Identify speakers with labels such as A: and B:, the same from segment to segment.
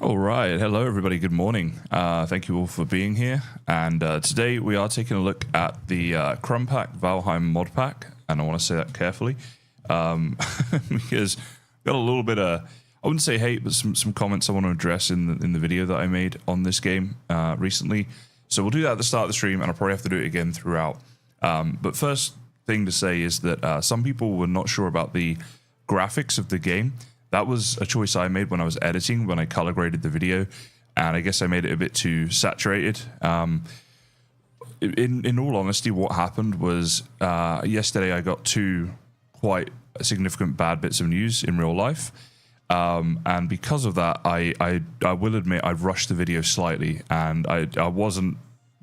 A: All right. Hello, everybody. Good morning. Thank you all for being here. And today we are taking a look at the Krumpac Valheim mod pack. And I want to say that carefully because got a little bit of, I wouldn't say hate, but some comments I want to address in the video that I made on this game recently. So we'll do that at the start of the stream, and I'll probably have to do it again throughout. But first thing to say is that some people were not sure about the graphics of the game. That was a choice I made when I was editing, when I color graded the video, and I guess I made it a bit too saturated. In all honesty, what happened was yesterday I got two quite significant bad bits of news in real life, and because of that, I will admit I rushed the video slightly, and I wasn't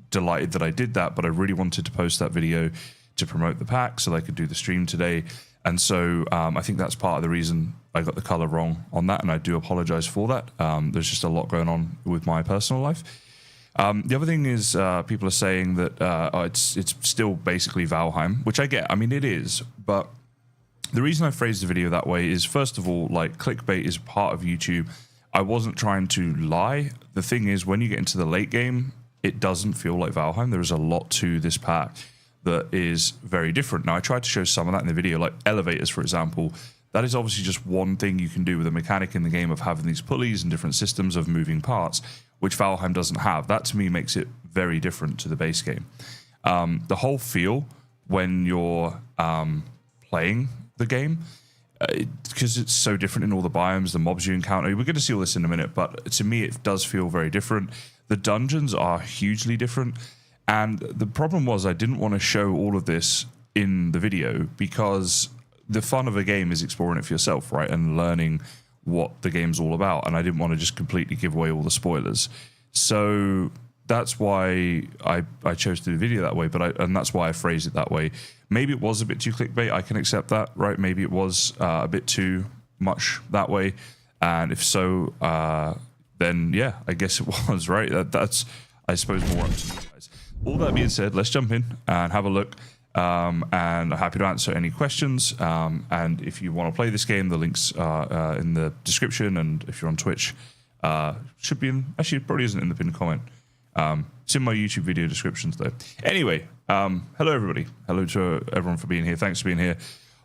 A: delighted that I did that, but I really wanted to post that video to promote the pack so that I could do the stream today. And so I think that's part of the reason I got the color wrong on that, and I do apologize for that. There's just a lot going on with my personal life. The other thing is people are saying that it's still basically Valheim, which I get. I mean, it is, but the reason I phrased the video that way is, first of all, like, clickbait is part of YouTube. I wasn't trying to lie. The thing is, when you get into the late game, it doesn't feel like Valheim. There is a lot to this pack that is very different. Now, I tried to show some of that in the video, like elevators, for example. That is obviously just one thing you can do with a mechanic in the game of having these pulleys and different systems of moving parts, which Valheim doesn't have. That, to me, makes it very different to the base game. The whole feel when you're playing the game, because it's so different in all the biomes, the mobs you encounter. We're going to see all this in a minute, but to me, it does feel very different. The dungeons are hugely different. And the problem was I didn't want to show all of this in the video because the fun of a game is exploring it for yourself, right? And learning what the game's all about. And I didn't want to just completely give away all the spoilers. So that's why I chose to do the video that way, and that's why I phrased it that way. Maybe it was a bit too clickbait. I can accept that, right? Maybe it was a bit too much that way. And if so, then yeah, I guess it was, right? That's, I suppose, more up to you guys. All that being said, let's jump in and have a look. And I'm happy to answer any questions. And if you want to play this game, the links are in the description. And if you're on Twitch, should be in, actually, it probably isn't in the pinned comment. It's in my YouTube video descriptions, though. Anyway, hello, everybody. Hello to everyone for being here. Thanks for being here.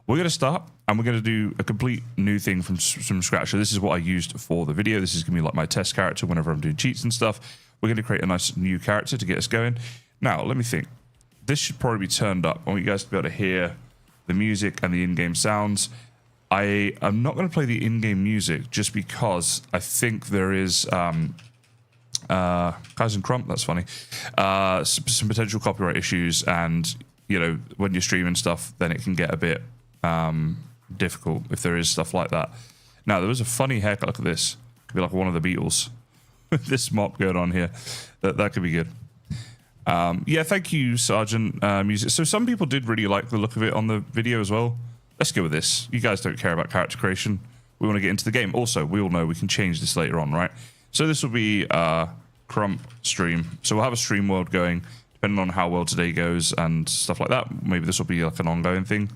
A: We're going to start, and we're going to do a complete new thing from scratch. So this is what I used for the video. This is going to be like my test character whenever I'm doing cheats and stuff. We're going to create a nice new character to get us going. Now, let me think. This should probably be turned up. I want you guys to be able to hear the music and the in-game sounds. I am not going to play the in-game music just because I think there is guys and Crump, that's funny, some potential copyright issues, and you know, when you're streaming stuff, then it can get a bit difficult if there is stuff like that. Now, there was a funny haircut. Look at this. Could be like one of the Beatles. This mop going on here. That could be good. Yeah, thank you, Sergeant Music. So some people did really like the look of it on the video as well. Let's go with this. You guys don't care about character creation. We want to get into the game. Also, we all know we can change this later on, right? So this will be Crump stream. So we'll have a stream world going, depending on how well today goes and stuff like that. Maybe this will be like an ongoing thing.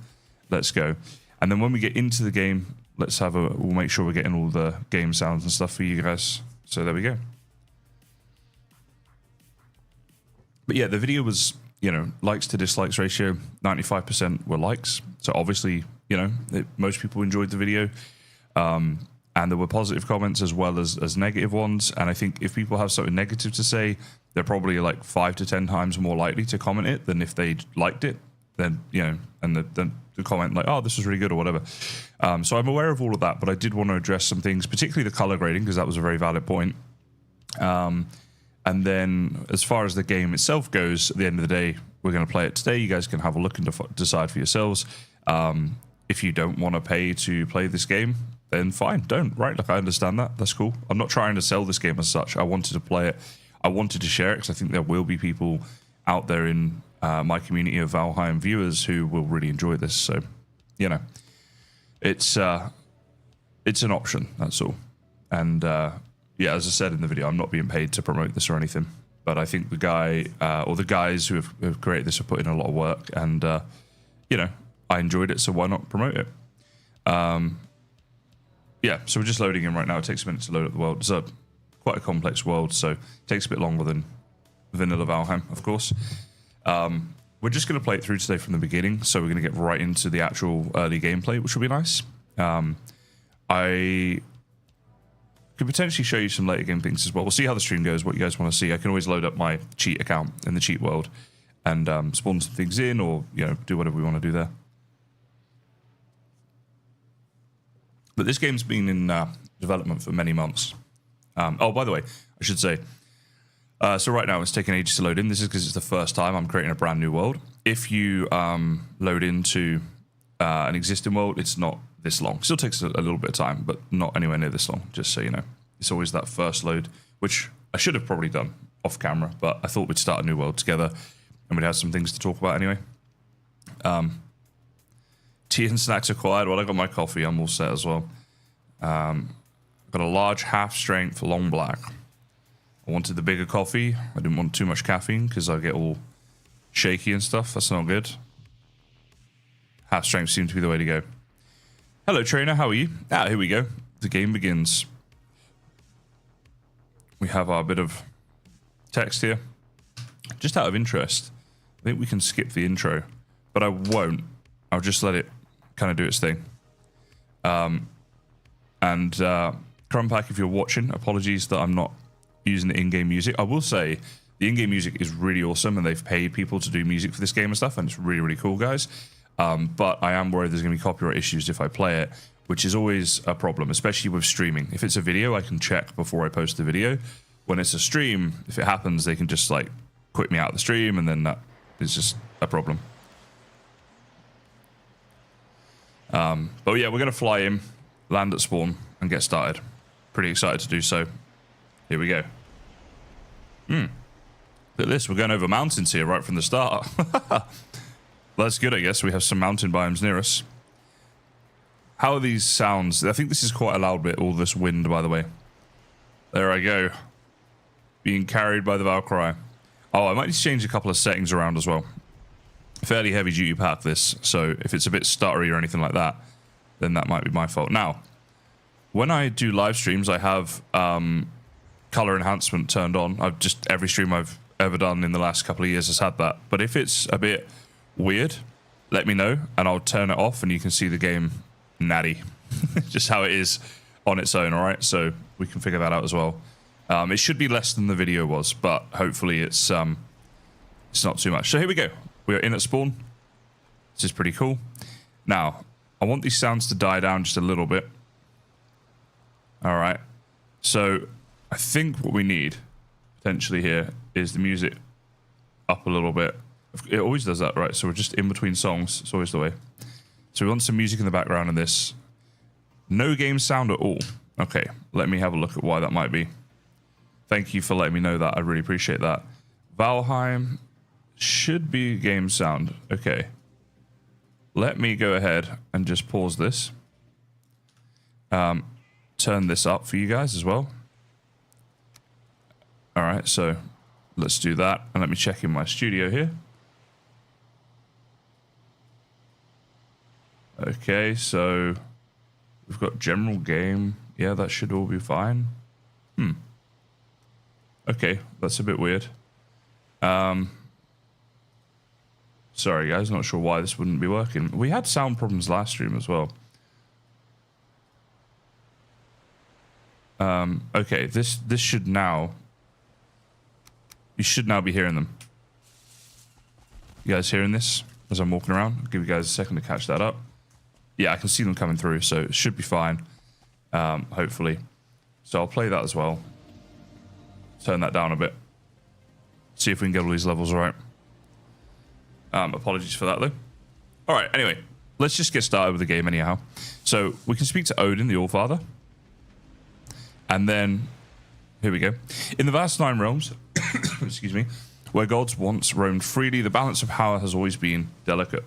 A: Let's go. And then when we get into the game, we'll make sure we're getting all the game sounds and stuff for you guys. So there we go. But yeah, the video was, you know, likes to dislikes ratio, 95% were likes. So obviously, you know, most people enjoyed the video. And there were positive comments as well as negative ones. And I think if people have something negative to say, they're probably like 5 to 10 times more likely to comment it than if they liked it. Then, you know, and the comment like, oh, this was really good or whatever. So I'm aware of all of that, but I did want to address some things, particularly the color grading, because that was a very valid point. And then as far as the game itself goes, at the end of the day, we're going to play it today. You guys can have a look and decide for yourselves. If you don't want to pay to play this game, then fine, don't, right? Like, I understand that. That's cool. I'm not trying to sell this game as such. I wanted to play it. I wanted to share it because I think there will be people out there in my community of Valheim viewers who will really enjoy this. So, you know, it's an option, that's all. And yeah, as I said in the video, I'm not being paid to promote this or anything, but I think the guy or the guys who have created this have put in a lot of work, and you know, I enjoyed it, so why not promote it? Yeah, so we're just loading in right now. It takes a minute to load up the world. So quite a complex world, so it takes a bit longer than vanilla Valheim, of course. We're just going to play it through today from the beginning, so we're going to get right into the actual early gameplay, which will be nice. I could potentially show you some later game things as well. We'll see how the stream goes, what you guys want to see. I can always load up my cheat account in the cheat world and spawn some things in, or do whatever we want to do there. But this game's been in development for many months. Oh, by the way, I should say, so right now it's taking ages to load in. This is because it's the first time I'm creating a brand new world. If you load into an existing world, it's not this long. Still takes a little bit of time, but not anywhere near this long, just so you know. It's always that first load, which I should have probably done off camera, but I thought we'd start a new world together and we'd have some things to talk about anyway. Tea and snacks acquired. Well, I got my coffee. I'm all set as well. Got a large half strength long black. I wanted the bigger coffee. I didn't want too much caffeine because I get all shaky and stuff. That's not good. Half strength seemed to be the way to go. Hello, trainer. How are you? Here we go. The game begins. We have our bit of text here. Just out of interest, I think we can skip the intro, but I won't. I'll just let it kind of do its thing. Krumpac, if you're watching, apologies that I'm not using the in-game music. I will say the in-game music is really awesome, and they've paid people to do music for this game and stuff, and it's really, really cool, guys. But I am worried there's going to be copyright issues if I play it, which is always a problem, especially with streaming. If it's a video, I can check before I post the video. When it's a stream, if it happens, they can just like quit me out of the stream, and then that is just a problem. But yeah, we're going to fly in, land at spawn, and get started. Pretty excited to do so. Here we go. Look at this. We're going over mountains here right from the start. That's good, I guess. We have some mountain biomes near us. How are these sounds? I think this is quite a loud bit, all this wind, by the way. There I go. Being carried by the Valkyrie. Oh, I might need to change a couple of settings around as well. Fairly heavy-duty pack, this. So if it's a bit stuttery or anything like that, then that might be my fault. Now, when I do live streams, I have color enhancement turned on. Every stream I've ever done in the last couple of years has had that. But if it's a bit weird, let me know and I'll turn it off and you can see the game natty. Just how it is on its own, all right? So we can figure that out as well. It should be less than the video was, but hopefully it's not too much. So here we go. We are in at spawn. This is pretty cool. Now, I want these sounds to die down just a little bit. All right. So I think what we need potentially here is the music up a little bit. It always does that, right? So we're just in between songs. It's always the way. So we want some music in the background of this. No game sound at all. Okay, let me have a look at why that might be. Thank you for letting me know that. I really appreciate that. Valheim should be game sound. Okay. Let me go ahead and just pause this. Turn this up for you guys as well. All right, so let's do that. And let me check in my studio here. Okay, so we've got general game. Yeah, that should all be fine. Okay, that's a bit weird. Sorry, guys, not sure why this wouldn't be working. We had sound problems last stream as well. Okay, this should now... You should now be hearing them. You guys hearing this as I'm walking around? I'll give you guys a second to catch that up. Yeah, I can see them coming through, so it should be fine. Hopefully. So I'll play that as well. Turn that down a bit. See if we can get all these levels right. Apologies for that, though. All right, anyway. Let's just get started with the game anyhow. So we can speak to Odin, the Allfather. And then... Here we go. In the vast Nine Realms, excuse me, where gods once roamed freely, the balance of power has always been delicate.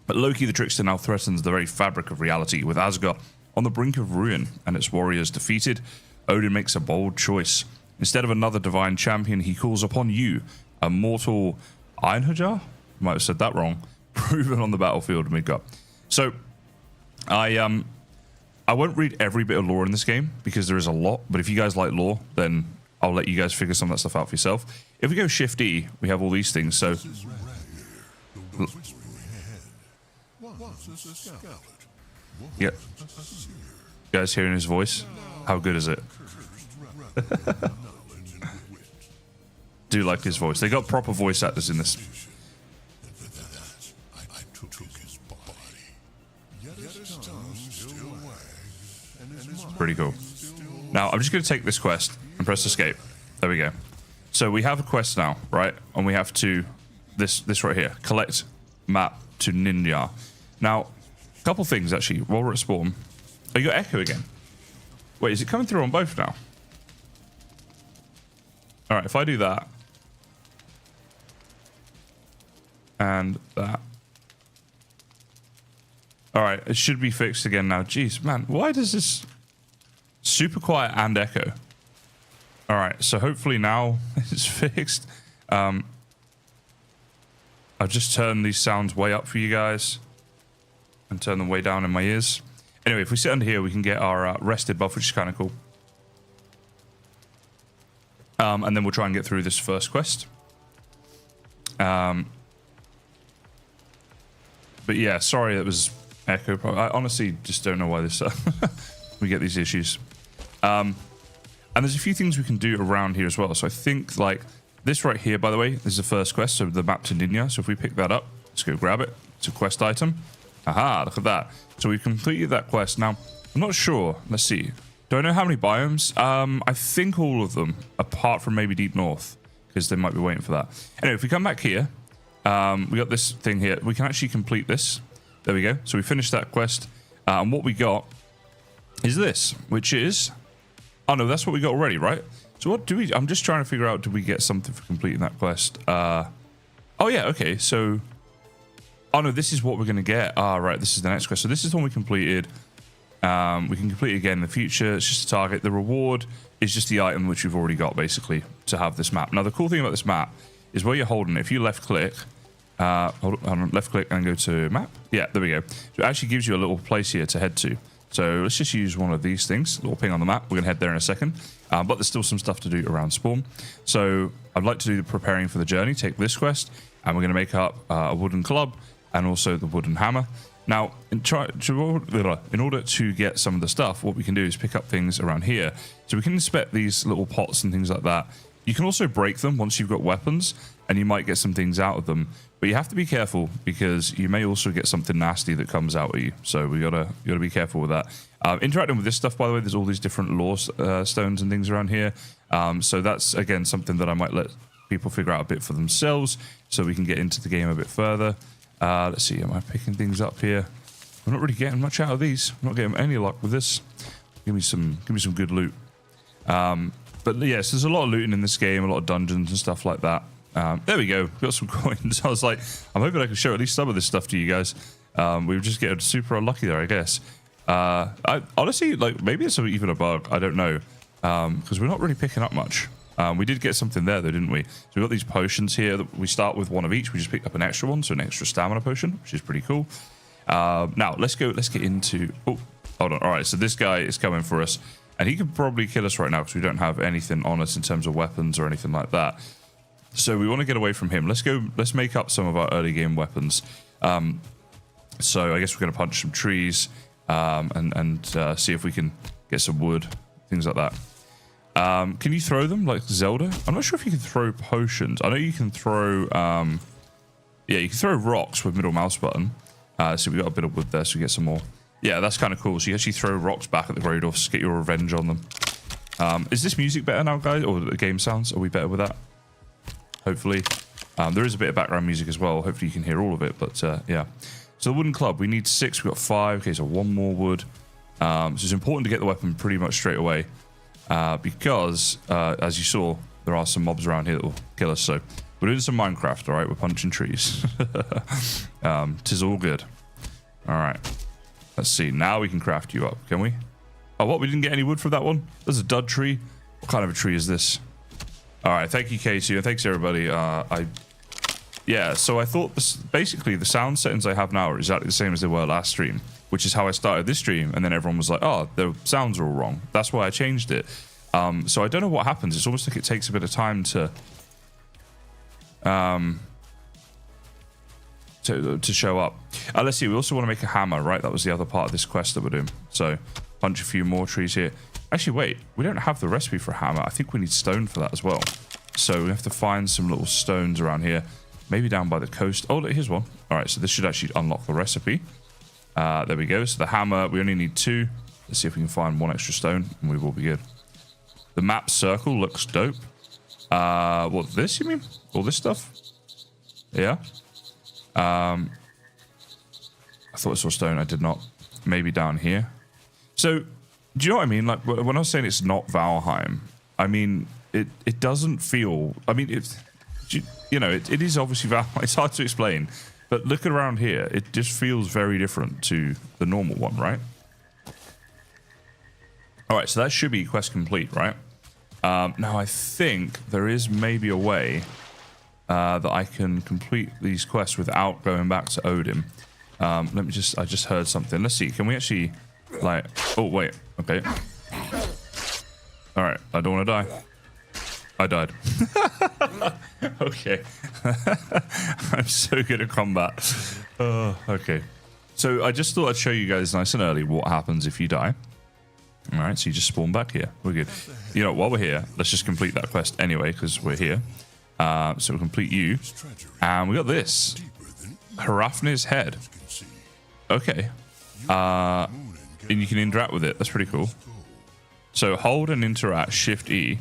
A: But Loki the Trickster now threatens the very fabric of reality, with Asgard on the brink of ruin and its warriors defeated. Odin makes a bold choice. Instead of another divine champion, he calls upon you, a mortal Einherjar? Might have said that wrong. Proven on the battlefield of Midgard. So, I I won't read every bit of lore in this game because there is a lot, but if you guys like lore, then I'll let you guys figure some of that stuff out for yourself. If we go Shift E, we have all these things. So, yeah, you guys hearing his voice? How good is it? Do like his voice. They got proper voice actors in this. Pretty cool. Now, I'm just going to take this quest and press escape. There we go. So we have a quest now, right? And we have to, this right here, collect map to Ninja. Now, a couple things actually, while we're at spawn. Oh, you got echo again. Wait, is it coming through on both now? All right, if I do that. And that. All right, it should be fixed again now. Jeez, man, why does this... Super quiet and echo. All right, so hopefully now it's fixed. I'll just turn these sounds way up for you guys and turn them way down in my ears. Anyway, if we sit under here, we can get our rested buff, which is kind of cool. And then we'll try and get through this first quest. But yeah, sorry it was echo. I honestly just don't know why this we get these issues. And there's a few things we can do around here as well. So I think like this right here, by the way, is the first quest. So the map to Ninja. So if we pick that up, let's go grab it. It's a quest item. Aha, look at that. So we've completed that quest. Now, I'm not sure. Let's see. Do I know how many biomes? I think all of them, apart from maybe Deep North, because they might be waiting for that. Anyway, if we come back here, we got this thing here. We can actually complete this. There we go. So we finished that quest. And what we got is this, which is... Oh, no, that's what we got already, right? So what do we... I'm just trying to figure out, do we get something for completing that quest? Oh, yeah, okay. So... Oh, no, this is what we're going to get. Ah, right, this is the next quest. So this is the one we completed. We can complete it again in the future. It's just a target. The reward is just the item which we've already got, basically, to have this map. Now, the cool thing about this map is where you're holding it. If you left-click... hold on, left-click and go to map. Yeah, there we go. So it actually gives you a little place here to head to. So let's just use one of these things, a little ping on the map. We're going to head there in a second. But there's still some stuff to do around spawn. So I'd like to do the preparing for the journey, take this quest, and we're going to make up a wooden club and also the wooden hammer. Now, in order to get some of the stuff, what we can do is pick up things around here. So we can inspect these little pots and things like that. You can also break them once you've got weapons, and you might get some things out of them. But you have to be careful because you may also get something nasty that comes out at you. So you gotta be careful with that. Interacting with this stuff, by the way, there's all these different lore stones and things around here. So that's again something that I might let people figure out a bit for themselves, so we can get into the game a bit further. Let's see, am I picking things up here? I'm not really getting much out of these. I'm not getting any luck with this. Give me some good loot. But yes, there's a lot of looting in this game, a lot of dungeons and stuff like that. There we go. Got some coins. I was like, I'm hoping I can show at least some of this stuff to you guys. We were just getting super unlucky there, I guess. I honestly, like, maybe it's even a bug. I don't know. Because we're not really picking up much. We did get something there, though, didn't we? So we've got these potions here. That we start with one of each. We just picked up an extra one, so an extra stamina potion, which is pretty cool. Now, let's get into... Oh, hold on. All right, so this guy is coming for us. And he could probably kill us right now because we don't have anything on us in terms of weapons or anything like that. So we want to get away from him. Let's make up some of our early game weapons. So I guess we're going to punch some trees and see if we can get some wood, things like that. Can you throw them like Zelda? I'm not sure if you can throw potions. I know you can throw... yeah, you can throw rocks with middle mouse button. So we got a bit of wood there, so we get some more. Yeah, that's kind of cool. So you actually throw rocks back at the very doors to get your revenge on them. Is this music better now, guys? Or the game sounds? Are we better with that? Hopefully. There is a bit of background music as well. Hopefully you can hear all of it. But yeah. So the wooden club, we need 6. We've got 5. Okay, so 1 more wood. So it's important to get the weapon pretty much straight away. Because, as you saw, there are some mobs around here that will kill us. So we're doing some Minecraft, all right? We're punching trees. 'Tis all good. All right. Let's see. Now we can craft you up, can we? Oh, what? We didn't get any wood from that one? There's a dud tree. What kind of a tree is this? All right. Thank you, K2. And thanks, everybody. Yeah, so I thought basically the sound settings I have now are exactly the same as they were last stream. which is how I started this stream. And then everyone was like, oh, the sounds are all wrong. That's why I changed it. So I don't know what happens. It's almost like it takes a bit of time to show up. Let's see. We also want to make a hammer, right? That was the other part of this quest that we're doing. So punch a few more trees here. Actually, wait. We don't have the recipe for a hammer. I think we need stone for that as well. So we have to find some little stones around here. Maybe down by the coast. Oh, look, here's one. All right, so this should actually unlock the recipe. There we go. So the hammer, we only need 2. Let's see if we can find 1 extra stone, and we will be good. The map circle looks dope. What, this, you mean? All this stuff? Yeah. I thought I saw stone. I did not. Maybe down here. So, do you know what I mean? Like, when I was saying it's not Valheim, I mean, it doesn't feel... I mean, it is obviously Valheim. It's hard to explain. But looking around here, it just feels very different to the normal one, right? All right, so that should be quest complete, right? Now, I think there is maybe a way that I can complete these quests without going back to Odin. I just heard something. Let's see. Can we actually, like... Oh, wait. Okay. All right. I don't want to die. I died. Okay. I'm so good at combat. Okay. So I just thought I'd show you guys nice and early what happens if you die. All right, so you just spawn back here. We're good. You know, while we're here, let's just complete that quest anyway, because we're here. So we'll complete you. And we got this. Harafnir's head. Okay. And you can interact with it. That's pretty cool. So hold and interact Shift E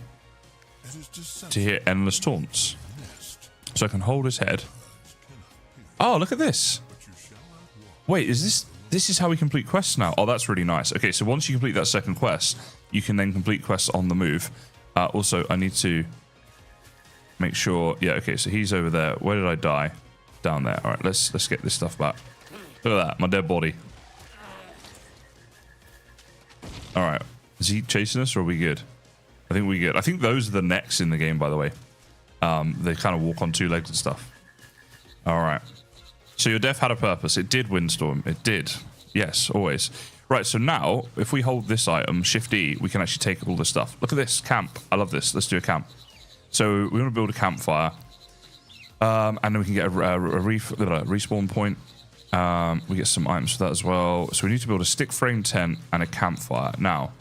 A: to hit endless taunts. So I can hold his head. Oh, look at this. Wait, this is how we complete quests now? Oh, that's really nice. Okay, so once you complete that second quest, you can then complete quests on the move. Also, I need to make sure... Yeah, okay, so he's over there. Where did I die? Down there. All right, let's get this stuff back. Look at that, my dead body. All right. Is he chasing us or are we good? I think we're good. I think those are the necks in the game, by the way. They kind of walk on 2 legs and stuff. All right. So your death had a purpose. It did, Windstorm. It did. Yes, always. Right, so now, if we hold this item, Shift E, we can actually take all this stuff. Look at this, camp. I love this. Let's do a camp. So we want to build a campfire. And then we can get a respawn point. We get some items for that as well. So we need to build a stick frame tent and a campfire. Now,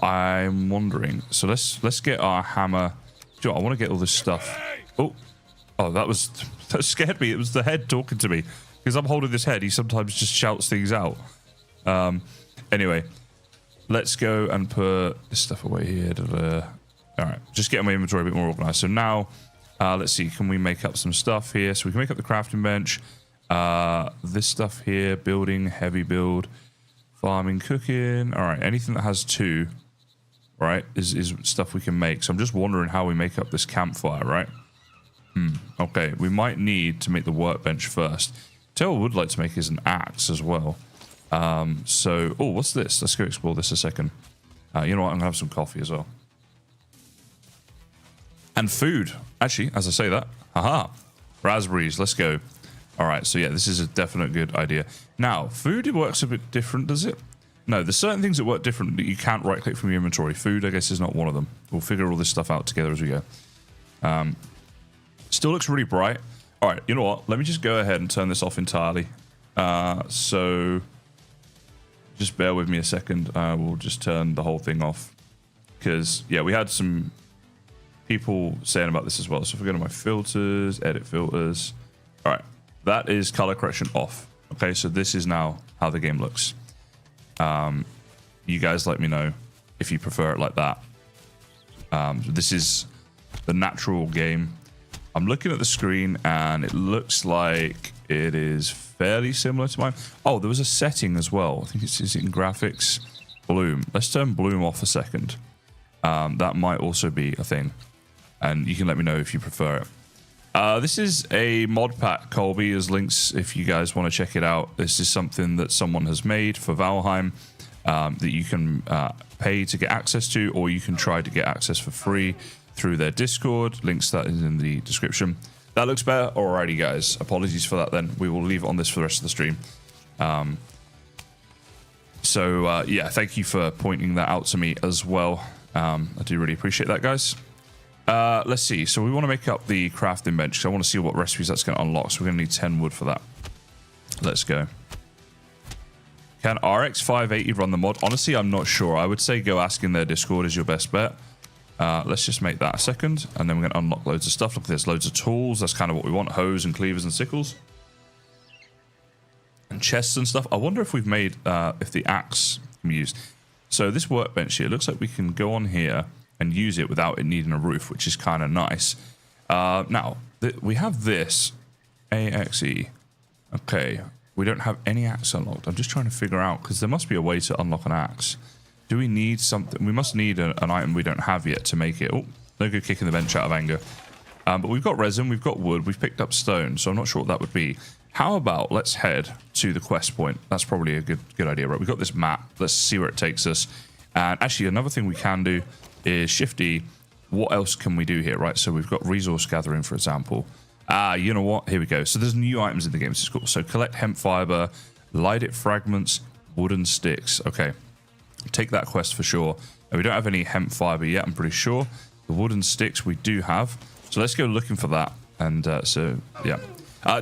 A: I'm wondering. So let's get our hammer. Do you know what? I want to get all this stuff. Oh, that scared me. It was the head talking to me. Because I'm holding this head, he sometimes just shouts things out. Anyway, let's go and put this stuff away here. All right, just getting my inventory a bit more organized. So now, let's see, can we make up some stuff here? So we can make up the crafting bench. This stuff here, building, heavy build, farming, cooking. All right, anything that has 2, right, is stuff we can make. So I'm just wondering how we make up this campfire, right? Okay, we might need to make the workbench first. Tell what I would like to make is an axe as well. So, what's this? Let's go explore this a second. You know what? I'm gonna have some coffee as well. And food. Actually, as I say that, haha, raspberries. Let's go. All right. So yeah, this is a definite good idea. Now, food, it works a bit different, does it? No, there's certain things that work different that you can't right-click from your inventory. Food, I guess, is not one of them. We'll figure all this stuff out together as we go. Still looks really bright. All right, you know what? Let me just go ahead and turn this off entirely. So just bear with me a second. We'll just turn the whole thing off. Because, yeah, we had some people saying about this as well. So if we go to my filters, edit filters. All right, that is color correction off. Okay, so this is now how the game looks. You guys let me know if you prefer it like that. This is the natural game. I'm looking at the screen and it looks like it is fairly similar to mine. Oh, there was a setting as well. I think it's in graphics. Bloom. Let's turn bloom off a second. That might also be a thing. And you can let me know if you prefer it. This is a mod pack. Colby has links if you guys want to check it out. This is something that someone has made for Valheim that you can pay to get access to, or you can try to get access for free through their Discord. Links to that is in the description. That looks better. Alrighty, guys. Apologies for that then. We will leave it on this for the rest of the stream. So yeah, thank you for pointing that out to me as well. I do really appreciate that, guys. Let's see. So we want to make up the crafting bench. So I want to see what recipes that's going to unlock. So we're going to need 10 wood for that. Let's go. Can RX 580 run the mod? Honestly, I'm not sure. I would say go ask in their Discord is your best bet. Let's just make that a second. And then we're going to unlock loads of stuff. Look, there's loads of tools. That's kind of what we want. Hoes and cleavers and sickles. And chests and stuff. I wonder if we've made, if the axe can be used. So this workbench here, looks like we can go on here and use it without it needing a roof, which is kind of nice. Now, we have this AXE. Okay, we don't have any axe unlocked. I'm just trying to figure out, because there must be a way to unlock an axe. Do we need something? We must need an item we don't have yet to make it. Oh, no good kicking the bench out of anger. But we've got resin, we've got wood, we've picked up stone, so I'm not sure what that would be. How about let's head to the quest point? That's probably a good idea, right? We've got this map. Let's see where it takes us. And actually, another thing we can do is Shift E. What else can we do here, right? So we've got resource gathering, for example. You know what? Here we go. So there's new items in the game, which is cool. So collect hemp fiber, light it fragments, wooden sticks. Okay, take that quest for sure. And we don't have any hemp fiber yet, I'm pretty sure. The wooden sticks we do have. So let's go looking for that. And so, yeah.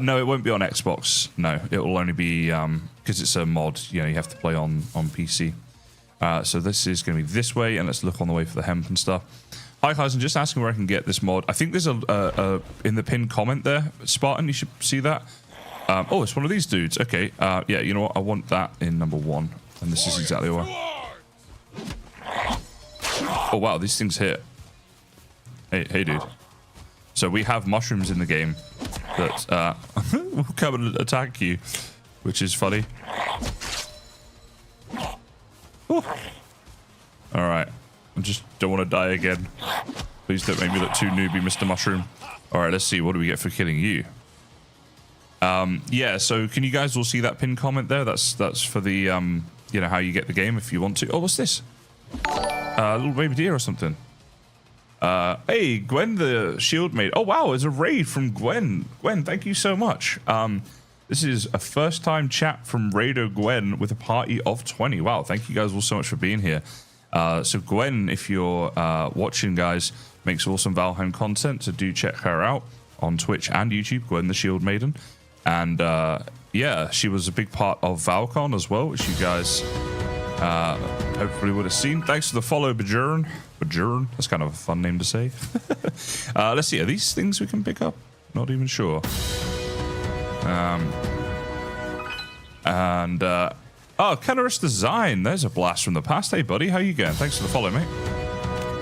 A: No, it won't be on Xbox. No, it will only be, because it's a mod, you know, you have to play on PC. So this is going to be this way, and let's look on the way for the hemp and stuff. Hi, guys, I'm just asking where I can get this mod. I think there's a in the pinned comment there, Spartan, you should see that. Oh, it's one of these dudes. Okay, yeah, you know what? I want that in number 1, and this is exactly why. Oh, wow, these things hit. Hey, dude. So we have mushrooms in the game that will come and attack you, which is funny. Ooh. All right. I just don't want to die again. Please don't make me look too newbie, Mr. Mushroom. All right, let's see. What do we get for killing you? Yeah, so can you guys all see that pinned comment there? That's for the, you know, how you get the game if you want to. Oh, what's this? A little baby deer or something. Hey, Gwen, the shield mate. Oh, wow, it's a raid from Gwen. Gwen, thank you so much. This is a first-time chat from Raider Gwen with a party of 20. Wow, thank you guys all so much for being here. So Gwen, if you're watching, guys, makes awesome Valheim content, so do check her out on Twitch and YouTube, Gwen the Shield Maiden. And yeah, she was a big part of Valcon as well, which you guys hopefully would have seen. Thanks for the follow, Bajurn. Bajurn, that's kind of a fun name to say. Let's see, are these things we can pick up? Not even sure. Oh, Kennerous Design. There's a blast from the past. Hey, buddy. How you going? Thanks for the follow, mate.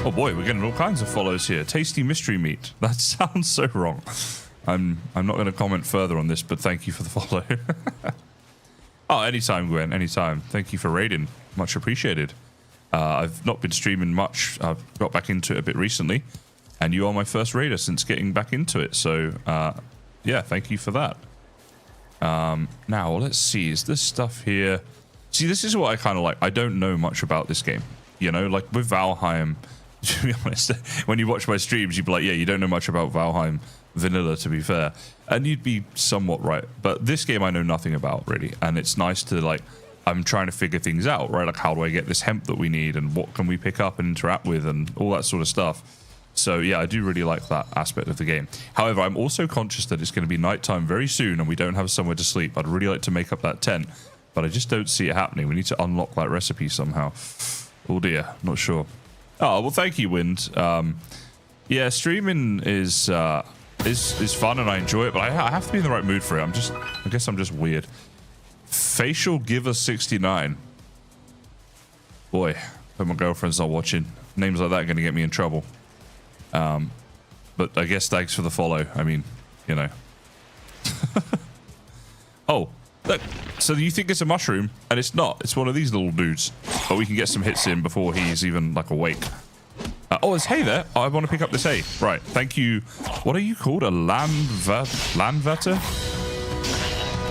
A: Oh, boy. We're getting all kinds of follows here. Tasty mystery meat. That sounds so wrong. I'm not going to comment further on this, but thank you for the follow. Oh, anytime, Gwen. Anytime. Thank you for raiding. Much appreciated. I've not been streaming much. I've got back into it a bit recently. And you are my first raider since getting back into it. So, yeah, thank you for that. Now, let's see. Is this stuff here... See, this is what I kind of like. I don't know much about this game. You know, like with Valheim, to be honest, when you watch my streams, you'd be like, yeah, you don't know much about Valheim vanilla, to be fair. And you'd be somewhat right. But this game I know nothing about, really. And it's nice to, like, I'm trying to figure things out, right? Like, how do I get this hemp that we need? And what can we pick up and interact with? And all that sort of stuff. So, yeah, I do really like that aspect of the game. However, I'm also conscious that it's going to be nighttime very soon and we don't have somewhere to sleep. I'd really like to make up that tent. But I just don't see it happening. We need to unlock that recipe somehow. Oh dear, not sure. Oh well, thank you, Wind. Yeah, streaming is fun and I enjoy it, but I have to be in the right mood for it. I guess I'm just weird. Facial Giver 69. Boy, hope my girlfriend's not watching. Names like that are going to get me in trouble. But I guess thanks for the follow. I mean, you know. Oh. Look, so you think it's a mushroom, and it's not. It's one of these little dudes. But we can get some hits in before he's even, like, awake. Oh, there's hay there. Oh, I want to pick up this hay. Right, thank you. What are you called? A landvetter?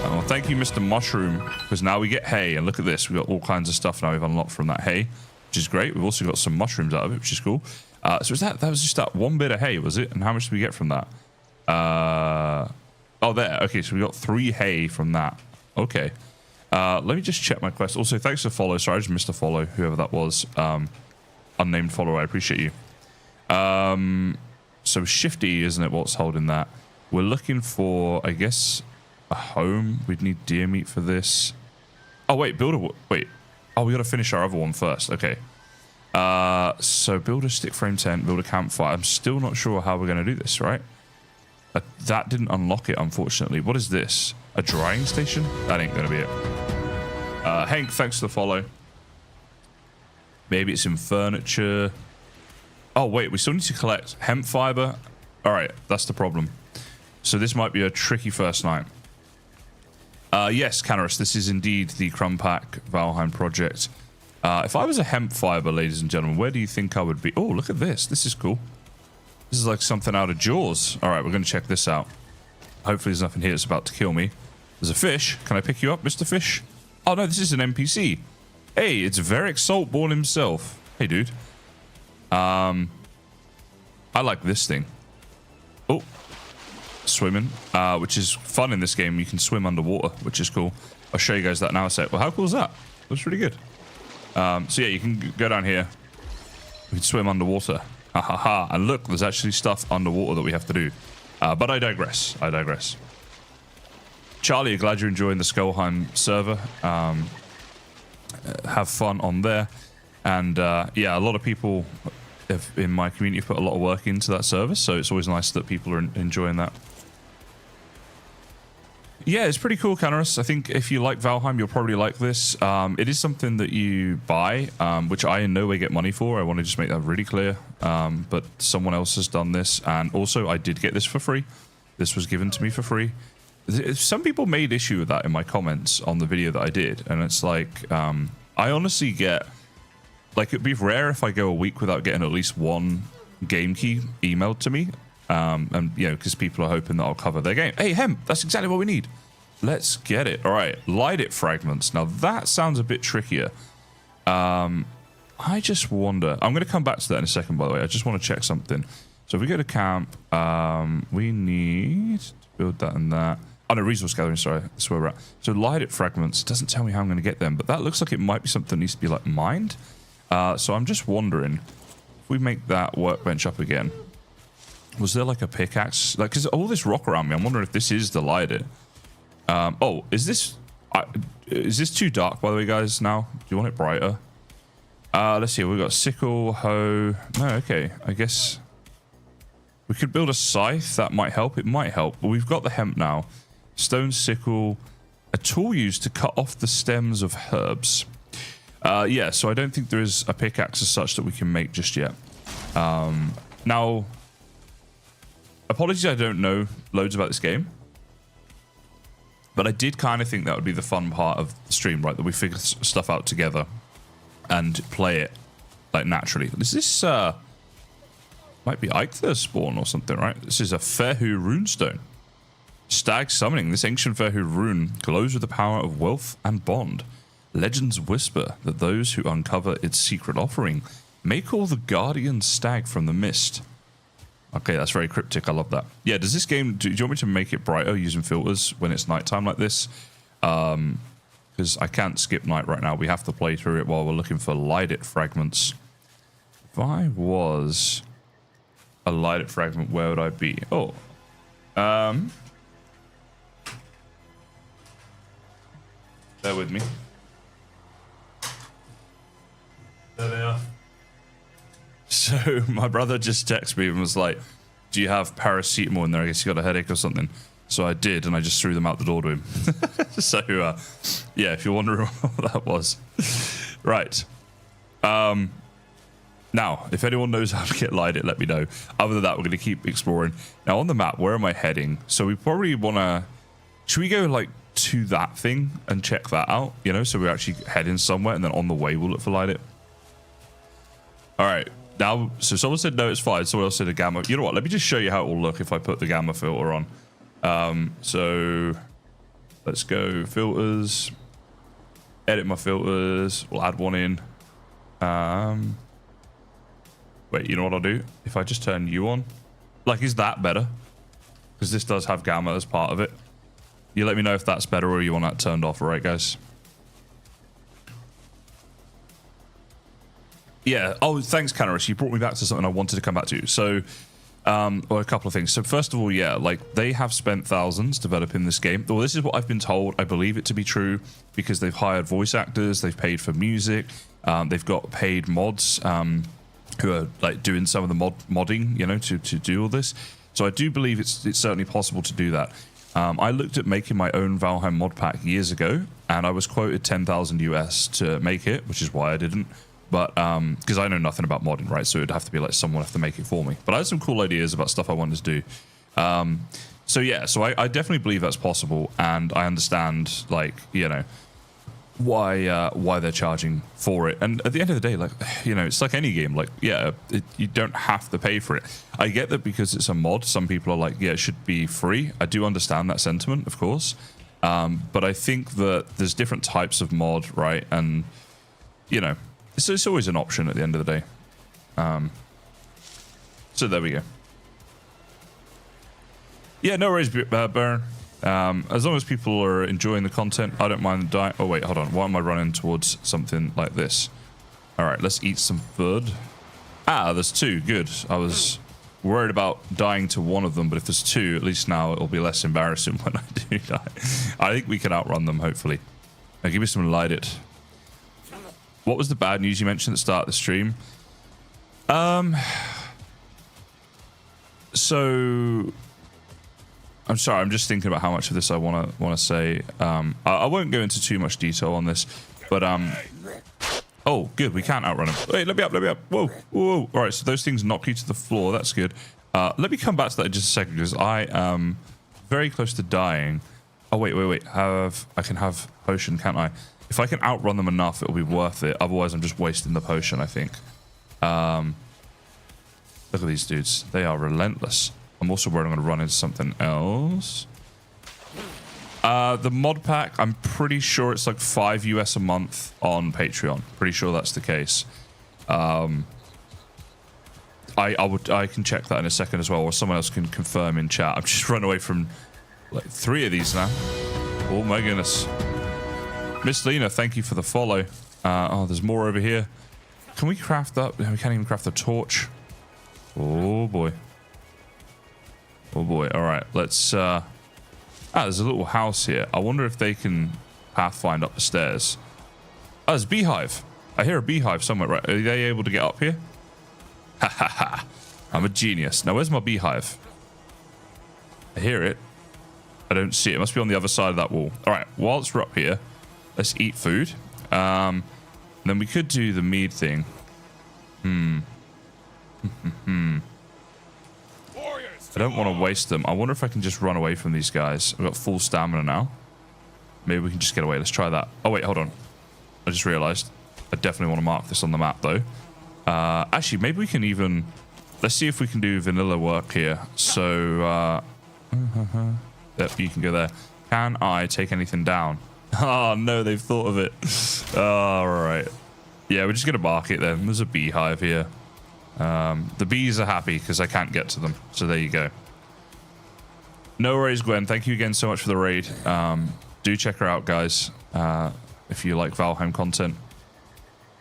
A: Oh, thank you, Mr. Mushroom, because now we get hay. And look at this. We've got all kinds of stuff now we've unlocked from that hay, which is great. We've also got some mushrooms out of it, which is cool. So that was just that one bit of hay, was it? And how much did we get from that? Oh, there. Okay, so we got 3 hay from that. Okay. Let me just check my quest. Also, thanks for follow. Sorry, I just missed a follow, whoever that was. Unnamed follower, I appreciate you. So Shifty, isn't it, what's holding that? We're looking for, I guess, a home. We'd need deer meat for this. Oh, wait, wait. Oh, we got to finish our other one first. Okay. So build a stick frame tent, build a campfire. I'm still not sure how we're going to do this, right? That didn't unlock it, unfortunately. What is this? A drying station? That ain't going to be it. Hank, thanks for the follow. Maybe it's in furniture. Oh, wait, we still need to collect hemp fiber. All right, that's the problem. So this might be a tricky first night. Yes, Canaris, this is indeed the Krumpac Valheim project. If I was a hemp fiber, ladies and gentlemen, where do you think I would be? Oh, look at this. This is cool. This is like something out of Jaws. All right, we're going to check this out. Hopefully there's nothing here that's about to kill me. There's a fish. Can I pick you up, Mr. Fish? Oh, no, this is an NPC. Hey, it's Varric Saltborn himself. Hey, dude. I like this thing. Oh, swimming, which is fun in this game. You can swim underwater, which is cool. I'll show you guys that now. I say, well, how cool is that? That's really good. So yeah, you can go down here. We can swim underwater. Ha ha ha. And look, there's actually stuff underwater that we have to do. But I digress. I digress. Charlie, glad you're enjoying the Skullheim server. Have fun on there. And yeah, a lot of people in my community put a lot of work into that service, so it's always nice that people are enjoying that. Yeah, it's pretty cool, Canaris. I think if you like Valheim, you'll probably like this. It is something that you buy, which I in no way get money for. I want to just make that really clear. But someone else has done this, and also I did get this for free. This was given to me for free. Some people made issue with that in my comments on the video that I did, and it's like, I honestly get, like, it'd be rare if I go a week without getting at least one game key emailed to me. And, you know, because people are hoping that I'll cover their game. Hey, hemp, that's exactly what we need. Let's get it. All right, light it fragments. Now, that sounds a bit trickier. I just wonder. I'm going to come back to that in a second, by the way. I just want to check something. So if we go to camp, we need to build that and that. Oh, no, resource gathering, sorry. That's where we're at. So light it fragments. It doesn't tell me how I'm going to get them, but that looks like it might be something that needs to be, like, mined. So I'm just wondering, if we make that workbench up again, was there like a pickaxe? Like, because all this rock around me, I'm wondering if this is the light it. Oh, is this too dark, by the way, guys, now? Do you want it brighter? Let's see, we've got sickle, hoe. No, okay, I guess we could build a scythe. That might help. It might help, but we've got the hemp now. Stone sickle, a tool used to cut off the stems of herbs. Yeah, so I don't think there is a pickaxe as such that we can make just yet. Now, apologies, I don't know loads about this game, but I did kind of think that would be the fun part of the stream, right? That we figure stuff out together and play it like naturally. Is this might be Eikther spawn or something, right? This is a Ferhu runestone. Stag summoning. This ancient Ferhu rune glows with the power of wealth and bond. Legends whisper that those who uncover its secret offering may call the guardian stag from the mist. Okay, that's very cryptic. I love that. Yeah, does this game... Do you want me to make it brighter using filters when it's nighttime like this? Because I can't skip night right now. We have to play through it while we're looking for light-it fragments. If I was a light-it fragment, where would I be? Oh. Bear with me. There they are. So my brother just texted me and was like, do you have paracetamol in there? I guess you got a headache or something. So I did, and I just threw them out the door to him. So, yeah, if you're wondering what that was. Right. Now, if anyone knows how to get lighted, let me know. Other than that, we're going to keep exploring. Now, on the map, where am I heading? So we probably want to... Should we go, like, to that thing and check that out? You know, so we're actually heading somewhere, and then on the way, we'll look for light it. All right. Now, so someone said no, it's fine. Someone else said a gamma. You know what? Let me just show you how it will look if I put the gamma filter on. So let's go filters, edit my filters. We'll add one in. Wait, you know what I'll do? If I just turn you on, like, is that better? Because this does have gamma as part of it. You let me know if that's better or you want that turned off. All right, guys. Yeah. Oh, thanks, Canaris. You brought me back to something I wanted to come back to. So, or a couple of things. So first of all, yeah, like they have spent thousands developing this game. Well, this is what I've been told. I believe it to be true because they've hired voice actors, they've paid for music, they've got paid mods who are like doing some of the modding, you know, to do all this. So I do believe it's certainly possible to do that. I looked at making my own Valheim mod pack years ago, and I was quoted 10,000 US to make it, which is why I didn't. But because I know nothing about modding, right? So it'd have to be like someone have to make it for me. But I had some cool ideas about stuff I wanted to do. So yeah, so I definitely believe that's possible, and I understand, like, you know, why they're charging for it. And at the end of the day, like, you know, it's like any game. Like, yeah, you don't have to pay for it. I get that because it's a mod. Some people are like, yeah, it should be free. I do understand that sentiment, of course. But I think that there's different types of mod, right? And you know, it's always an option at the end of the day. So there we go. Yeah, no worries, Burn. As long as people are enjoying the content, I don't mind the diet. Oh, wait, hold on. Why am I running towards something like this? All right, let's eat some food. Ah, there's two. Good. I was worried about dying to one of them, but if there's two, at least now it'll be less embarrassing when I do die. I think we can outrun them, hopefully. Now, give me some light it. What was the bad news you mentioned at the start of the stream? So I'm sorry, I'm just thinking about how much of this I want to say. I won't go into too much detail on this, but oh, good, we can't outrun them. Wait, let me up. Whoa. All right, so those things knock you to the floor. That's good. Let me come back to that in just a second because I am very close to dying. Oh wait. I can have potion, can't I? If I can outrun them enough, it'll be worth it. Otherwise, I'm just wasting the potion, I think. Look at these dudes. They are relentless. I'm also worried I'm going to run into something else. The mod pack, I'm pretty sure it's like $5 US a month on Patreon. Pretty sure that's the case. I can check that in a second as well, or someone else can confirm in chat. I've just run away from like 3 of these now. Oh my goodness. Miss Lena, thank you for the follow. Oh, there's more over here. Can we craft up? We can't even craft a torch. Oh boy. Oh boy. All right, let's there's a little house here. I wonder if they can pathfind up the stairs. Oh, there's a beehive. I hear a beehive somewhere, right? Are they able to get up here? Ha ha ha. I'm a genius. Now where's my beehive? I hear it. I don't see it. It must be on the other side of that wall. All right, whilst we're up here, let's eat food. Then we could do the mead thing. I don't want to waste them. I wonder if I can just run away from these guys. I've got full stamina now. Maybe we can just get away. Let's try that. Oh, wait, hold on. I just realized. I definitely want to mark this on the map, though. Actually, maybe we can even... Let's see if we can do vanilla work here. So, yep, you can go there. Can I take anything down? Oh, no, they've thought of it. All right. Yeah, we're just going to mark it then. There's a beehive here. The bees are happy because I can't get to them. So there you go. No worries, Gwen. Thank you again so much for the raid. Do check her out, guys, if you like Valheim content.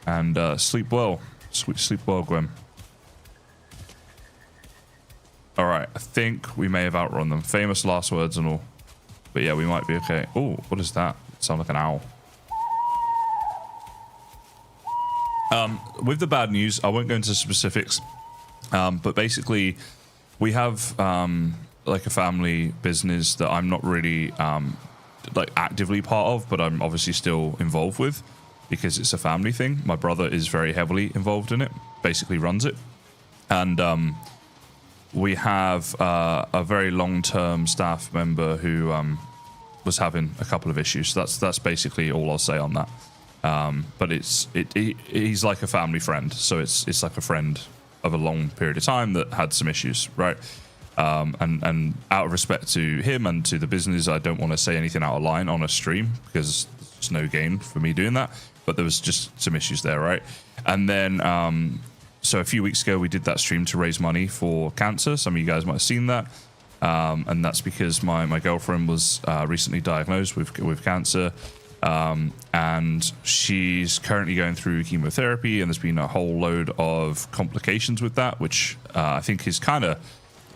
A: And sleep well. Sleep well, Gwen. All right. I think we may have outrun them. Famous last words and all. But yeah, we might be okay. Oh, what is that? It sounds like an owl. With the bad news, I won't go into specifics, but basically we have like a family business that I'm not really like actively part of, but I'm obviously still involved with because it's a family thing. My brother is very heavily involved in it, basically runs it. And we have a very long-term staff member who was having a couple of issues. So that's basically all I'll say on that. But he's like a family friend, so it's like a friend of a long period of time that had some issues, right? And out of respect to him and to the business, I don't want to say anything out of line on a stream because there's no gain for me doing that. But there was just some issues there, right? And then so a few weeks ago we did that stream to raise money for cancer. Some of you guys might have seen that. And that's because my girlfriend was recently diagnosed with cancer. and she's currently going through chemotherapy, and there's been a whole load of complications with that, which I think is kind of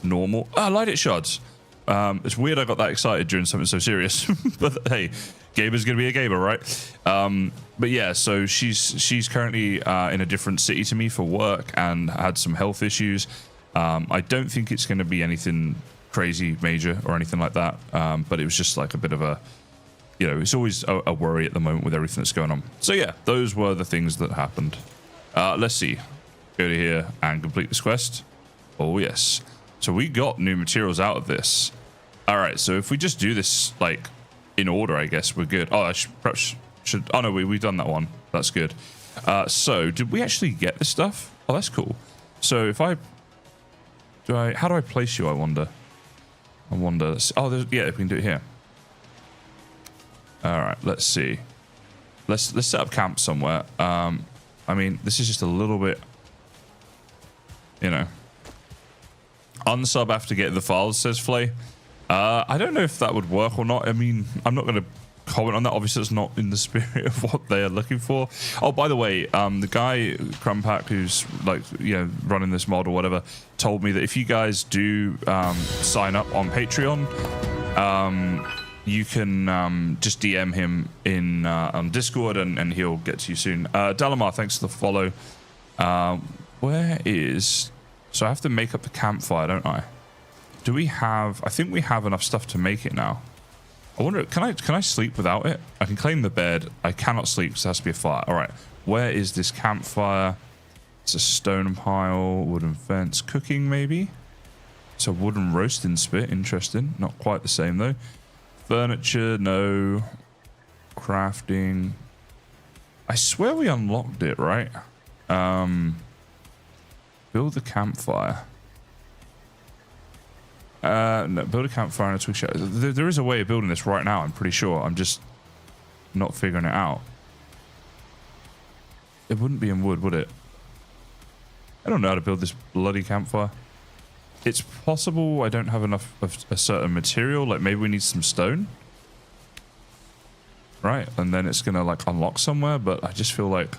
A: normal. Light it shards. It's weird I got that excited during something so serious, but hey, gamer's gonna be a gamer, right? But yeah, so she's currently in a different city to me for work and had some health issues. I don't think it's going to be anything crazy major or anything like that, but it was just like a bit of a, you know, it's always a worry at the moment with everything that's going on. So yeah, those were the things that happened. Let's see. Go to here and complete this quest. Oh yes. So we got new materials out of this. All right, so if we just do this like in order, I guess we're good. Oh, I perhaps should. Oh no, we've done that one. That's good. So did we actually get this stuff? Oh, that's cool. So if how do I place you? I wonder. Oh, yeah, we can do it here. All right, let's see. Let's set up camp somewhere. I mean, this is just a little bit, you know. Unsub after getting the files, says Flay. I don't know if that would work or not. I mean, I'm not going to comment on that. Obviously, it's not in the spirit of what they are looking for. Oh, by the way, the guy, Krumpac, who's like, you know, running this mod or whatever, told me that if you guys do sign up on Patreon, you can just DM him in on Discord and he'll get to you soon. Dalamar, thanks for the follow. Where is... So I have to make up the campfire, don't I? Do we have... I think we have enough stuff to make it now. I wonder, can I sleep without it? I can claim the bed. I cannot sleep because there has to be a fire. All right. Where is this campfire? It's a stone pile, wooden fence. Cooking, maybe? It's a wooden roasting spit. Interesting. Not quite the same, though. Furniture, no. Crafting. I swear we unlocked it, right? Build the campfire. No, build a campfire and a twig shadow. There is a way of building this right now, I'm pretty sure. I'm just not figuring it out. It wouldn't be in wood, would it? I don't know how to build this bloody campfire. It's possible I don't have enough of a certain material. Like maybe we need some stone. Right, and then it's gonna like unlock somewhere, but I just feel like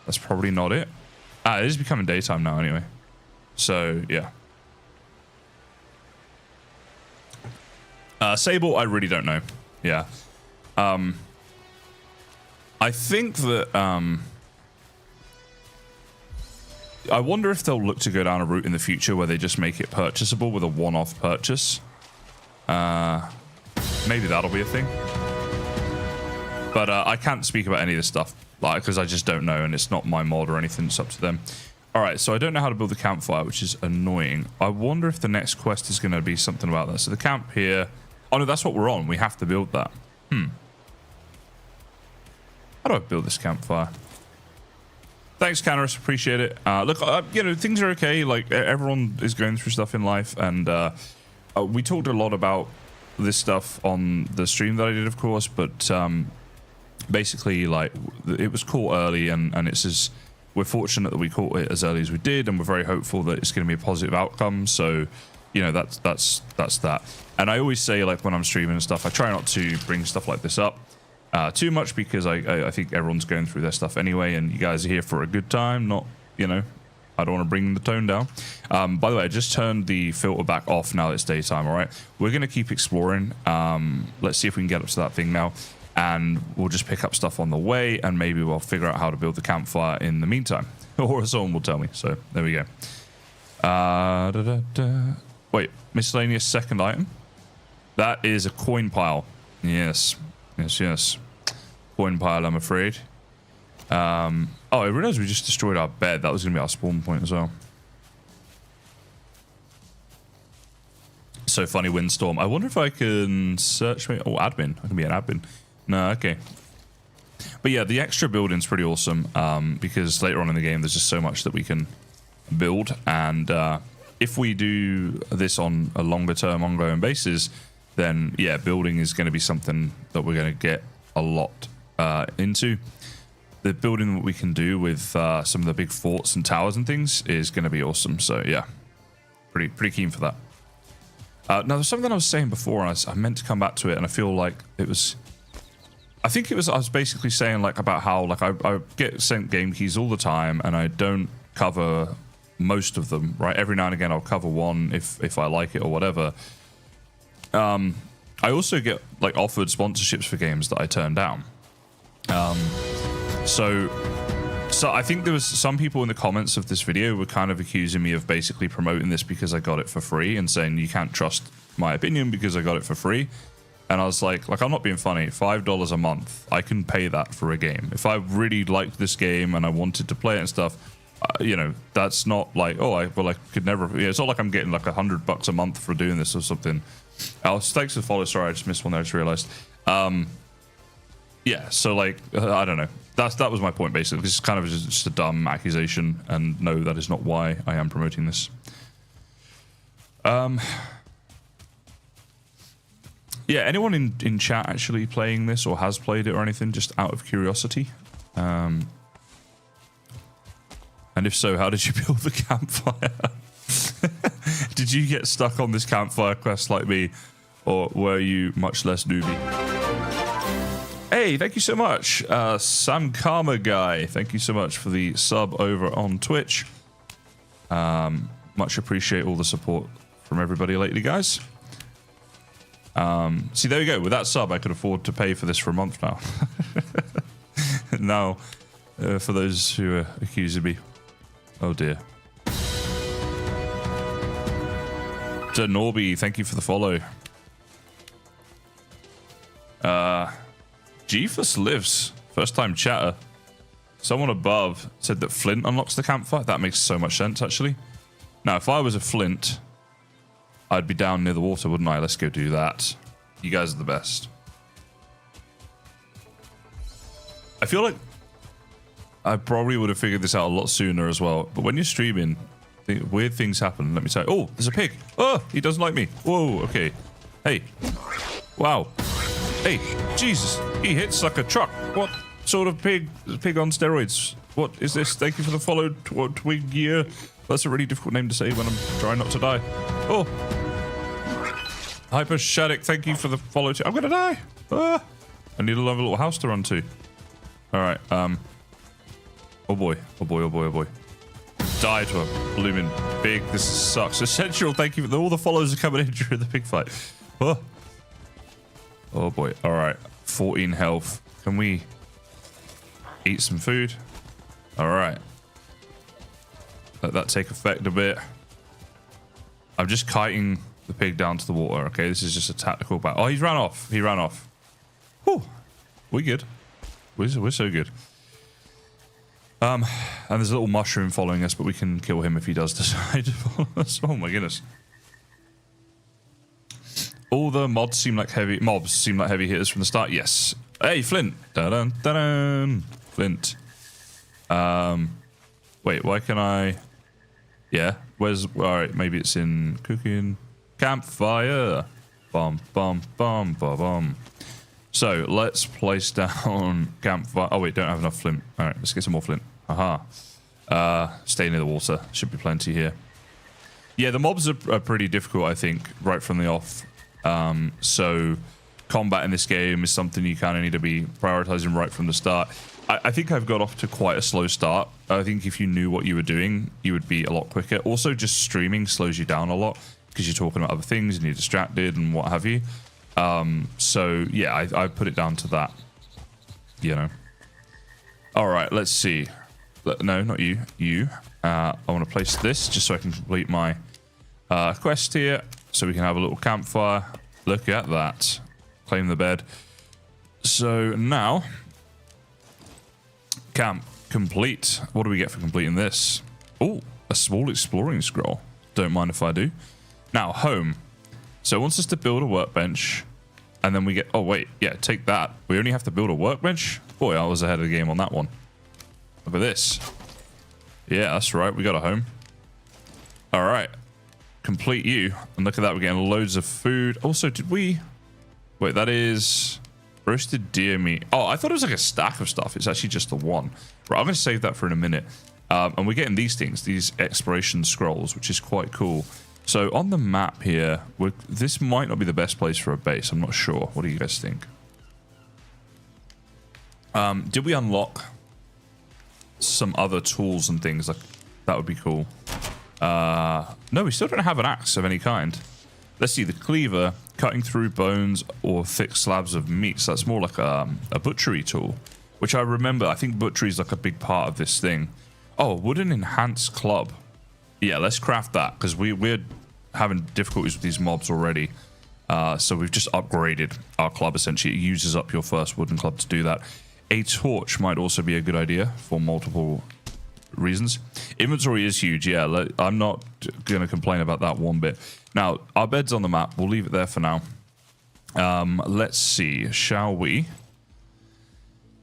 A: that's probably not it. It is becoming daytime now anyway. So, yeah. Sable, I really don't know. Yeah. I think that... I wonder if they'll look to go down a route in the future where they just make it purchasable with a one-off purchase. Maybe that'll be a thing. But I can't speak about any of this stuff. Like, because I just don't know, and it's not my mod or anything. It's up to them. All right, so I don't know how to build the campfire, which is annoying. I wonder if the next quest is going to be something about that. So the camp here. Oh no, that's what we're on. We have to build that. How do I build this campfire? Thanks, Canaris. Appreciate it. Look, you know, things are okay. Like everyone is going through stuff in life, and we talked a lot about this stuff on the stream that I did, of course, but. Basically, like, it was caught early, and it's as we're fortunate that we caught it as early as we did, and we're very hopeful that it's going to be a positive outcome. So, you know, that's that. And I always say, like, when I'm streaming and stuff, I try not to bring stuff like this up too much because I think everyone's going through their stuff anyway, and you guys are here for a good time, not, you know, I don't want to bring the tone down. By the way, I just turned the filter back off now that it's daytime. All right, we're going to keep exploring. Let's see if we can get up to that thing now. And we'll just pick up stuff on the way, and maybe we'll figure out how to build the campfire in the meantime. Or someone will tell me. So, there we go. Wait, miscellaneous second item? That is a coin pile. Yes. Yes. Coin pile, I'm afraid. Oh, I realized we just destroyed our bed. That was going to be our spawn point as well. So funny, Windstorm. I wonder if I can search me. Oh, admin. I can be an admin. No, okay. But yeah, the extra building's pretty awesome because later on in the game, there's just so much that we can build. And if we do this on a longer term, ongoing basis, then yeah, building is going to be something that we're going to get a lot into. The building that we can do with some of the big forts and towers and things is going to be awesome. So yeah, pretty keen for that. Now, there's something I was saying before, and I meant to come back to it, and I feel like it was... I think it was, I was basically saying like about how like I get sent game keys all the time and I don't cover most of them, right? Every now and again I'll cover one if I like it or whatever. I also get like offered sponsorships for games that I turn down. So I think there was some people in the comments of this video were kind of accusing me of basically promoting this because I got it for free and saying you can't trust my opinion because I got it for free. And I was like I'm not being funny. $5 a month, I can pay that for a game. If I really liked this game and I wanted to play it and stuff, you know, that's not like, oh, I could never. Yeah, it's not like I'm getting like $100 a month for doing this or something. Thanks for the follow. Sorry, I just missed one there. I just realized. Yeah, so like I don't know. That was my point basically. This is kind of just a dumb accusation, and no, that is not why I am promoting this. Yeah, anyone in chat actually playing this or has played it or anything, just out of curiosity? And if so, how did you build the campfire? Did you get stuck on this campfire quest like me, or were you much less newbie? Hey, thank you so much, Sam Karma Guy. Thank you so much for the sub over on Twitch. Much appreciate all the support from everybody lately, guys. See, there you go. With that sub, I could afford to pay for this for a month now. Now, for those who are accusing me. Oh, dear. Norby, thank you for the follow. Jeefus lives. First time chatter. Someone above said that Flint unlocks the campfire. That makes so much sense, actually. Now, if I was a Flint, I'd be down near the water, wouldn't I? Let's go do that. You guys are the best. I feel like I probably would have figured this out a lot sooner as well. But when you're streaming, weird things happen. Let me tell you. Oh, there's a pig. Oh, he doesn't like me. Whoa, okay. Hey. Wow. Hey, Jesus. He hits like a truck. What sort of pig? Pig on steroids. What is this? Thank you for the follow, Twig Gear. That's a really difficult name to say when I'm trying not to die. Oh. Hyper Shaddick, thank you for the follow too. I'm gonna die. Ah. I need a little house to run to. Alright, oh boy, oh boy, oh boy, oh boy. Die to a blooming pig. This sucks. Essential, thank you for all the follows are coming in during the pig fight. Oh, oh boy. Alright. 14 health. Can we eat some food? Alright. Let that take effect a bit. I'm just kiting the pig down to the water. Okay, this is just a tactical battle. Oh, he's ran off. He ran off. Whew. We're good. We're so good. And there's a little mushroom following us, but we can kill him if he does decide to follow us. Oh my goodness. All the mobs seem like heavy hitters from the start. Yes. Hey, Flint. Dun dun dun. Flint. Wait, why can I? Yeah. Where's? All right. Maybe it's in cooking. Campfire. Bum bum bum bum bum. So let's place down campfire. Oh wait, don't have enough flint. All right, let's get some more flint. Aha. Stay near the water. Should be plenty here. Yeah, the mobs are pretty difficult, I think, right from the off. So combat in this game is something you kind of need to be prioritizing right from the start. I think I've got off to quite a slow start. I think if you knew what you were doing, you would be a lot quicker. Also, just streaming slows you down a lot because you're talking about other things and you're distracted and what have you. So yeah, I put it down to that, you know. All right, let's see. No, not you. You. I want to place this just so I can complete my quest here, so we can have a little campfire. Look at that. Claim the bed. So now, camp complete. What do we get for completing this? Oh, a small exploring scroll. Don't mind if I do. Now, home. So it wants us to build a workbench, and then we get... Oh, wait. Yeah, take that. We only have to build a workbench? Boy, I was ahead of the game on that one. Look at this. Yeah, that's right. We got a home. All right. Complete you. And look at that. We're getting loads of food. Also, did we... Wait, that is... Roasted deer meat. Oh, I thought it was like a stack of stuff. It's actually just the one. Right, I'm going to save that for in a minute. And we're getting these things, these exploration scrolls, which is quite cool. So on the map here, this might not be the best place for a base. I'm not sure. What do you guys think? Did we unlock some other tools and things? Like, that would be cool. No, we still don't have an axe of any kind. Let's see, the cleaver, cutting through bones or thick slabs of meat. So that's more like a butchery tool, which I remember. I think butchery is like a big part of this thing. Oh, wooden enhanced club. Yeah, let's craft that, because we're having difficulties with these mobs already. So we've just upgraded our club, essentially. It uses up your first wooden club to do that. A torch might also be a good idea for multiple reasons. Inventory is huge, yeah. I'm not going to complain about that one bit. Now, our bed's on the map. We'll leave it there for now. Let's see. Shall we?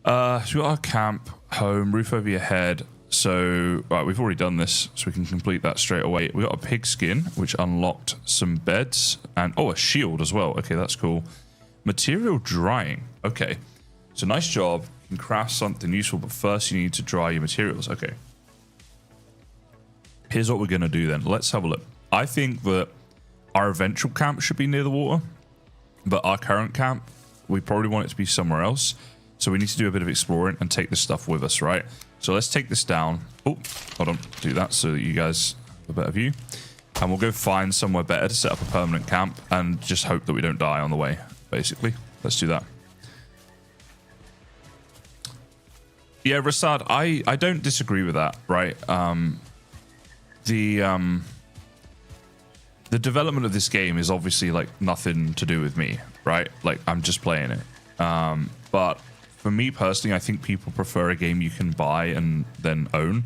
A: So we got our camp, home, roof over your head. So, right, we've already done this, so we can complete that straight away. We got a pig skin, which unlocked some beds. And, oh, a shield as well. Okay, that's cool. Material drying. Okay. So, nice job. You can craft something useful, but first you need to dry your materials. Okay. Here's what we're going to do then. Let's have a look. I think that our eventual camp should be near the water, but our current camp, we probably want it to be somewhere else. So we need to do a bit of exploring and take this stuff with us, right? So let's take this down. Oh, hold on. Do that so that you guys have a better view. And we'll go find somewhere better to set up a permanent camp and just hope that we don't die on the way, basically. Let's do that. Yeah, Rasad, I don't disagree with that, right? The development of this game is obviously like nothing to do with me, right? Like, I'm just playing it. But for me personally, I think people prefer a game you can buy and then own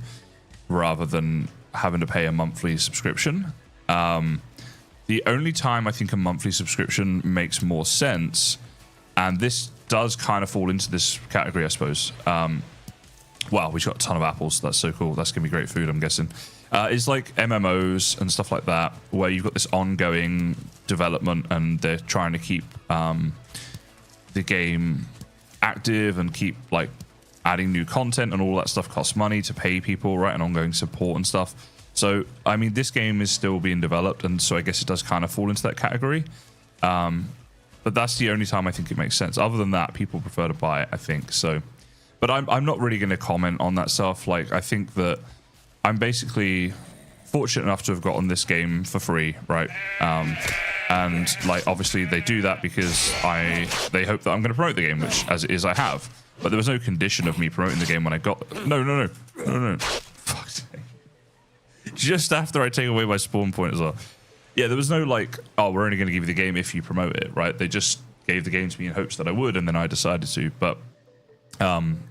A: rather than having to pay a monthly subscription. The only time I think a monthly subscription makes more sense, and this does kind of fall into this category, I suppose. Wow, we've got a ton of apples. That's so cool. That's going to be great food, I'm guessing. It's like MMOs and stuff like that, where you've got this ongoing development and they're trying to keep the game active and keep like adding new content, and all that stuff costs money to pay people, right? And ongoing support and stuff. So, I mean, this game is still being developed, and so I guess it does kind of fall into that category. But that's the only time I think it makes sense. Other than that, people prefer to buy it, I think. So, but I'm not really going to comment on that stuff. Like, I think that I'm basically fortunate enough to have gotten this game for free, right? And like, obviously they do that because they hope that I'm going to promote the game, which as it is I have. But there was no condition of me promoting the game when I got. No. Fuck's sake. Just after I take away my spawn point as well. Yeah, there was no like, oh, we're only going to give you the game if you promote it, right? They just gave the game to me in hopes that I would, and then I decided to. But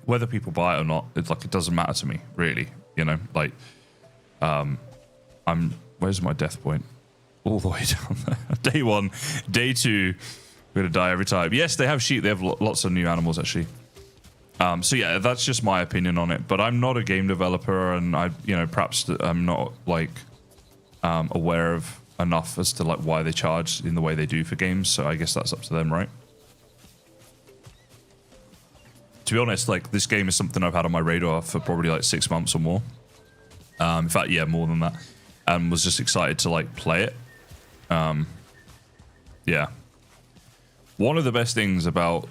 A: whether people buy it or not, it's like, it doesn't matter to me, really. You know, like, where's my death point? All the way down there. Day 1, day 2, we're gonna die every time. Yes, they have sheep. They have lots of new animals, actually. So yeah, that's just my opinion on it. But I'm not a game developer, and perhaps I'm not like aware of enough as to like why they charge in the way they do for games. So I guess that's up to them, right? To be honest, like, this game is something I've had on my radar for probably like 6 months or more. In fact, yeah, more than that. And was just excited to like play it. Yeah. One of the best things about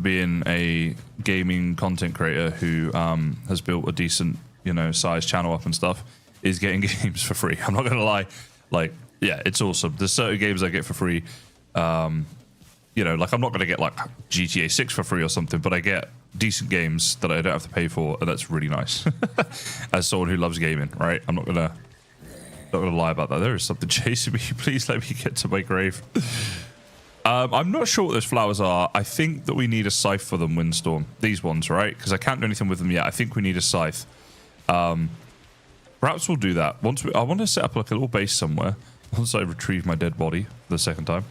A: being a gaming content creator who has built a decent, size channel up and stuff is getting games for free. I'm not gonna lie. Like, yeah, it's awesome. There's certain games I get for free. Like, I'm not gonna get like GTA 6 for free or something, but I get decent games that I don't have to pay for, and that's really nice. As someone who loves gaming, right? I'm not gonna lie about that. There is something chasing me. Please let me get to my grave. I'm not sure what those flowers are. I think that we need a scythe for them, Windstorm. These ones, right? Because I can't do anything with them yet. I think we need a scythe. Perhaps we'll do that. I want to set up like a little base somewhere once I retrieve my dead body for the second time.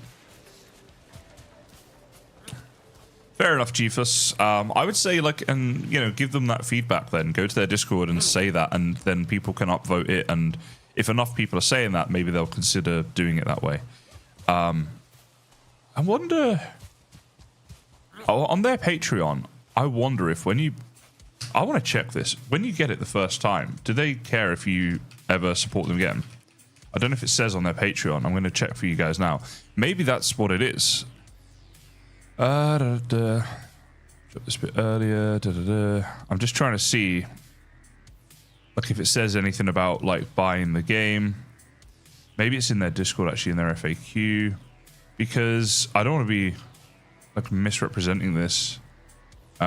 A: Fair enough, Jeefus. I would say, like, and give them that feedback. Then go to their Discord and say that, and then people can upvote it. And if enough people are saying that, maybe they'll consider doing it that way. I wonder. Oh, on their Patreon, I wonder if I want to check this. When you get it the first time, do they care if you ever support them again? I don't know if it says on their Patreon. I'm going to check for you guys now. Maybe that's what it is. Drop this bit earlier. I'm just trying to see, like, if it says anything about like buying the game. Maybe it's in their Discord, actually, in their FAQ, because I don't want to be like misrepresenting this. All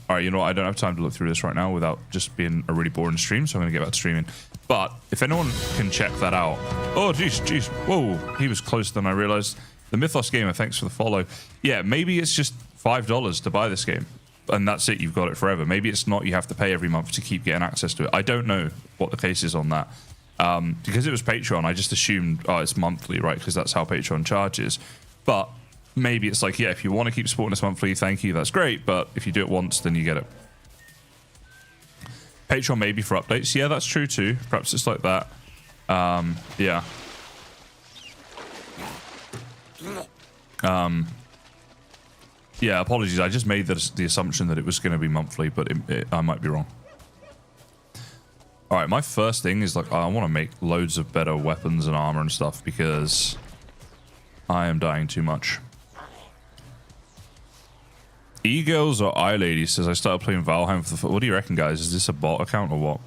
A: right, you know what? I don't have time to look through this right now without just being a really boring stream, so I'm going to get back to streaming. But if anyone can check that out. Oh, jeez. Whoa, he was closer than I realized. The Mythos Gamer, thanks for the follow. Yeah, maybe it's just $5 to buy this game, and that's it. You've got it forever. Maybe it's not. You have to pay every month to keep getting access to it. I don't know what the case is on that. Because it was Patreon, I just assumed, oh, it's monthly, right? Because that's how Patreon charges. But maybe it's like, yeah, if you want to keep supporting us monthly, thank you, that's great. But if you do it once, then you get it. Patreon maybe for updates. Yeah, that's true too. Perhaps it's like that. Yeah. Yeah, apologies. I just made the assumption that it was going to be monthly, but I might be wrong. All right, my first thing is like I want to make loads of better weapons and armor and stuff because I am dying too much. E-girls or I-lady says I started playing Valheim for the... What do you reckon, guys? Is this a bot account or what?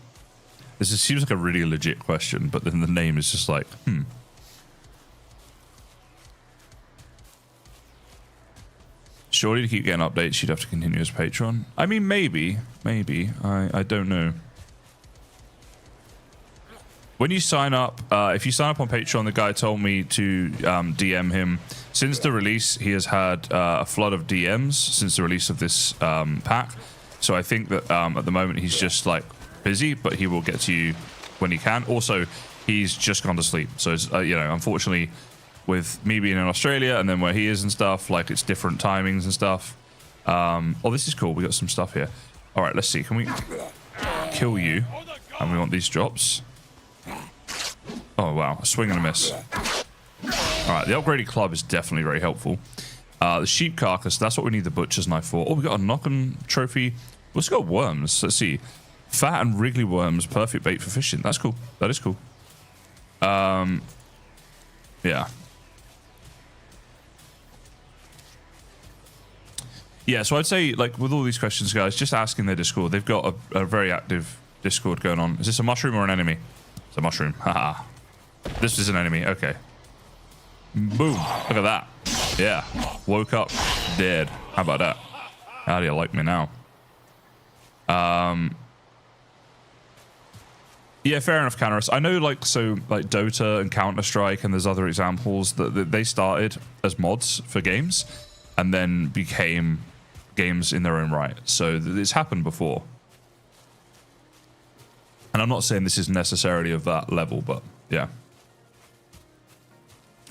A: This seems like a really legit question, but then the name is just like, Surely to keep getting updates, you'd have to continue as Patreon. I mean, maybe. I don't know. When you sign up, if you sign up on Patreon, the guy told me to DM him. Since the release, he has had a flood of DMs since the release of this pack. So I think that at the moment he's just like busy, but he will get to you when he can. Also, he's just gone to sleep. So, it's, you know, unfortunately, with me being in Australia and then where he is and stuff, like it's different timings and stuff. Oh, this is cool. We got some stuff here. All right, let's see. Can we kill you? And we want these drops. Oh, wow. A swing and a miss. All right, the upgraded club is definitely very helpful. The sheep carcass, that's what we need the butcher's knife for. Oh, we got a knock-on trophy. Let's got worms. Let's see. Fat and wriggly worms, perfect bait for fishing. That's cool. That is cool. Yeah. Yeah, so I'd say, like, with all these questions, guys, just ask in their Discord. They've got a very active Discord going on. Is this a mushroom or an enemy? It's a mushroom. Haha. This is an enemy. Okay. Boom. Look at that. Yeah. Woke up dead. How about that? How do you like me now? Yeah, fair enough, Canaris. I know, like, so, like, Dota and Counter-Strike, and there's other examples that they started as mods for games and then became games in their own right. So it's happened before. And I'm not saying this is necessarily of that level, but yeah.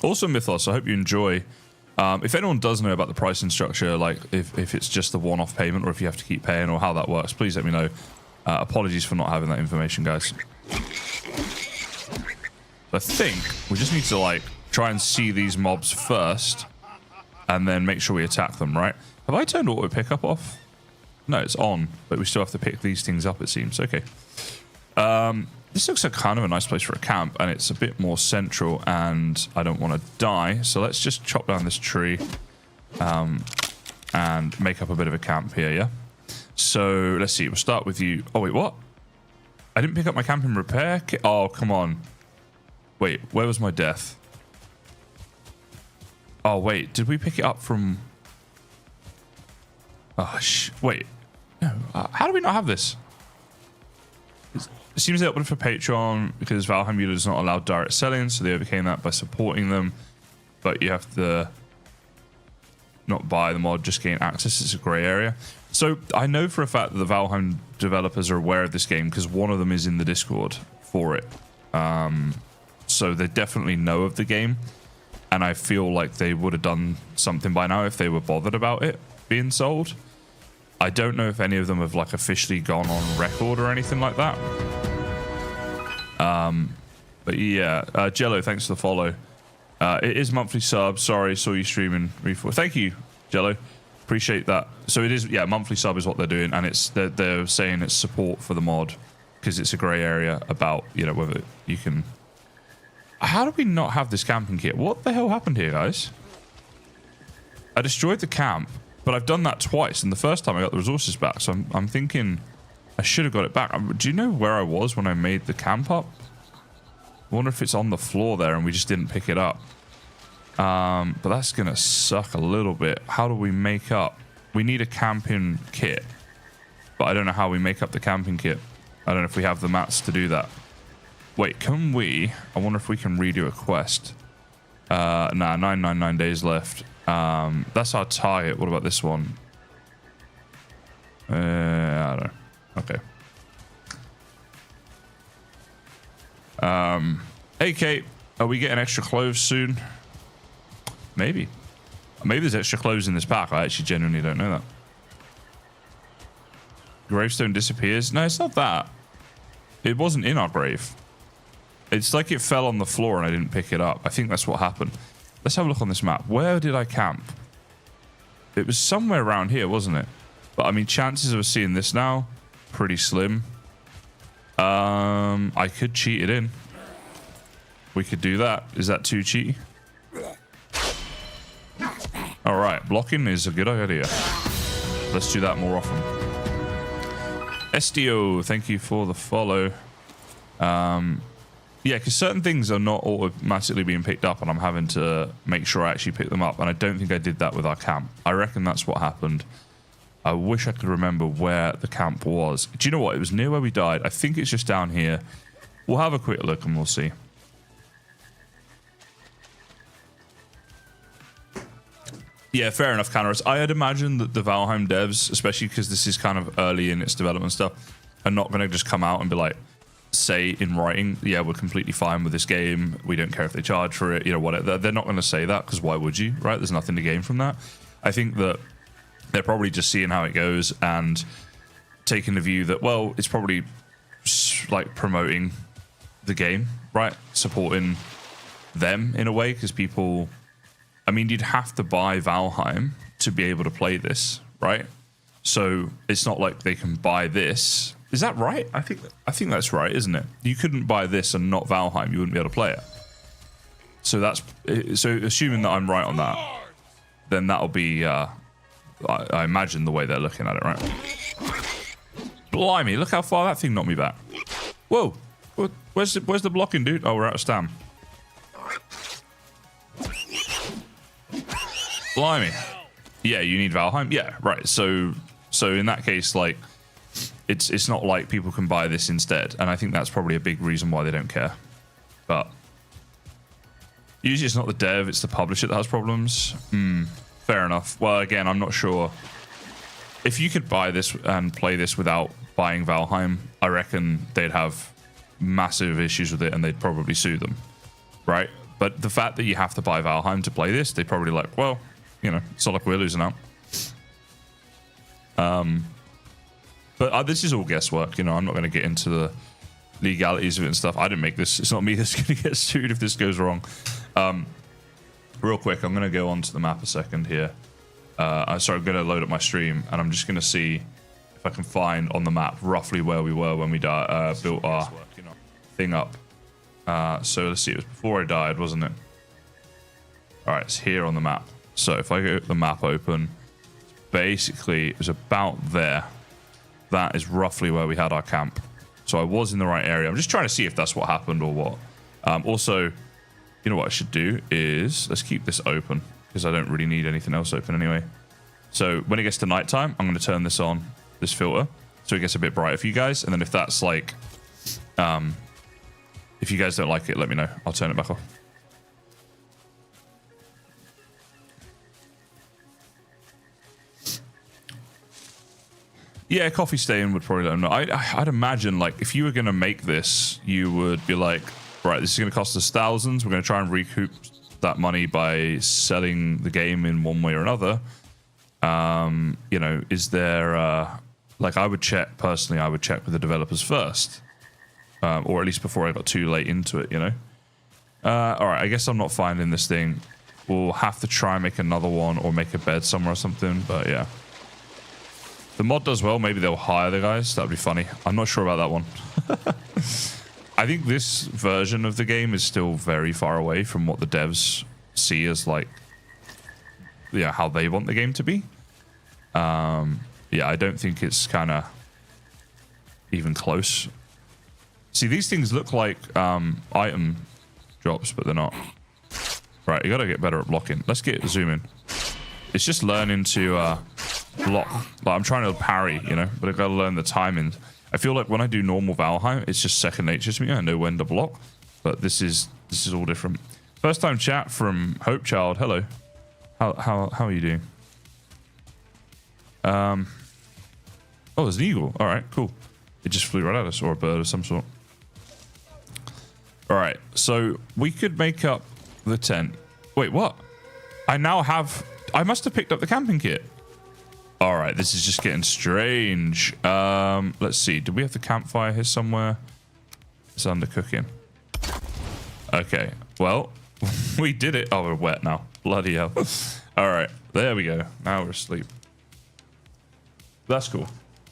A: Also, Mythos, I hope you enjoy. If anyone does know about the pricing structure, like if it's just a one-off payment or if you have to keep paying or how that works, please let me know. Apologies for not having that information, guys. I think we just need to like try and see these mobs first and then make sure we attack them, right? Have I turned auto pickup off? No, it's on, but we still have to pick these things up, it seems. Okay. This looks like kind of a nice place for a camp, and it's a bit more central, and I don't want to die, so let's just chop down this tree and make up a bit of a camp here, yeah? So, let's see, we'll start with you. Oh, wait, what? I didn't pick up my camping repair kit? Oh, come on. Wait, where was my death? Oh, wait, did we pick it up from... Oh, wait. No, how do we not have this? It seems they opened for Patreon because Valheim does not allow direct selling, so they overcame that by supporting them. But you have to not buy the mod, just gain access. It's a grey area. So I know for a fact that the Valheim developers are aware of this game because one of them is in the Discord for it. So they definitely know of the game. And I feel like they would have done something by now if they were bothered about it being sold. I don't know if any of them have like officially gone on record or anything like that. But yeah, Jello, thanks for the follow. It is monthly sub. Sorry, saw you streaming. Thank you, Jello. Appreciate that. So it is, yeah, monthly sub is what they're doing, and it's they're saying it's support for the mod because it's a grey area about, you know, whether you can. How do we not have this camping kit? What the hell happened here, guys? I destroyed the camp. But I've done that twice, and the first time I got the resources back, so I'm thinking I should have got it back. Do you know where I was when I made the camp up? I wonder if it's on the floor there and we just didn't pick it up. But that's going to suck a little bit. How do we make up? We need a camping kit, but I don't know how we make up the camping kit. I don't know if we have the mats to do that. Wait, can we? I wonder if we can redo a quest. Nah, 999 days left. That's our target. What about this one? I don't know. Okay. Hey, Kate. Are we getting extra clothes soon? Maybe. Maybe there's extra clothes in this pack. I actually genuinely don't know that. Gravestone disappears. No, it's not that. It wasn't in our grave. It's like it fell on the floor and I didn't pick it up. I think that's what happened. Let's have a look on this map. Where did I camp? It was somewhere around here, wasn't it? But I mean, chances of us seeing this now, pretty slim. I could cheat it in. We could do that. Is that too cheaty? All right, blocking is a good idea. Let's do that more often. SDO, thank you for the follow. Yeah, because certain things are not automatically being picked up, and I'm having to make sure I actually pick them up. And I don't think I did that with our camp. I reckon that's what happened. I wish I could remember where the camp was. Do you know what? It was near where we died. I think it's just down here. We'll have a quick look and we'll see. Yeah, fair enough, Canaris. I had imagined that the Valheim devs, especially because this is kind of early in its development stuff, are not going to just come out and be like, say in writing, yeah, we're completely fine with this game. We don't care if they charge for it, you know, whatever. They're not going to say that because why would you, right? There's nothing to gain from that. I think that they're probably just seeing how it goes and taking the view that, well, it's probably like promoting the game, right? Supporting them in a way because people... I mean, you'd have to buy Valheim to be able to play this, right? So it's not like they can buy this. Is that right? I think that's right, isn't it? You couldn't buy this and not Valheim. You wouldn't be able to play it. So that's so assuming that I'm right on that, then that'll be I imagine the way they're looking at it, right? Blimey! Look how far that thing knocked me back. Whoa! Where's the blocking, dude? Oh, we're out of stam. Blimey. Yeah, you need Valheim. Yeah, right. So in that case, like, it's not like people can buy this instead, and I think that's probably a big reason why they don't care. But usually it's not the dev, it's the publisher that has problems. Fair enough. Well, again, I'm not sure. If you could buy this and play this without buying Valheim, I reckon they'd have massive issues with it, and they'd probably sue them, right? But the fact that you have to buy Valheim to play this, they probably like, well, you know, it's not like we're losing out. But this is all guesswork, you know. I'm not going to get into the legalities of it and stuff. I didn't make this. It's not me that's going to get sued if this goes wrong. Real quick, I'm going to go onto the map a second here. I'm going to load up my stream, and I'm just going to see if I can find on the map roughly where we were when we built our thing up. So let's see. It was before I died, wasn't it? All right, it's here on the map. So if I get the map open, basically it was about there. That is roughly where we had our camp. So I was in the right area. I'm just trying to see if that's what happened or what. Also, you know what I should do is let's keep this open because I don't really need anything else open anyway. So when it gets to nighttime, I'm going to turn this on, this filter, so it gets a bit brighter for you guys. And then if that's like, if you guys don't like it, let me know. I'll turn it back off. Yeah, coffee stain would probably let them know. I'd imagine, like, if you were going to make this, you would be like, right, this is going to cost us thousands. We're going to try and recoup that money by selling the game in one way or another. You know, is there, like, I would check, personally, I would check with the developers first. Or at least before I got too late into it, you know. All right, I guess I'm not finding this thing. We'll have to try and make another one or make a bed somewhere or something, but yeah. The mod does well. Maybe they'll hire the guys. That'd be funny. I'm not sure about that one. I think this version of the game is still very far away from what the devs see as, like, yeah, how they want the game to be. Yeah, I don't think it's kind of even close. See, these things look like item drops, but they're not. Right, you got to get better at blocking. Let's get zoom in. It's just learning to block. Like, I'm trying to parry, you know, but I've got to learn the timing. I feel like when I do normal Valheim, it's just second nature to me. I know when to block, but this is all different. First time chat from Hope Child. Hello. How are you doing? Oh, there's an eagle. All right, cool. It just flew right at us, or a bird of some sort. All right, so we could make up the tent. Wait, what? I must have picked up the camping kit. All right, this is just getting strange. Let's see. Do we have the campfire here somewhere? It's under cooking. Okay, well, we did it. Oh, we're wet now. Bloody hell. All right, there we go. Now we're asleep. That's cool.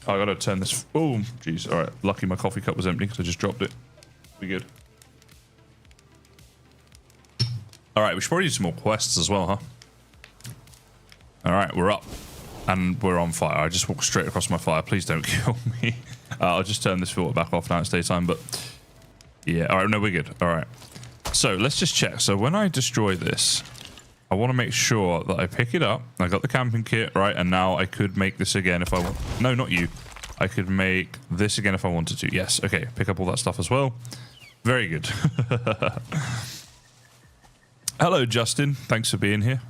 A: Oh, I gotta turn this. Oh, jeez. All right, lucky my coffee cup was empty because I just dropped it. We good. All right, we should probably do some more quests as well, huh? All right, we're up. And we're on fire. I just walked straight across my fire. Please don't kill me. I'll just turn this filter back off now. It's daytime, but... Yeah, all right, no, we're good. All right. So, let's just check. So, when I destroy this, I want to make sure that I pick it up. I got the camping kit, right? And now I could make this again if I want... No, not you. I could make this again if I wanted to. Yes, okay. Pick up all that stuff as well. Very good. Hello, Justin. Thanks for being here.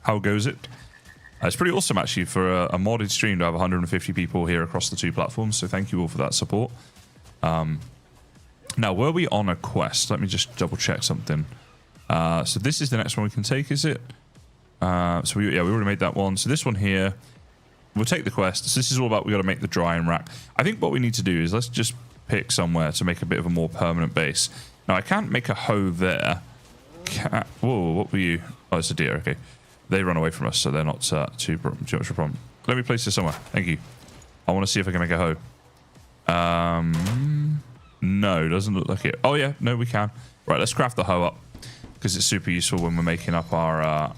A: How goes it? It's pretty awesome, actually, for a modded stream to have 150 people here across the two platforms. So thank you all for that support. Now, were we on a quest? Let me just double check something. So this is the next one we can take, is it? So we already made that one. So this one here, we'll take the quest. So this is all about we got to make the drying rack. I think what we need to do is let's just pick somewhere to make a bit of a more permanent base. Now, I can't make a hoe there. Whoa, what were you? Oh, it's a deer. Okay. They run away from us, so they're not too much of a problem. Let me place this somewhere. Thank you. I want to see if I can make a hoe. No, doesn't look like it. Oh, yeah. No, we can. Right, let's craft the hoe up because it's super useful when we're making up our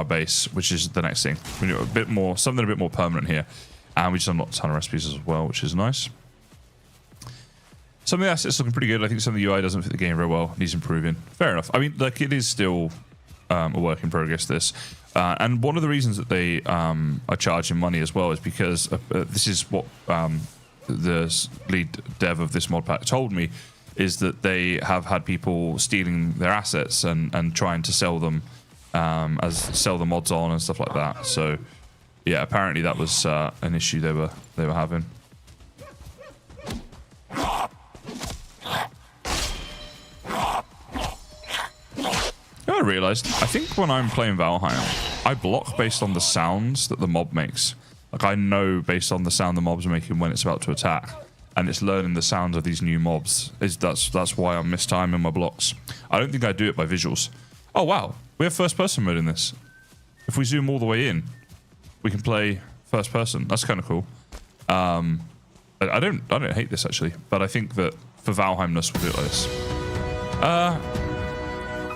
A: base, which is the next thing. We need a bit more, something a bit more permanent here. And we just unlocked a ton of recipes as well, which is nice. Some of the assets looking pretty good. I think some of the UI doesn't fit the game very well. Needs improving. Fair enough. I mean, like, it is still... a work in progress, this. And one of the reasons that they are charging money as well is because this is what the lead dev of this mod pack told me, is that they have had people stealing their assets and trying to sell them sell the mods on and stuff like that. So yeah, apparently that was an issue they were having. I realized, I think when I'm playing Valheim, I block based on the sounds that the mob makes. Like, I know based on the sound the mob's making when it's about to attack, and it's learning the sounds of these new mobs. That's why I'm mistiming my blocks. I don't think I do it by visuals. Oh wow, we have first person mode in this. If we zoom all the way in, we can play first person. That's kind of cool. I don't hate this actually, but I think that for Valheimness we'll do it like this.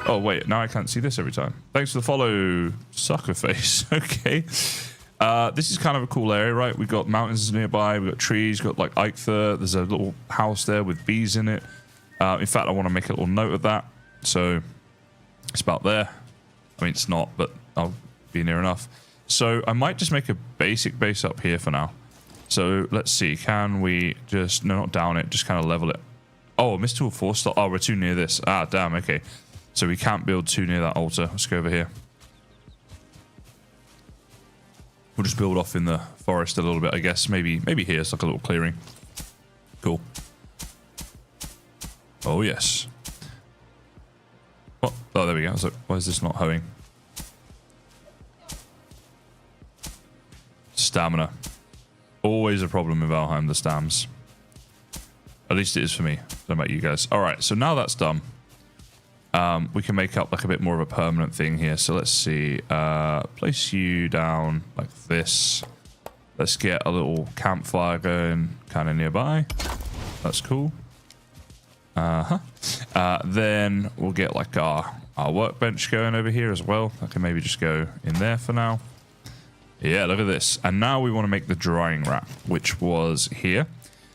A: Oh, wait, now I can't see this every time. Thanks for the follow, Suckerface. Okay. This is kind of a cool area, right? We've got mountains nearby. We've got trees. We've got, like, Eikther. There's a little house there with bees in it. In fact, I want to make a little note of that. So, it's about there. I mean, it's not, but I'll be near enough. So, I might just make a basic base up here for now. So, let's see. Can we just... No, not down it. Just kind of level it. Oh, missed tool 4 stop. Oh, we're too near this. Ah, damn. Okay. So we can't build too near that altar. Let's go over here. We'll just build off in the forest a little bit, I guess. Maybe here it's like a little clearing. Cool. Oh, yes. What? Oh, there we go. So why is this not hoeing? Stamina. Always a problem with Valheim, the stams. At least it is for me. I don't know about you guys. All right, so now that's done. We can make up like a bit more of a permanent thing here. So let's see. Place you down like this. Let's get a little campfire going kind of nearby. That's cool. Then we'll get like our workbench going over here as well. I can maybe just go in there for now. Yeah, look at this. And now we want to make the drying rack, which was here.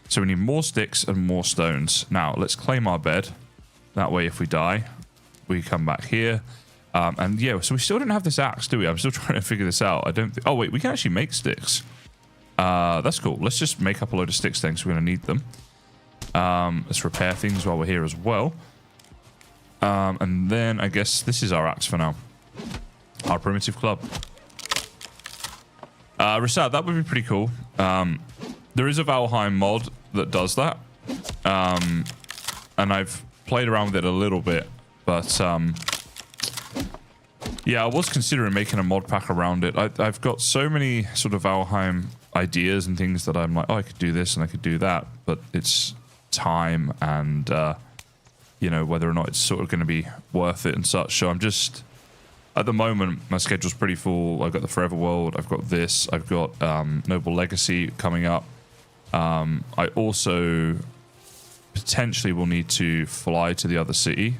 A: So we need more sticks and more stones. Now, let's claim our bed. That way, if we die, we come back here. And yeah, so we still don't have this axe, do we? I'm still trying to figure this out. I don't... Oh, wait, we can actually make sticks. That's cool. Let's just make up a load of sticks then, because we're going to need them. Let's repair things while we're here as well. And then I guess this is our axe for now. Our primitive club. Rasad, that would be pretty cool. There is a Valheim mod that does that. And I've played around with it a little bit. But, yeah, I was considering making a mod pack around it. I've got so many sort of Valheim ideas and things that I'm like, oh, I could do this and I could do that. But it's time and, you know, whether or not it's sort of going to be worth it and such. So I'm just... At the moment, my schedule's pretty full. I've got the Forever World. I've got this. I've got Noble Legacy coming up. I also potentially will need to fly to the other city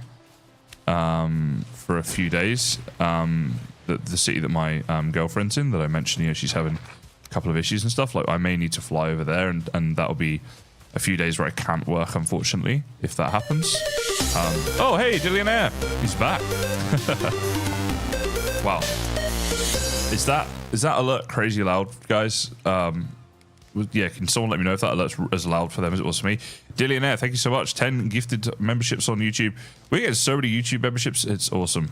A: for a few days. The city that my girlfriend's in, that I mentioned, you know, she's having a couple of issues and stuff. Like, I may need to fly over there, and that'll be a few days where I can't work, unfortunately, if that happens. Oh, hey, Dillionaire! He's back. Wow. Is that alert crazy loud, guys? Yeah, can someone let me know if that alert's as loud for them as it was for me? Dillionaire, thank you so much. 10 gifted memberships on YouTube. We get so many YouTube memberships. It's awesome.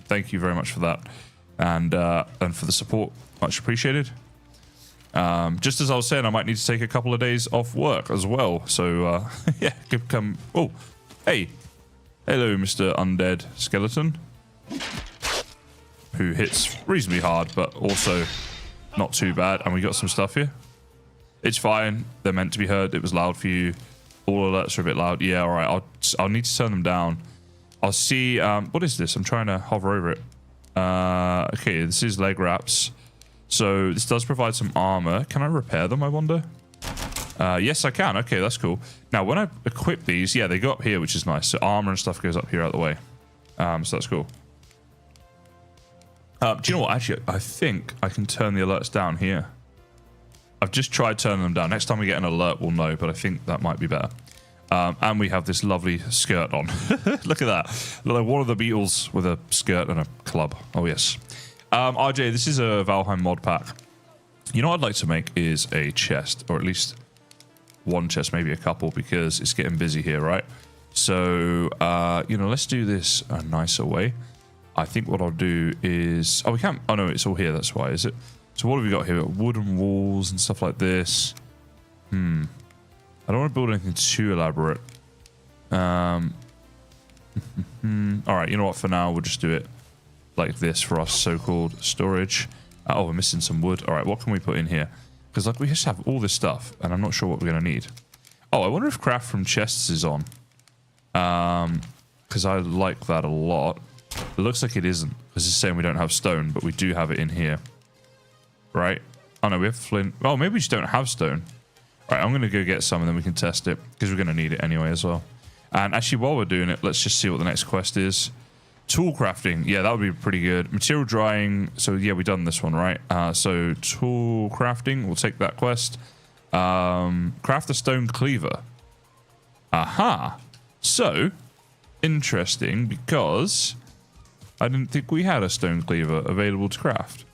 A: Thank you very much for that. And for the support. Much appreciated. Just as I was saying, I might need to take a couple of days off work as well. So, yeah, come... Oh, hey. Hello, Mr. Undead Skeleton. Who hits reasonably hard, but also not too bad. And we got some stuff here. It's fine. They're meant to be heard. It was loud for you. All alerts are a bit loud. Yeah, all right. I'll need to turn them down. I'll see. What is this? I'm trying to hover over it. Okay, this is leg wraps. So this does provide some armor. Can I repair them, I wonder? Yes, I can. Okay, that's cool. Now, when I equip these, yeah, they go up here, which is nice. So armor and stuff goes up here out the way. So that's cool. Do you know what? Actually, I think I can turn the alerts down here. I've just tried turning them down. Next time we get an alert, we'll know, but I think that might be better. And we have this lovely skirt on. Look at that. Look like one of the Beatles with a skirt and a club. Oh, yes. RJ, this is a Valheim mod pack. You know what I'd like to make is a chest, or at least one chest, maybe a couple, because it's getting busy here, right? So, you know, let's do this a nicer way. I think what I'll do is... Oh, we can't... Oh, no, it's all here. That's why, is it? So what have we got here? Wooden walls and stuff like this. I don't want to build anything too elaborate. All right, you know what? For now, we'll just do it like this for our so-called storage. Oh, we're missing some wood. All right, what can we put in here? Because like we just have all this stuff, and I'm not sure what we're going to need. Oh, I wonder if craft from chests is on. Because I like that a lot. It looks like it isn't, because it's saying we don't have stone, but we do have it in here. Right? Oh, no, we have flint. Oh, maybe we just don't have stone. All right, I'm going to go get some, and then we can test it, because we're going to need it anyway as well. And actually, while we're doing it, let's just see what the next quest is. Tool crafting. Yeah, that would be pretty good. Material drying. So, yeah, we've done this one, right? So, tool crafting. We'll take that quest. Craft a stone cleaver. Aha. So, interesting, because... I didn't think we had a stone cleaver available to craft.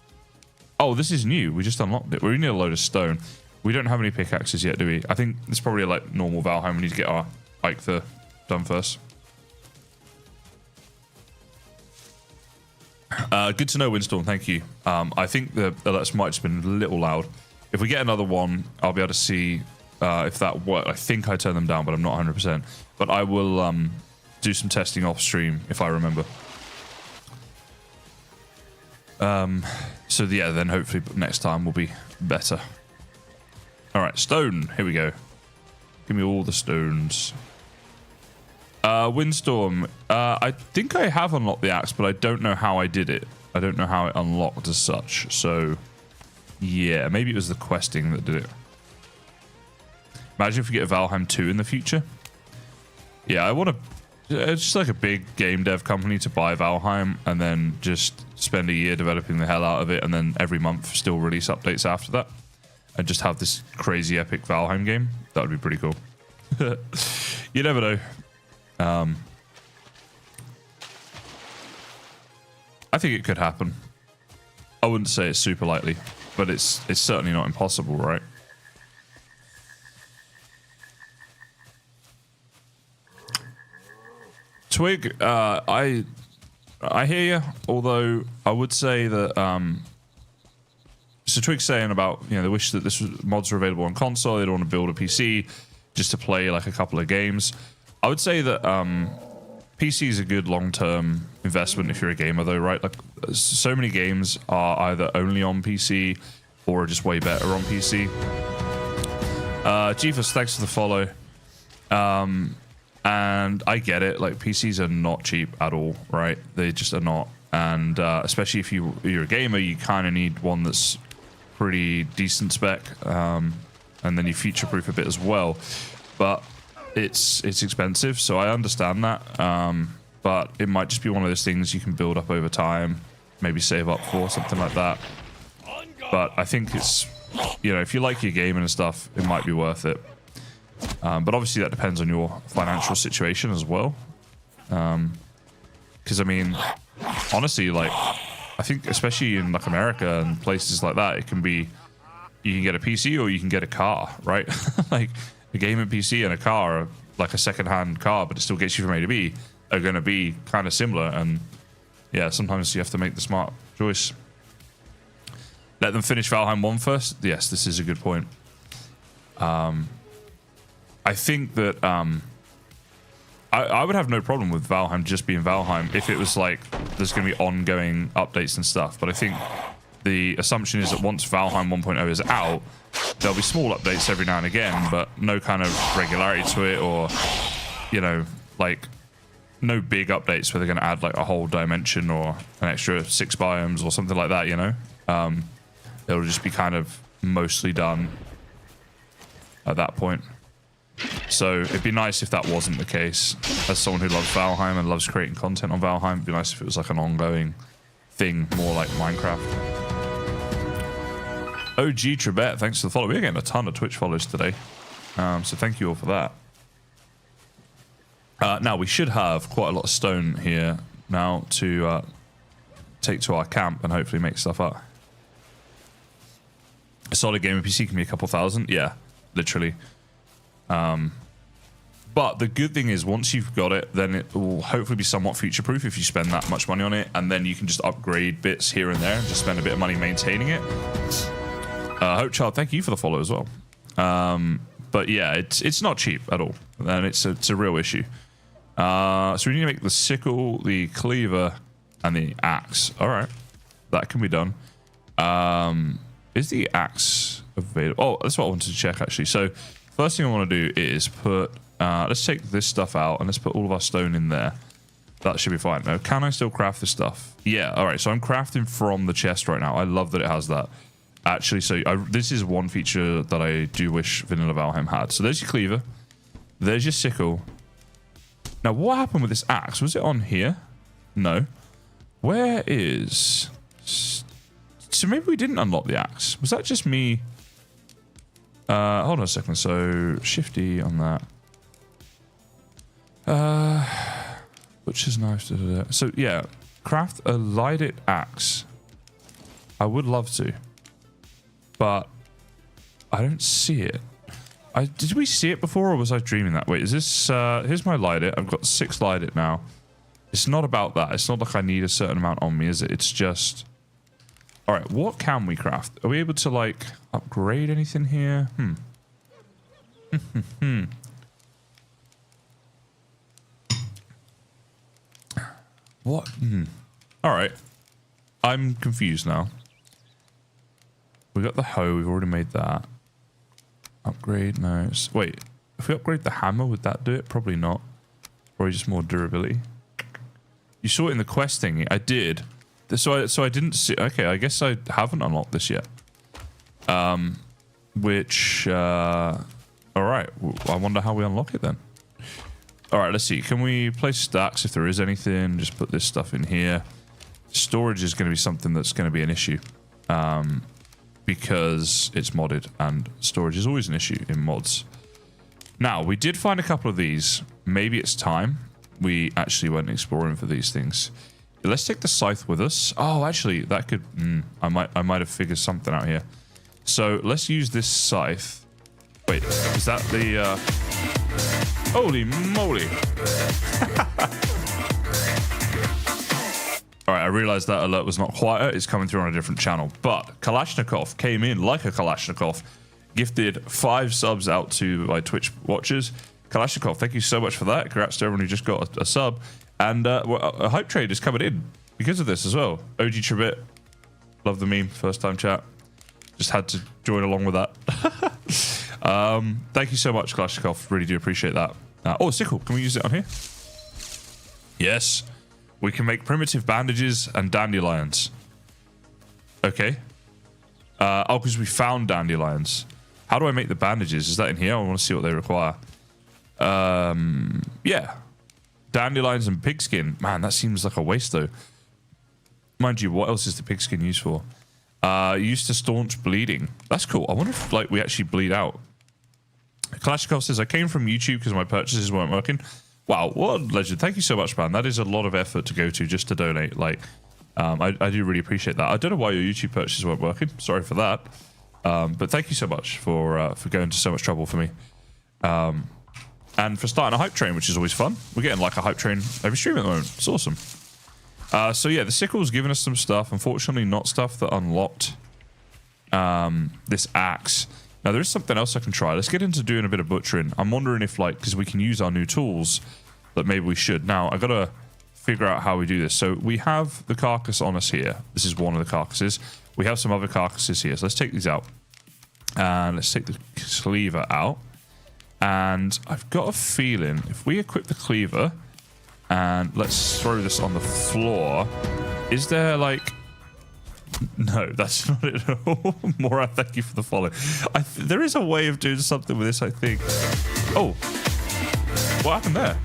A: Oh, this is new. We just unlocked it. We need a load of stone. We don't have any pickaxes yet, do we? I think it's probably like normal Valheim. We need to get our Eikther done first. Good to know, Windstorm. Thank you. I think the alerts might have been a little loud. If we get another one, I'll be able to see if that worked. I think I turned them down, but I'm not 100%. But I will do some testing off stream if I remember. So yeah, then hopefully next time will be better. All right, stone. Here we go. Give me all the stones. Windstorm. I think I have unlocked the axe, but I don't know how I did it. I don't know how it unlocked as such. So yeah, maybe it was the questing that did it. Imagine if we get Valheim 2 in the future. Yeah, I want to It's just like a big game dev company to buy Valheim and then just spend a year developing the hell out of it, and then every month still release updates after that, and just have this crazy epic Valheim game. That would be pretty cool. You never know. I think it could happen. I wouldn't say it's super likely, but it's certainly not impossible, right? Twig, I hear you. Although I would say that so Twig's saying about, you know, they wish that mods were available on console. They don't want to build a PC just to play like a couple of games. I would say that PC is a good long-term investment if you're a gamer, though, right? Like, so many games are either only on PC or are just way better on PC. Jeepers, thanks for the follow. And I get it. Like, PCs are not cheap at all, right? They just are not. And especially if you're a gamer, you kind of need one that's pretty decent spec, and then you future-proof a bit as well. But it's expensive, so I understand that. But it might just be one of those things you can build up over time, maybe save up for, something like that. But I think it's, you know, if you like your gaming and stuff, it might be worth it. But obviously that depends on your financial situation as well. Because I mean, honestly, like, I think especially in like America and places like that, it can be, you can get a PC or you can get a car, right? Like, a gaming PC and a car, like a second-hand car, but it still gets you from A to B, are going to be kind of similar. And yeah, sometimes you have to make the smart choice. Let them finish Valheim 1 first. Yes, this is a good point. I think that I would have no problem with Valheim just being Valheim if it was like there's going to be ongoing updates and stuff. But I think the assumption is that once Valheim 1.0 is out, there'll be small updates every now and again, but no kind of regularity to it, or, you know, like, no big updates where they're going to add like a whole dimension or an extra 6 biomes or something like that, you know? It'll just be kind of mostly done at that point. So it'd be nice if that wasn't the case. As someone who loves Valheim and loves creating content on Valheim, it'd be nice if it was like an ongoing thing, more like Minecraft. OG Trebet, thanks for the follow. We're getting a ton of Twitch follows today, so thank you all for that. Now we should have quite a lot of stone here now to take to our camp and hopefully make stuff up. A solid gaming PC can be a couple thousand, yeah, literally. But the good thing is, once you've got it, then it will hopefully be somewhat future-proof if you spend that much money on it, and then you can just upgrade bits here and there and just spend a bit of money maintaining it. Hope Child, thank you for the follow as well. But yeah, it's not cheap at all, and it's a real issue. So we need to make the sickle, the cleaver, and the axe. All right, that can be done. Is the axe available? Oh, that's what I wanted to check actually. So first thing I want to do is put, let's take this stuff out and let's put all of our stone in there. That should be fine. Now, can I still craft this stuff? Yeah, all right. So I'm crafting from the chest right now. I love that it has that. Actually, so this is one feature that I do wish Vanilla Valheim had. So there's your cleaver. There's your sickle. Now, what happened with this axe? Was it on here? No. Where is... So maybe we didn't unlock the axe. Was that just me? Hold on a second. So shifty on that. Butcher's knife. Da, da, da. So yeah, craft a lighted axe. I would love to, but I don't see it. Did we see it before, or was I dreaming that? Wait, is this? Here's my light it. I've got 6 light it now. It's not about that. It's not like I need a certain amount on me, is it? It's just. All right, what can we craft? Are we able to like upgrade anything here? What? All right, I'm confused now. We got the hoe. We've already made that. Upgrade, no. Wait, if we upgrade the hammer, would that do it? Probably not. Probably just more durability. You saw it in the quest thingy. I did. So I didn't see. Okay, I guess I haven't unlocked this yet. Which. All right. I wonder how we unlock it then. All right, let's see. Can we place stacks if there is anything? Just put this stuff in here. Storage is going to be something that's going to be an issue because it's modded, and storage is always an issue in mods. Now, we did find a couple of these. Maybe it's time we actually went exploring for these things. Let's take the scythe with us. Oh, actually, that could... I might have figured something out here. So let's use this scythe. Wait, is that the... Holy moly! Alright, I realized that alert was not quieter. It's coming through on a different channel. But Kalashnikov came in like a Kalashnikov. Gifted 5 subs out to my Twitch watchers. Kalashnikov, thank you so much for that. Congrats to everyone who just got a sub. And a hype trade is coming in because of this as well. OG Tribit, love the meme, first time chat. Just had to join along with that. Thank you so much, Kalashnikov. Really do appreciate that. Oh, sickle. Can we use it on here? Yes. We can make primitive bandages and dandelions. Okay. Oh, because we found dandelions. How do I make the bandages? Is that in here? I want to see what they require. Yeah. Dandelions and pigskin. Man, that seems like a waste, though. Mind you, what else is the pigskin used for? Used to staunch bleeding. That's cool. I wonder if, like, we actually bleed out. Kalashnikov says, I came from YouTube because my purchases weren't working. Wow, what a legend. Thank you so much, man. That is a lot of effort to go to just to donate. Like, I do really appreciate that. I don't know why your YouTube purchases weren't working. Sorry for that. But thank you so much for going to so much trouble for me. And for starting a hype train, which is always fun. We're getting like a hype train every stream at the moment. It's awesome. So yeah, the sickle's given us some stuff. Unfortunately, not stuff that unlocked this axe. Now, there is something else I can try. Let's get into doing a bit of butchering. I'm wondering if, like, because we can use our new tools, but maybe we should. Now, I got to figure out how we do this. So we have the carcass on us here. This is one of the carcasses. We have some other carcasses here. So let's take these out. And let's take the cleaver out. And I've got a feeling if we equip the cleaver and let's throw this on the floor, is there, like... No, that's not it at all. Mora, thank you for the follow. There is a way of doing something with this, I think. Oh. What happened there?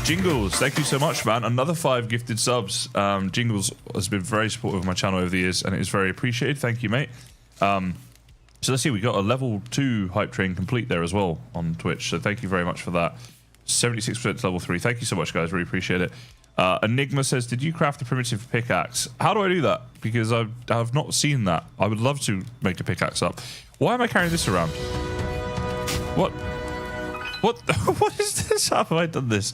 A: Jingles, thank you so much, man. Another 5 gifted subs. Jingles has been very supportive of my channel over the years, and it is very appreciated. Thank you, mate. So let's see, we got a level 2 hype train complete there as well on Twitch. So thank you very much for that. 76% to level 3. Thank you so much, guys. Really appreciate it. Enigma says, did you craft a primitive pickaxe? How do I do that? Because I've not seen that. I would love to make a pickaxe up. Why am I carrying this around? What? What is this? How have I done this?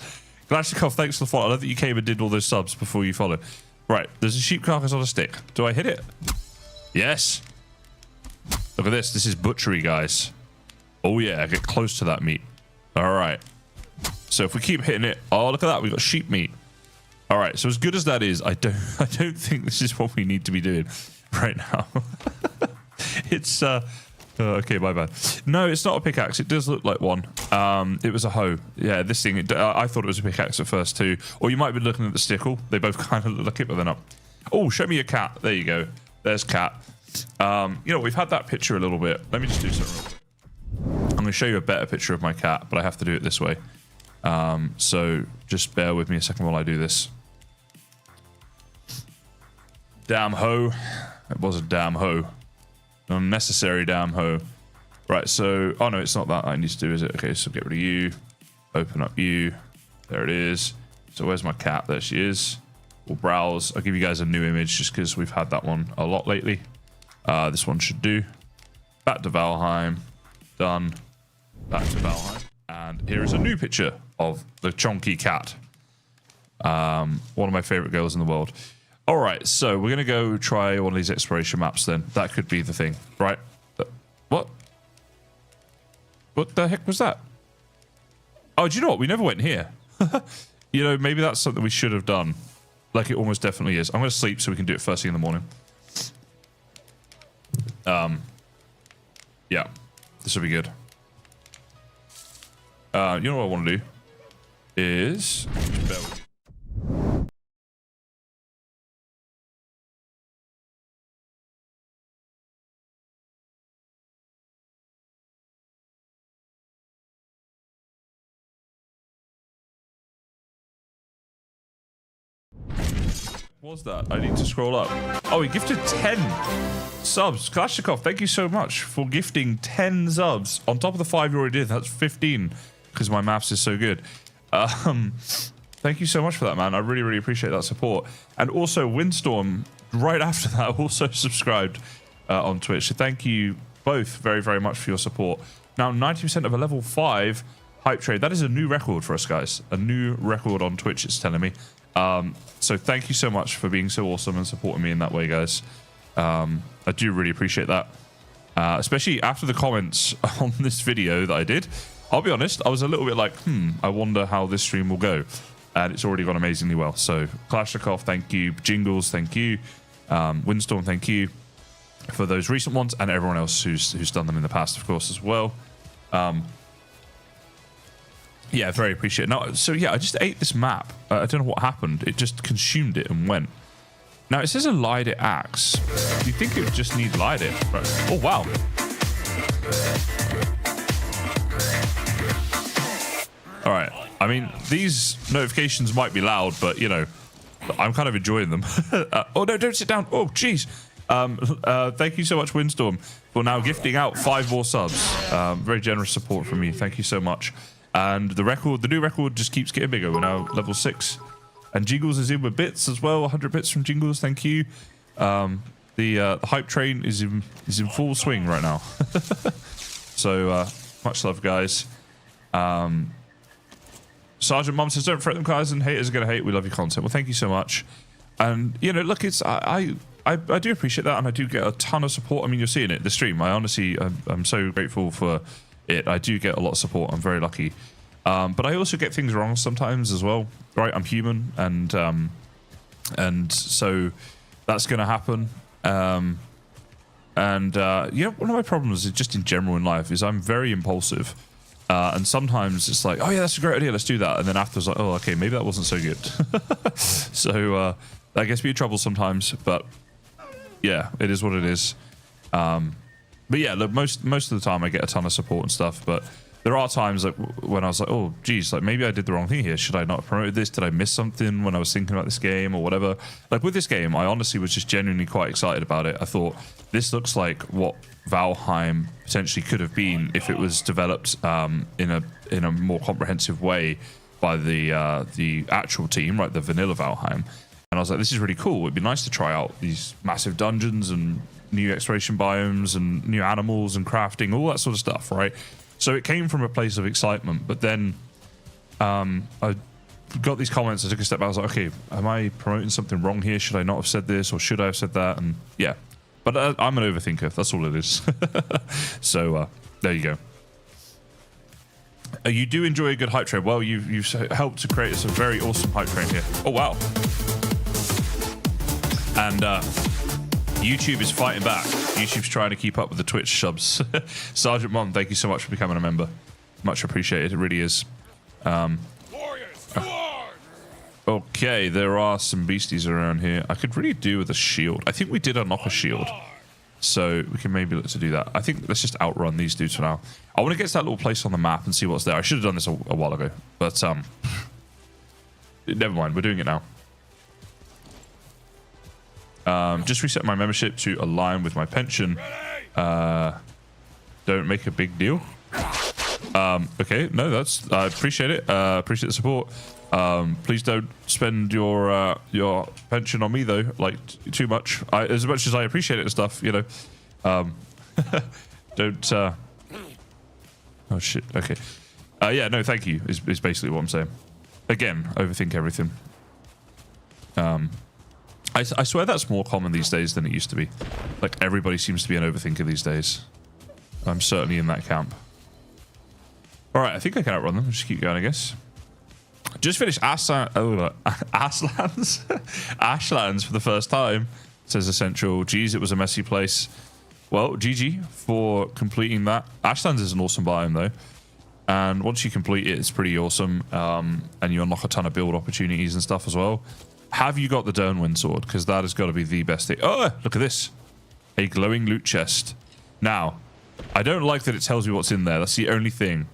A: Glashnikov, thanks for the follow. I love that you came and did all those subs before you followed. Right, there's a sheep carcass on a stick. Do I hit it? Yes. Look at this. This is butchery, guys. Oh, yeah. Get close to that meat. All right. So if we keep hitting it... Oh, look at that. We've got sheep meat. All right. So as good as that is, I don't think this is what we need to be doing right now. It's... okay, my bad. No, it's not a pickaxe. It does look like one. It was a hoe. Yeah, this thing... I thought it was a pickaxe at first, too. Or you might be looking at the stickle. They both kind of look like it, but they're not. Oh, show me your cat. There you go. There's cat. You know, we've had that picture a little bit. Let me just do something real quick. I'm going to show you a better picture of my cat, but I have to do it this way. So just bear with me a second while I do this. Damn hoe. It was a damn hoe. An unnecessary damn hoe. Right, so... Oh, no, it's not that I need to do, is it? Okay, so get rid of you. Open up you. There it is. So where's my cat? There she is. We'll browse. I'll give you guys a new image just because we've had that one a lot lately. This one should do. Back to Valheim. Done. Back to Valheim. And here is a new picture of the chonky cat. One of my favorite girls in the world. All right, so we're going to go try one of these exploration maps then. That could be the thing, right? What? What the heck was that? Oh, do you know what? We never went here. You know, maybe that's something we should have done. Like it almost definitely is. I'm going to sleep so we can do it first thing in the morning. Yeah, this will be good. You know what I want to do is... was that? I need to scroll up. Oh, he gifted 10 subs. Kalashnikov, thank you so much for gifting 10 subs. On top of the 5 you already did, that's 15, because my maths is so good. Thank you so much for that, man. I really, really appreciate that support. And also, Windstorm, right after that, also subscribed on Twitch. So thank you both very, very much for your support. Now, 90% of a level 5 hype trade. That is a new record for us, guys. A new record on Twitch, it's telling me. So thank you so much for being so awesome and supporting me in that way, guys. I do really appreciate that. Especially after the comments on this video that I did. I'll be honest, I was a little bit like, I wonder how this stream will go. And it's already gone amazingly well. So Kalashnikov, thank you. Jingles, thank you. Windstorm, thank you for those recent ones, and everyone else who's done them in the past, of course, as well. Yeah, very appreciated. Now, so yeah, I just ate this map. I don't know what happened. It just consumed it and went. Now, it says a Light-It axe. Do you think it would just need Light-It? Right. Oh, wow. All right. I mean, these notifications might be loud, but, you know, I'm kind of enjoying them. Oh, no, don't sit down. Oh, jeez. Thank you so much, Windstorm, for now gifting out 5 more subs. Very generous support from you. Thank you so much. And the new record just keeps getting bigger. We're now level 6. And Jingles is in with bits as well. 100 bits from Jingles. Thank you. The hype train is in full swing right now. So much love, guys. Sergeant Mom says, don't fret them, guys, and haters are going to hate. We love your content. Well, thank you so much. And, you know, look, it's I do appreciate that, and I do get a ton of support. I mean, you're seeing it, the stream. I honestly, I'm so grateful for it. I do get a lot of support. I'm very lucky. But I also get things wrong sometimes as well, right? I'm human, and so that's going to happen. You know, one of my problems is just in general in life is I'm very impulsive. And sometimes it's like, oh yeah, that's a great idea, let's do that. And then afterwards, like, oh, okay, maybe that wasn't so good. So that gets me in trouble sometimes, but yeah, it is what it is. But yeah, look, most of the time I get a ton of support and stuff, but there are times like when I was like, oh geez, like maybe I did the wrong thing here. Should I not have promoted this? Did I miss something when I was thinking about this game or whatever? Like with this game, I honestly was just genuinely quite excited about it. I thought this looks like what Valheim potentially could have been if it was developed in a more comprehensive way by the actual team, right? The vanilla Valheim. And I was like, this is really cool. It'd be nice to try out these massive dungeons and new exploration biomes and new animals and crafting, all that sort of stuff, right? So it came from a place of excitement, but then I got these comments. I took a step back. I was like, okay, am I promoting something wrong here? Should I not have said this, or should I have said that? And yeah, but I'm an overthinker. That's all it is. So there you go. You do enjoy a good hype train. Well, you've helped to create some very awesome hype train here. Oh wow! And YouTube is fighting back. YouTube's trying to keep up with the Twitch subs. Sergeant Mom, thank you so much for becoming a member. Much appreciated. It really is. Okay, there are some beasties around here. I could really do with a shield. I think we did unlock a shield, so we can maybe look to do that. I think let's just outrun these dudes for now. I want to get to that little place on the map and see what's there. I should have done this a while ago, but never mind. We're doing it now. Just reset my membership to align with my pension. Don't make a big deal. Okay, no, I appreciate it. Appreciate the support. Please don't spend your pension on me though, like too much. As much as I appreciate it and stuff, you know. Don't. Oh shit. Okay. Yeah. No. Thank you. Is basically what I'm saying. Again, overthink everything. I swear that's more common these days than it used to be. Like everybody seems to be an overthinker these days. I'm certainly in that camp. All right, I think I can outrun them. Just keep going, I guess. Just finished Ashlands. Ashlands for the first time, says Essential. Geez, it was a messy place. Well, GG for completing that. Ashlands is an awesome biome though. And once you complete it, it's pretty awesome. And you unlock a ton of build opportunities and stuff as well. Have you got the Dernwind sword? Because that has got to be the best thing. Oh, look at this. A glowing loot chest. Now, I don't like that it tells me what's in there. That's the only thing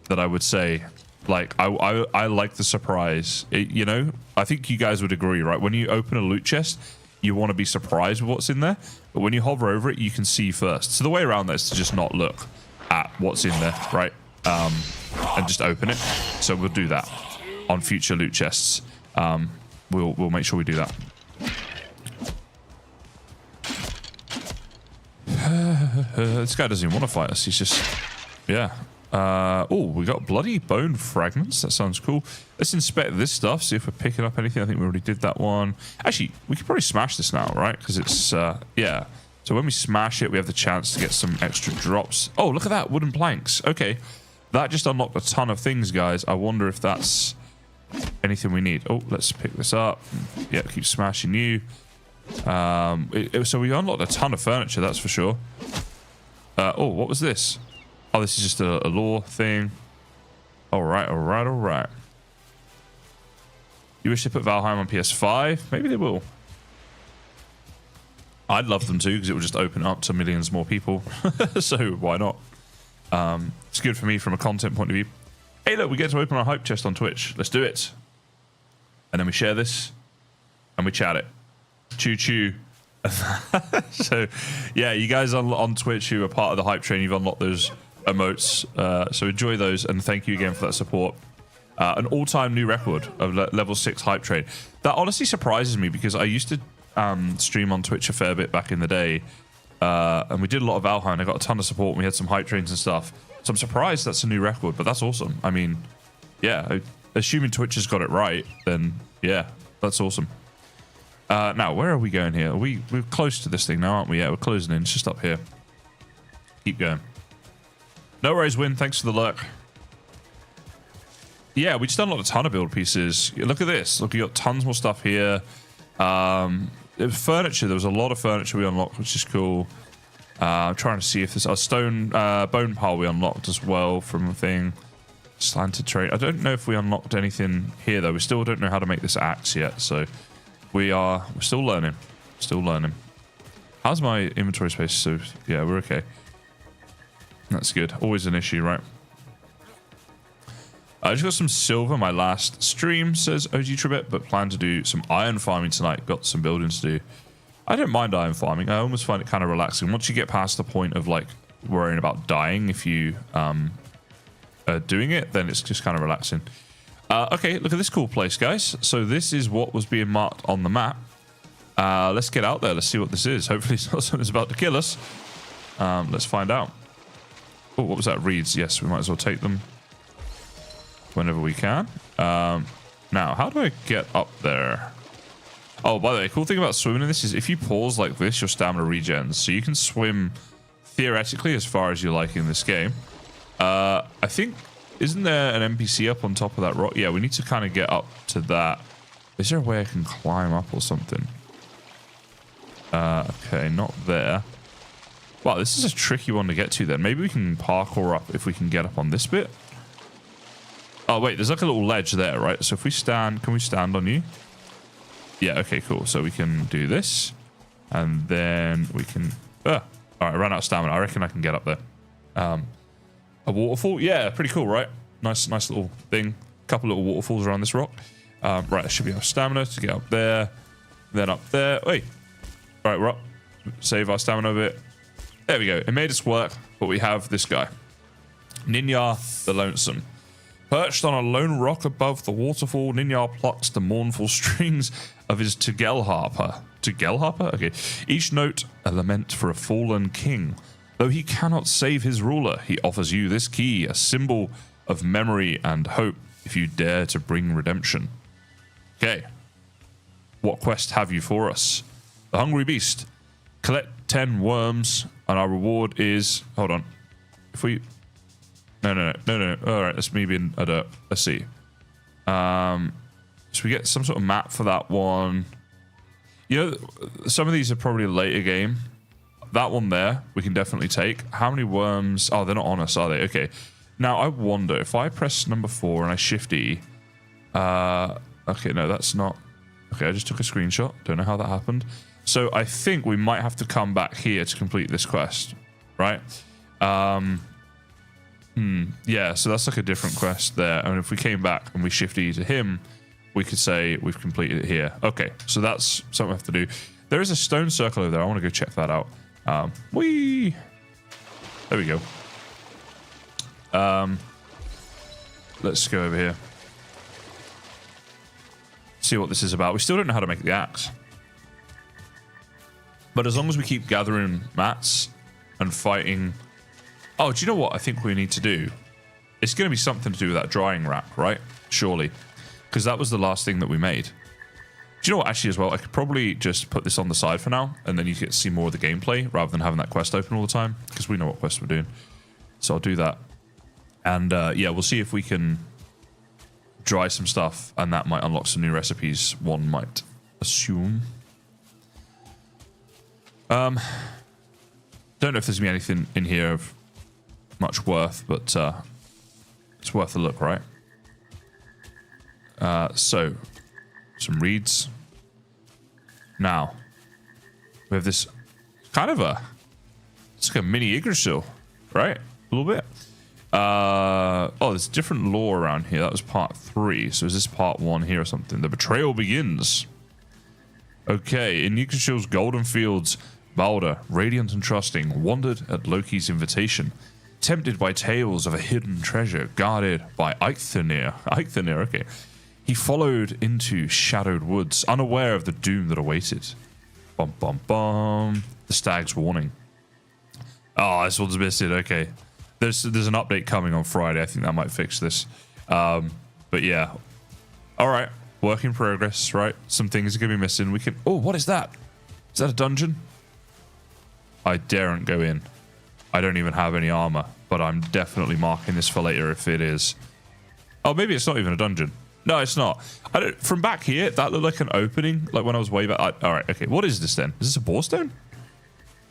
A: that I would say Like, I like the surprise. You know, I think you guys would agree, right? When you open a loot chest, you want to be surprised with what's in there. But when you hover over it, you can see first. So the way around that is to just not look at what's in there, right? And just open it. So we'll do that on future loot chests. We'll make sure we do that. This guy doesn't even want to fight us. He's just, yeah. Oh, we got bloody bone fragments. That sounds cool. Let's inspect this stuff, see if we're picking up anything. I think we already did that one. Actually, we could probably smash this now, right? Because it's, yeah. So when we smash it, we have the chance to get some extra drops. Oh, look at that. Wooden planks. Okay. That just unlocked a ton of things, guys. I wonder if that's anything we need. Oh, let's pick this up. Yeah, keep smashing you. So we unlocked a ton of furniture, that's for sure. Oh, what was this? Oh, this is just a lore thing. All right, all right, all right. You wish to put Valheim on PS5? Maybe they will. I'd love them to, because it will just open up to millions more people. So why not? It's good for me from a content point of view. Hey, look, we get to open our hype chest on Twitch. Let's do it. And then we share this, and we chat it. Choo choo. So, yeah, you guys on Twitch who are part of the hype train, you've unlocked those emotes. So enjoy those, and thank you again for that support. An all-time new record of level 6 hype train. That honestly surprises me, because I used to stream on Twitch a fair bit back in the day, and we did a lot of Valheim. I got a ton of support, and we had some hype trains and stuff. So I'm surprised that's a new record, but that's awesome. I mean, yeah, assuming Twitch has got it right, then yeah, that's awesome. Now, where are we going here? We're close to this thing now, aren't we? Yeah, we're closing in. It's just up here. Keep going. No worries, Win. Thanks for the lurk. Yeah, we just unlocked a ton of build pieces. Look at this. Look, we got tons more stuff here. Furniture. There was a lot of furniture we unlocked, which is cool. I'm trying to see if there's a stone bone pile we unlocked as well from a thing. Slanted tray. I don't know if we unlocked anything here, though. We still don't know how to make this axe yet, so... We're still learning. Still learning. How's my inventory space? So, yeah, we're okay. That's good. Always an issue, right? I just got some silver my last stream, says OG Trebet, but plan to do some iron farming tonight. Got some building to do. I don't mind iron farming. I almost find it kind of relaxing. Once you get past the point of, like, worrying about dying if you are doing it, then it's just kind of relaxing. Okay, look at this cool place, guys. So this is what was being marked on the map. Let's get out there. Let's see what this is. Hopefully it's not something that's about to kill us. Let's find out. Oh, what was that? Reeds. Yes, we might as well take them whenever we can. Now, how do I get up there? Oh, by the way, cool thing about swimming in this is if you pause like this, your stamina regens. So you can swim theoretically as far as you like in this game. I think... Isn't there an NPC up on top of that rock? Yeah, we need to kind of get up to that. Is there a way I can climb up or something? Okay, not there. Wow, this is a tricky one to get to then. Maybe we can parkour up if we can get up on this bit. Oh, wait, there's like a little ledge there, right? So if we stand, can we stand on you? Yeah, okay, cool. So we can do this. And then we can... all right, I ran out of stamina. I reckon I can get up there. A waterfall? Yeah, pretty cool, right? Nice little thing. Couple little waterfalls around this rock. Right, there should be enough stamina to get up there. Then up there. Wait. Right, we're up. Save our stamina a bit. There we go. It made us work, but we have this guy. Ninya the Lonesome. Perched on a lone rock above the waterfall, Ninya plucks the mournful strings of his Tugel harper. Tugel harper? Okay. Each note a lament for a fallen king. Though he cannot save his ruler, he offers you this key, a symbol of memory and hope, if you dare to bring redemption. Okay. What quest have you for us? The Hungry Beast. Collect 10 worms, and our reward is... Hold on. If we... No. All right, that's me being a derp. Let's see. So we get some sort of map for that one. You know, some of these are probably a later game. That one there, we can definitely take. How many worms? Oh, they're not on us, are they? Okay. Now, I wonder, if I press number 4 and I shift E... okay, no, that's not... Okay, I just took a screenshot. Don't know how that happened. So I think we might have to come back here to complete this quest, right? Yeah, so that's like a different quest there. And if we came back and we shift E to him, we could say we've completed it here. Okay, so that's something we have to do. There is a stone circle over there. I want to go check that out. Whee! There we go. Let's go over here. See what this is about. We still don't know how to make the axe. But as long as we keep gathering mats and fighting... Oh, do you know what I think we need to do? It's going to be something to do with that drying rack, right? Surely. Because that was the last thing that we made. Do you know what, actually, as well? I could probably just put this on the side for now, and then you get to see more of the gameplay, rather than having that quest open all the time, because we know what quest we're doing. So I'll do that. And, yeah, we'll see if we can dry some stuff, and that might unlock some new recipes, one might assume. Don't know if there's going to be anything in here of much worth, but it's worth a look, right? So, some reeds. Now, we have this kind of it's like a mini Yggdrasil, right? A little bit. Oh, there's different lore around here. That was part 3. So is this part 1 here or something? The betrayal begins. Okay, in Yggdrasil's golden fields, Balder, radiant and trusting, wandered at Loki's invitation, tempted by tales of a hidden treasure guarded by Eikthenir. Eikthenir, okay. He followed into shadowed woods, unaware of the doom that awaited. Bum, bum, bum. The stag's warning. Oh, this one's missing. Okay. There's an update coming on Friday. I think that might fix this. But yeah. All right. Work in progress, right? Some things are going to be missing. We can... Oh, what is that? Is that a dungeon? I daren't go in. I don't even have any armor, but I'm definitely marking this for later if it is. Oh, maybe it's not even a dungeon. No, it's not. From back here, that looked like an opening, like when I was way back. All right, okay. What is this then? Is this a boarstone?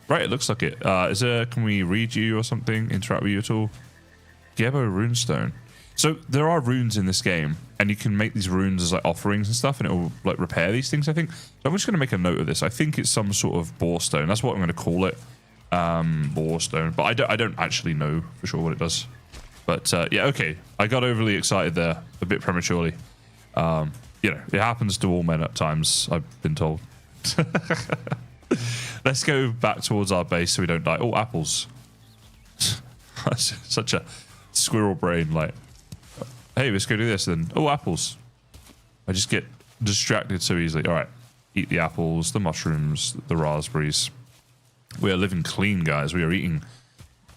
A: Right, it looks like it. Can we read you or something? Interact with you at all? Gebo runestone. So there are runes in this game, and you can make these runes as like offerings and stuff, and it will like repair these things, I think. So I'm just going to make a note of this. I think it's some sort of borestone. That's what I'm going to call it. Borestone. But I don't actually know for sure what it does. But yeah, okay. I got overly excited there a bit prematurely. You know, it happens to all men at times, I've been told. Let's go back towards our base so we don't die. Oh, apples. Such a squirrel brain, like... Hey, let's go do this then. Oh, apples. I just get distracted so easily. All right. Eat the apples, the mushrooms, the raspberries. We are living clean, guys. We are eating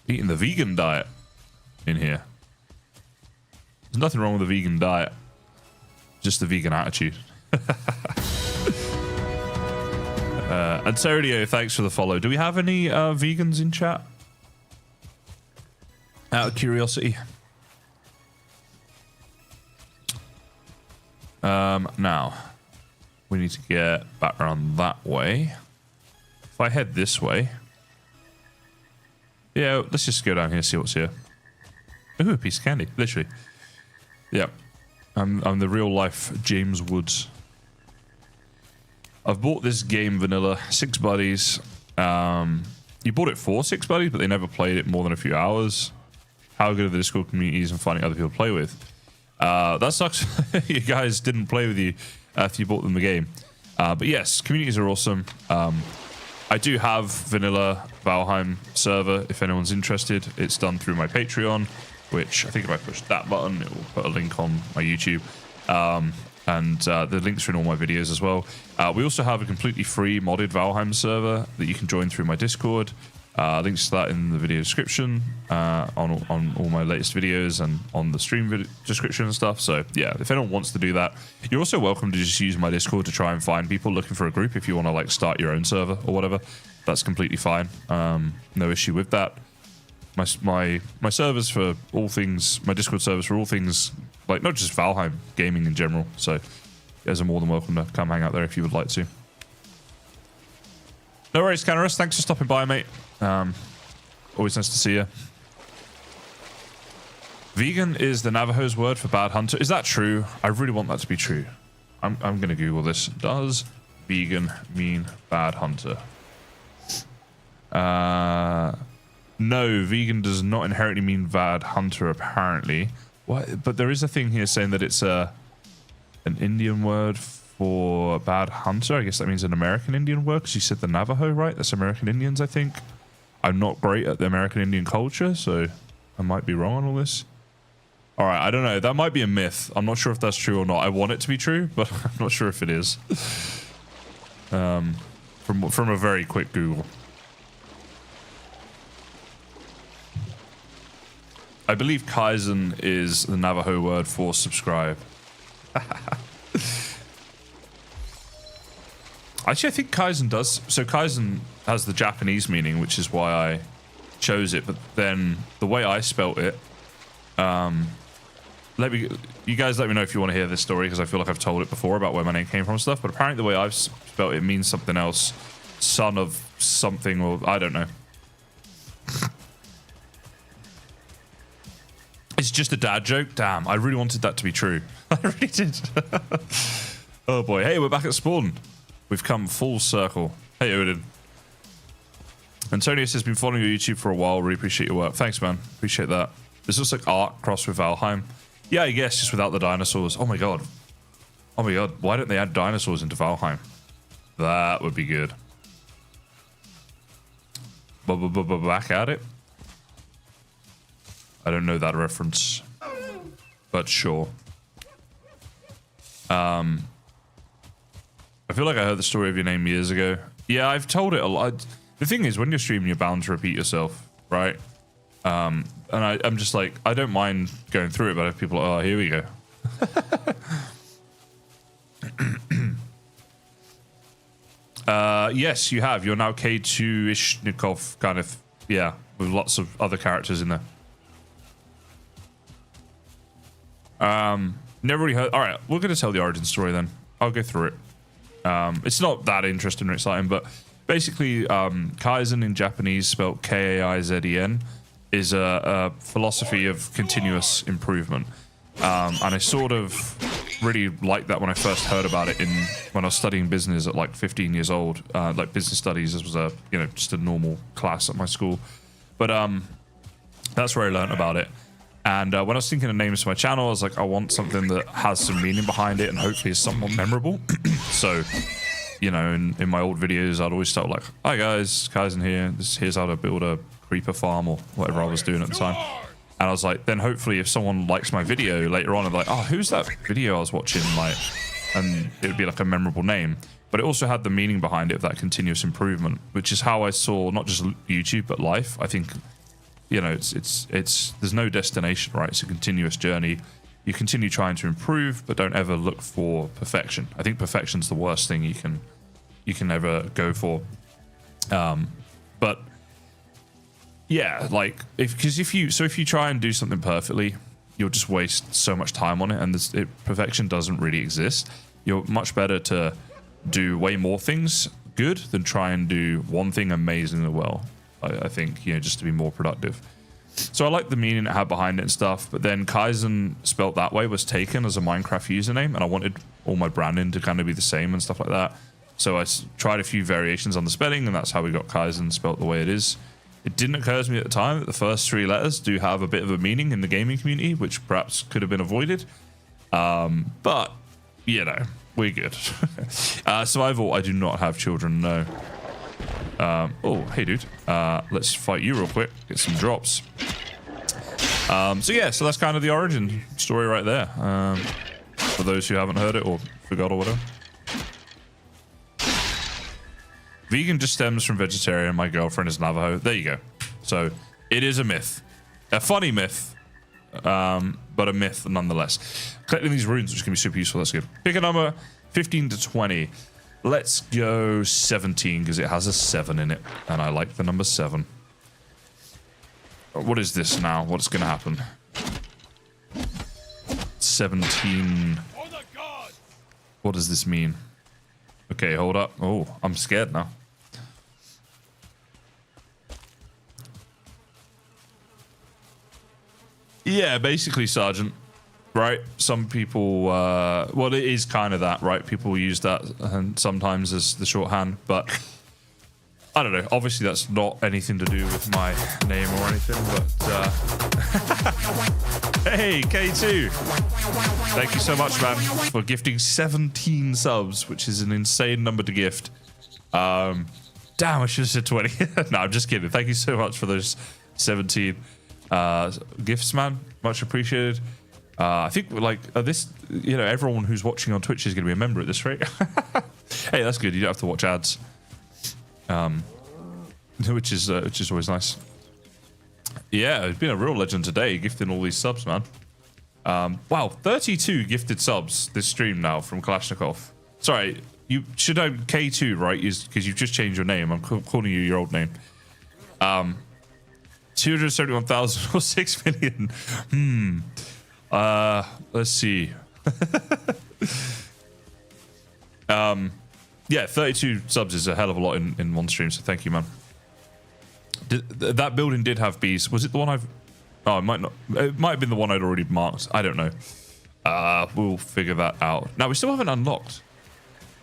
A: the vegan diet in here. There's nothing wrong with the vegan diet. Just the vegan attitude. And Seridio, thanks for the follow. Do we have any vegans in chat? Out of curiosity. Now, we need to get back around that way. If I head this way... Yeah, let's just go down here and see what's here. Ooh, a piece of candy, literally. Yeah, I'm the real life James Woods. I've bought this game vanilla, 6 buddies. You bought it for 6 buddies, but they never played it more than a few hours. How good are the Discord communities and finding other people to play with? That sucks. You guys didn't play with you after you bought them the game. But yes, communities are awesome. I do have vanilla Valheim server if anyone's interested. It's done through my Patreon, which I think if I push that button, it will put a link on my YouTube. And the links are in all my videos as well. We also have a completely free modded Valheim server that you can join through my Discord. Links to that in the video description on all my latest videos and on the stream video description and stuff. So yeah, if anyone wants to do that, you're also welcome to just use my Discord to try and find people looking for a group. If you want to like start your own server or whatever, that's completely fine. No issue with that. My servers for all things, my Discord servers for all things, like not just Valheim, gaming in general. So you guys are more than welcome to come hang out there if you would like to. No worries, Canaris. Thanks for stopping by, mate. Always nice to see you. Vegan is the Navajo's word for bad hunter. Is that true? I really want that to be true. I'm going to Google this. Does vegan mean bad hunter? No, vegan does not inherently mean bad hunter, apparently. What? But there is a thing here saying that it's an Indian word for bad hunter. I guess that means an American Indian word, because you said the Navajo, right? That's American Indians, I think. I'm not great at the American Indian culture, so I might be wrong on all this. All right, I don't know. That might be a myth. I'm not sure if that's true or not. I want it to be true, but I'm not sure if it is. From a very quick Google. I believe Kaizen is the Navajo word for subscribe. Actually, I think Kaizen does. So Kaizen has the Japanese meaning, which is why I chose it. But then the way I spelt it, you guys let me know if you want to hear this story, because I feel like I've told it before about where my name came from and stuff. But apparently the way I've spelt it means something else. Son of something, or I don't know. It's just a dad joke. Damn, I really wanted that to be true. I really did. Oh boy. Hey, we're back at spawn. We've come full circle. Hey, Odin. Antonius has been following your YouTube for a while. Really appreciate your work. Thanks, man. Appreciate that. This looks like art crossed with Valheim. Yeah, I guess just without the dinosaurs. Oh my god. Oh my god. Why don't they add dinosaurs into Valheim? That would be good. Back at it. I don't know that reference, but sure. I feel like I heard the story of your name years ago. Yeah, I've told it a lot. The thing is, when you're streaming, you're bound to repeat yourself, right? And I'm just like, I don't mind going through it, but if people are, oh, here we go. Yes, you have. You're now K2-ishnikov, kind of, yeah, with lots of other characters in there. Never really heard. All right, we're going to tell the origin story then. I'll go through it. It's not that interesting or exciting, but basically, Kaizen in Japanese, spelled K-A-I-Z-E-N, is a philosophy of continuous improvement. And I sort of really liked that when I first heard about it when I was studying business at like 15 years old. Like business studies, this was just a normal class at my school. But that's where I learned about it. And when I was thinking of names for my channel, I was like, I want something that has some meaning behind it and hopefully is somewhat memorable. So, you know, in my old videos, I'd always start like, hi guys, Kaizen here. Here's how to build a creeper farm or whatever I was doing at the time. And I was like, then hopefully if someone likes my video later on, I'd be like, oh, who's that video I was watching? Like, and it would be like a memorable name. But it also had the meaning behind it of that continuous improvement, which is how I saw not just YouTube, but life. I think, you know, it's there's no destination, right? It's a continuous journey. You continue trying to improve, but don't ever look for perfection. I think perfection's the worst thing you can ever go for. But yeah, like if you try and do something perfectly, you'll just waste so much time on it, and perfection doesn't really exist. You're much better to do way more things good than try and do one thing amazingly well. I think, you know, just to be more productive. So I like the meaning it had behind it and stuff, but then Kaizen spelt that way was taken as a Minecraft username, and I wanted all my branding to kind of be the same and stuff like that. So I tried a few variations on the spelling, and that's how we got Kaizen spelt the way it is. It didn't occur to me at the time that the first three letters do have a bit of a meaning in the gaming community, which perhaps could have been avoided. But, you know, we're good. Survival, I do not have children, no. Oh, hey, dude. Let's fight you real quick. Get some drops. So that's kind of the origin story right there. For those who haven't heard it or forgot or whatever. Vegan just stems from vegetarian. My girlfriend is Navajo. There you go. So it is a myth. A funny myth, but a myth nonetheless. Collecting these runes, which can be super useful. That's good. Pick a number 15 to 20. Let's go 17 because it has a 7 in it, and I like the number 7. What is this now? What's going to happen? 17. What does this mean? Okay, hold up. Oh, I'm scared now. Yeah, basically, Sergeant. Right? Some people, well, it is kind of that, right? People use that and sometimes as the shorthand, but I don't know. Obviously, that's not anything to do with my name or anything, but hey, K2, thank you so much, man, for gifting 17 subs, which is an insane number to gift. Damn, I should have said 20. No, I'm just kidding. Thank you so much for those 17 gifts, man. Much appreciated. I think like this, you know, everyone who's watching on Twitch is going to be a member at this rate. Hey, that's good. You don't have to watch ads. Which is always nice. Yeah, it's been a real legend today, gifting all these subs, man. Wow, 32 gifted subs this stream now from Kalashnikov. Sorry, you should know K2, right? Because you've just changed your name. I'm calling you your old name. 271,000 or 6 million. Let's see. Yeah, 32 subs is a hell of a lot in one stream, so thank you, man. That building did have bees. Was it the one I've... Oh, it might not. It might have been the one I'd already marked. I don't know. We'll figure that out. Now, we still haven't unlocked...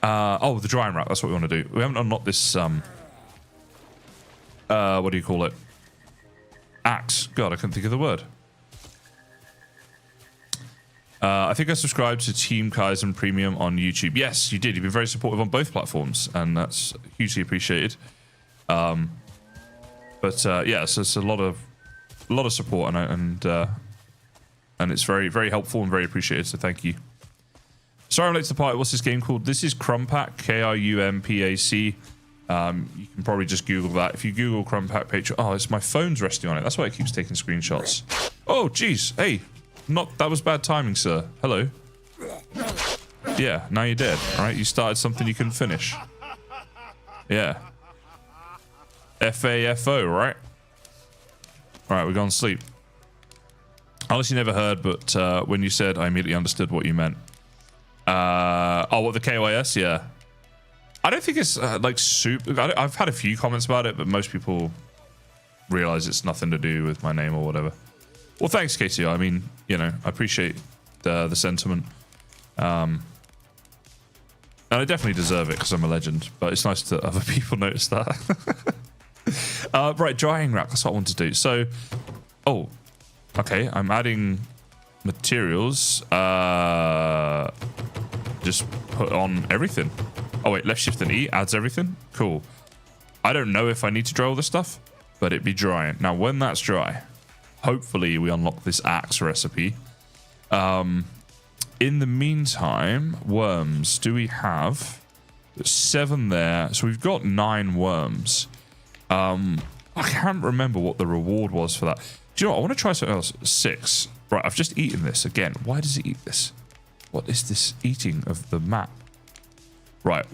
A: oh, the drying rack. That's what we want to do. We haven't unlocked this... what do you call it? Axe. God, I couldn't think of the word. I think I subscribed to Team Kaizen Premium on YouTube. Yes, you did. You've been very supportive on both platforms, and that's hugely appreciated. But yeah, so it's a lot of support, and it's very, very helpful and very appreciated. So thank you. Sorry I'm late to the party. What's this game called? This is Krumpac, Krumpac. You can probably just Google that. If you Google Krumpac page, oh, it's my phone's resting on it. That's why it keeps taking screenshots. Oh, jeez. Hey, that was bad timing, sir. Hello. Yeah, now you're dead. All right, you started something you couldn't finish. Yeah. FAFO, right? All right, we're going to sleep. Honestly, never heard, but when you said, I immediately understood what you meant. Oh, what, the KYS? Yeah. I don't think it's like super. I've had a few comments about it, but most people realize it's nothing to do with my name or whatever. Well, thanks, KTO. I mean, you know, I appreciate the sentiment. And I definitely deserve it because I'm a legend, but it's nice that other people notice that. Right, drying rack. That's what I want to do. So, oh, okay. I'm adding materials. Just put on everything. Oh, wait, left shift and E adds everything. Cool. I don't know if I need to dry all this stuff, but it'd be drying. Now, when that's dry, hopefully we unlock this axe recipe. In the meantime, worms. Do we have 7 there? So we've got 9 worms. I can't remember what the reward was for that. Do you know what? I want to try something else. 6. Right, I've just eaten this again. Why does it eat this? What is this eating of the map? Right.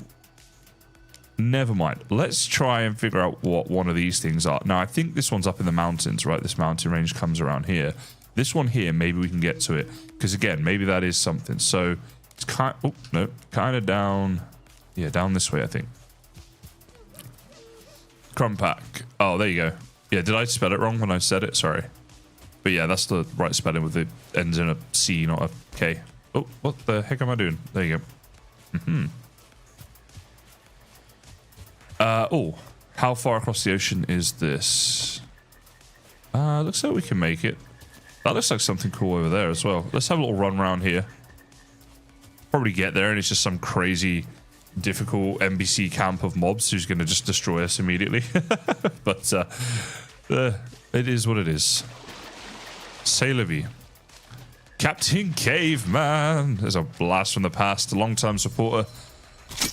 A: Never mind. Let's try and figure out what one of these things are. Now, I think this one's up in the mountains, right? This mountain range comes around here. This one here, maybe we can get to it. Because, again, maybe that is something. So, it's kind of... Oh, no. Kind of down... Yeah, down this way, I think. Krumpac. Oh, there you go. Yeah, did I spell it wrong when I said it? Sorry. But, yeah, that's the right spelling with it ends in a C, not a K. Oh, what the heck am I doing? There you go. Oh, how far across the ocean is this? Looks like we can make it. That looks like something cool over there as well. Let's have a little run around here. Probably get there and it's just some crazy, difficult NPC camp of mobs who's going to just destroy us immediately. But it is what it is. C'est la vie. Captain Caveman. There's a blast from the past. A long-time supporter.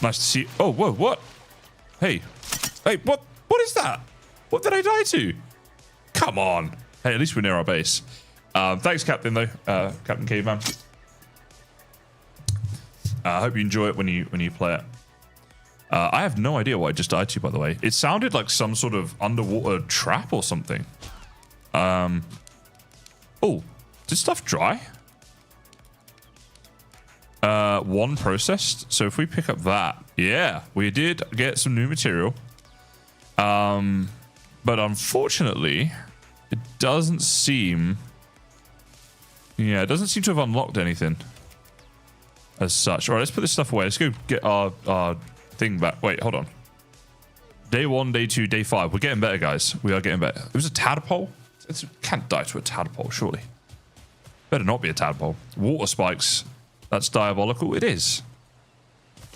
A: Nice to see you. Oh, whoa, what? Hey, what is that? What did I die to? Come on. Hey, at least we're near our base. Thanks, Captain, though. Captain Caveman. I hope you enjoy it when you play it. I have no idea what I just died to, by the way. It sounded like some sort of underwater trap or something. Oh, did stuff dry? 1 processed. So if we pick up that, yeah, we did get some new material. But unfortunately, it doesn't seem... Yeah, it doesn't seem to have unlocked anything as such. All right, let's put this stuff away. Let's go get our thing back. Wait, hold on. Day 1, day 2, day 5. We're getting better, guys. We are getting better. It was a tadpole? It can't die to a tadpole, surely. Better not be a tadpole. Water spikes. That's diabolical. It is.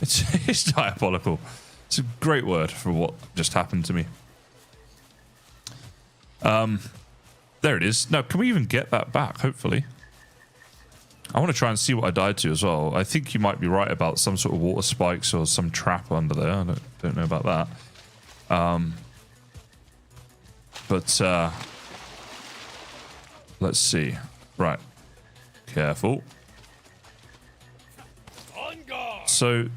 A: It's diabolical. It's a great word for what just happened to me. There it is. Now, can we even get that back, hopefully? I want to try and see what I died to as well. I think you might be right about some sort of water spikes or some trap under there. I don't know about that. Let's see. Right. Careful. So,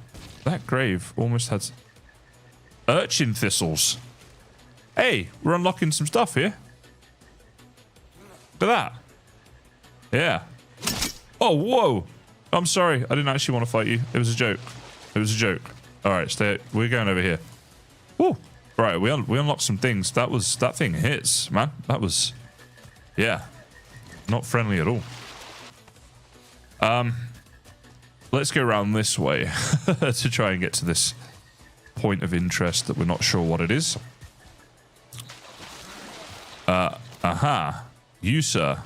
A: that grave almost had urchin thistles. Hey, we're unlocking some stuff here. Look at that. Yeah. Oh, whoa. I'm sorry. I didn't actually want to fight you. It was a joke. It was a joke. All right, stay. We're going over here. Woo. Right, we unlocked some things. That thing hits, man. That was, yeah, not friendly at all. Let's go around this way to try and get to this point of interest that we're not sure what it is. Aha. You, sir,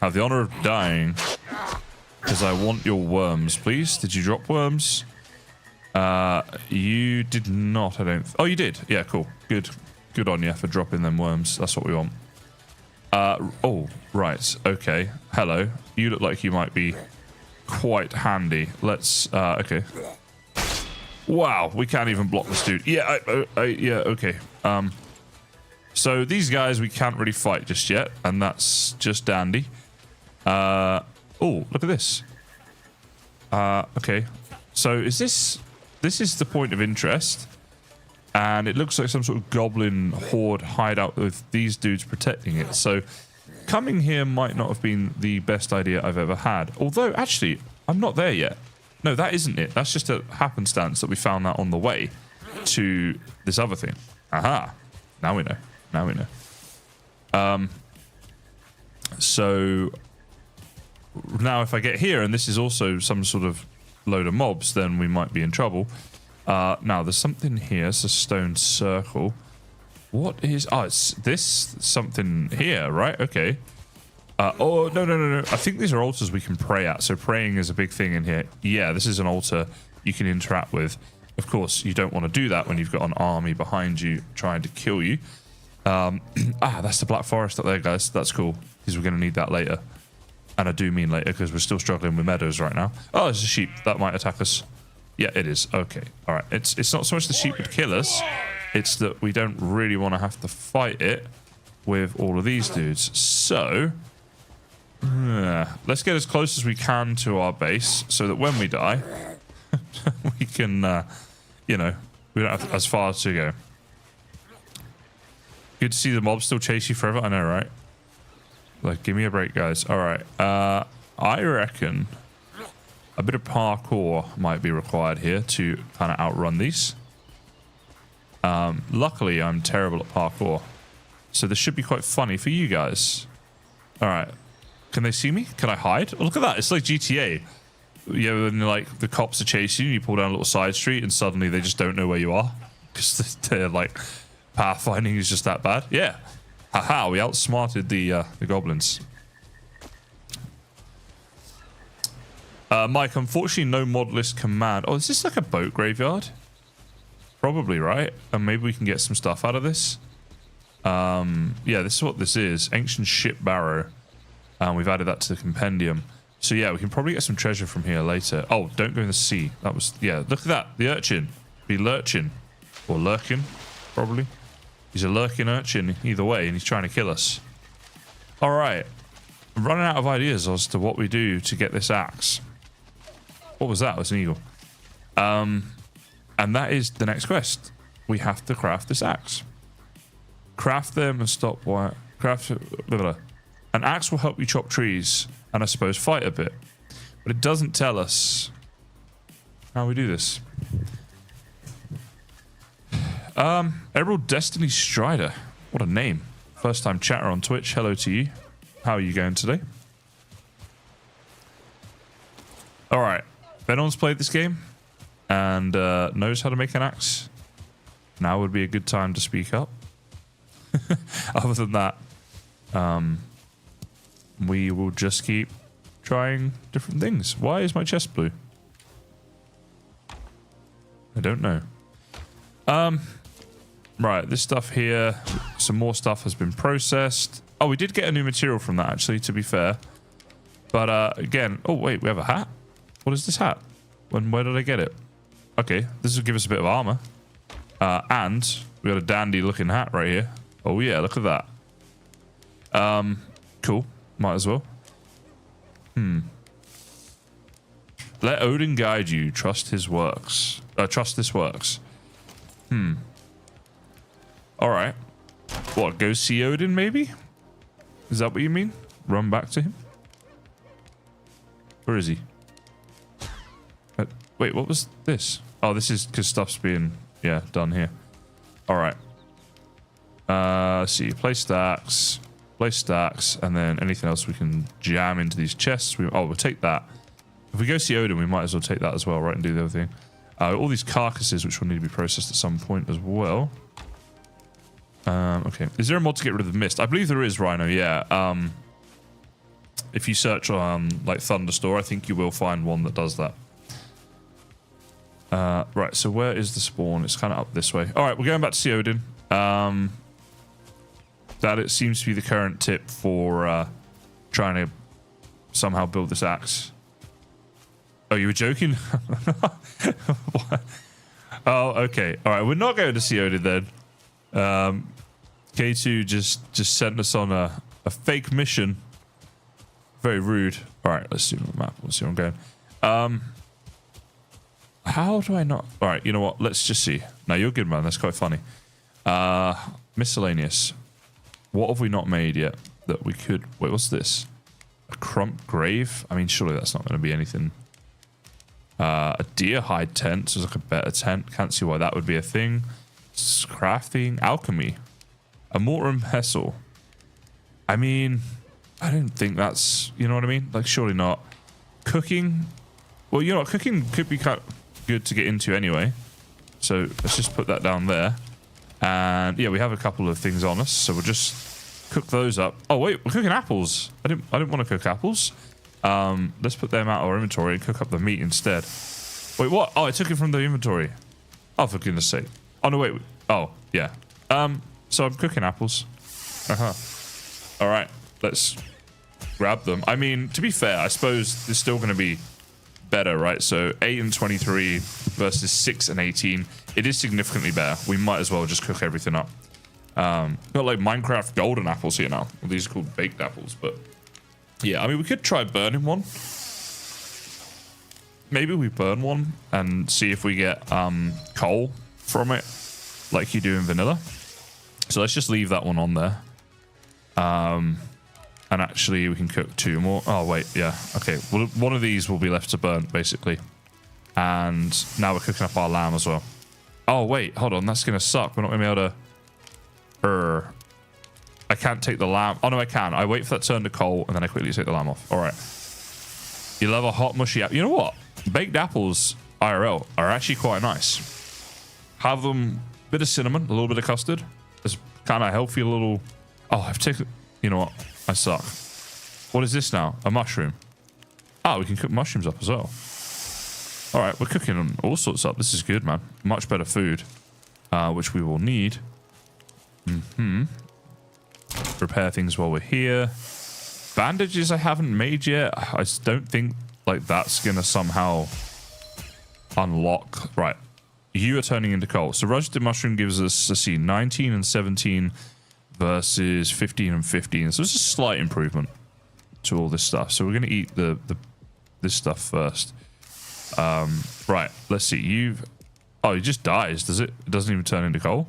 A: have the honor of dying because I want your worms, please. Did you drop worms? You did not, I don't... Oh, you did. Yeah, cool. Good. Good on you for dropping them worms. That's what we want. Oh, right. Okay. Hello. You look like you might be quite handy. Let's... okay. Wow, we can't even block this dude. Yeah, yeah, okay. So these guys we can't really fight just yet, and that's just dandy. Oh, look at this. Okay. So is this is the point of interest, and it looks like some sort of goblin horde hideout with these dudes protecting it. So coming here might not have been the best idea I've ever had. Although, actually, I'm not there yet. No, that isn't it. That's just a happenstance that we found that on the way to this other thing. Aha. Now we know. Now we know. So now if I get here and this is also some sort of load of mobs, then we might be in trouble. Now there's something here. It's a stone circle. What is... Oh, it's this something here, right? Okay. Oh, no. I think these are altars we can pray at. So praying is a big thing in here. Yeah, this is an altar you can interact with. Of course, you don't want to do that when you've got an army behind you trying to kill you. That's the Black Forest up there, guys. That's cool, because we're going to need that later. And I do mean later, because we're still struggling with meadows right now. Oh, there's a sheep. That might attack us. Yeah, it is. Okay. All right. It's not so much the sheep would kill us. It's that we don't really want to have to fight it with all of these dudes. So, let's get as close as we can to our base, so that when we die, we can, you know, we don't have as far to go. Good to see the mobs still chase you forever. I know, right? Like, give me a break, guys. All right. I reckon a bit of parkour might be required here to kind of outrun these. Luckily, I'm terrible at parkour, so this should be quite funny for you guys. All right. Can they see me? Can I hide? Oh, look at that. It's like GTA. Yeah, when like the cops are chasing you, you pull down a little side street, and suddenly they just don't know where you are because they're like... Pathfinding is just that bad. Yeah. Haha, we outsmarted the goblins. Mike, unfortunately no mod list command. Oh, is this like a boat graveyard? Probably, right? And maybe we can get some stuff out of this. Yeah, this is what this is. Ancient ship barrow. And we've added that to the compendium. So yeah, we can probably get some treasure from here later. Oh, don't go in the sea. That was... Yeah, look at that. The urchin. Be lurchin. Or lurkin, probably. He's a lurking urchin either way, and he's trying to kill us. All right. I'm running out of ideas as to what we do to get this axe. What was that? It was an eagle. And that is the next quest. We have to craft this axe. Craft them and stop wire. Craft... Blah, blah. An axe will help you chop trees and I suppose fight a bit. But it doesn't tell us how we do this. Emerald Destiny Strider. What a name. First time chatter on Twitch. Hello to you. How are you going today? Alright. If anyone's played this game and knows how to make an axe, now would be a good time to speak up. Other than that, we will just keep trying different things. Why is my chest blue? I don't know. Right, this stuff here, some more stuff has been processed. Oh, we did get a new material from that, actually, to be fair. But again, oh wait, we have a hat. What is this hat? Where did I get it? Okay, this will give us a bit of armor. And we got a dandy looking hat right here. Oh yeah, look at that. Cool. Might as well. Let Odin guide you. Trust his works. Trust this works. Alright. What, go see Odin maybe? Is that what you mean? Run back to him? Where is he? Wait, what was this? Oh, this is because stuff's being, yeah, done here. Alright. Let's see. Place stacks, and then anything else we can jam into these chests. We'll take that. If we go see Odin, we might as well take that as well, right, and do the other thing. All these carcasses, which will need to be processed at some point as well. Okay. Is there a mod to get rid of the mist? I believe there is, Rhino, yeah. If you search on, like, Thunderstore, I think you will find one that does that. Right, so where is the spawn? It's kind of up this way. Alright, we're going back to see Odin. That it seems to be the current tip for trying to somehow build this axe. Oh, you were joking? What? Oh, okay. Alright, we're not going to see Odin then. K2 just sent us on a fake mission. Very rude. Alright, let's see the map. Let's see where I'm going. How do I not... Alright, you know what? Let's just see. No, you're good, man. That's quite funny. Miscellaneous. What have we not made yet that we could... Wait, what's this? A crump grave? I mean, surely that's not going to be anything. A deer hide tent. So it's like a better tent. Can't see why that would be a thing. Crafting. Alchemy. A mortar and pestle. I mean... I don't think that's... You know what I mean? Like, surely not. Cooking... Well, you know what? Cooking could be kind of good to get into anyway. So let's just put that down there. And yeah, we have a couple of things on us, so we'll just cook those up. Oh wait, we're cooking apples. I didn't want to cook apples. Let's put them out of our inventory and cook up the meat instead. Wait, what? Oh, I took it from the inventory. Oh, for goodness sake. Oh no, wait. Oh yeah. So I'm cooking apples. All right, let's grab them. I mean, to be fair, I suppose there's still going to be better, right? So 8 and 23 versus 6 and 18. It is significantly better. We might as well just cook everything up. Got like Minecraft golden apples here now. Well, these are called baked apples, but yeah, I mean, we could try burning one. Maybe we burn one and see if we get coal from it, like you do in vanilla. So let's just leave that one on there. And actually, we can cook 2 more. Oh, wait, yeah. Okay, well, one of these will be left to burn, basically. And now we're cooking up our lamb as well. Oh, wait, hold on. That's going to suck. We're not going to be able to... I can't take the lamb. Oh, no, I can. I wait for that to turn to coal, and then I quickly take the lamb off. All right. You love a hot, mushy apple. You know what? Baked apples, IRL, are actually quite nice. Have them, a bit of cinnamon, a little bit of custard. It's kind of healthy, a little... Oh, I've taken... You know what? I suck. What is this now? A mushroom. Oh, we can cook mushrooms up as well. All right, we're cooking all sorts up. This is good, man. Much better food, which we will need. Repair things while we're here. Bandages I haven't made yet. I just don't think like that's gonna somehow unlock. Right, you are turning into coal. So roasted mushroom gives us, let's see, 19 and 17 versus 15 and 15. So it's a slight improvement to all this stuff. So we're gonna eat this stuff first. Right, let's see. Oh, it just dies, does it? It doesn't even turn into coal.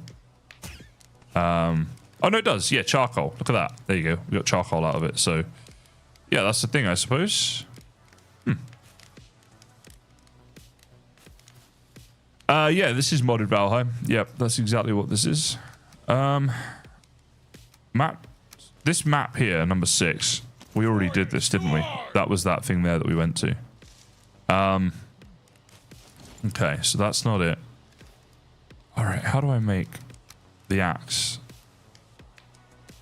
A: Oh no, it does. Yeah, charcoal. Look at that. There you go. We got charcoal out of it. So yeah, that's the thing, I suppose. Yeah, this is modded Valheim. Yep, that's exactly what this is. This map here, number 6. We already did this, didn't we? That was that thing there that we went to. Okay, so that's not it. All right, how do I make the axe?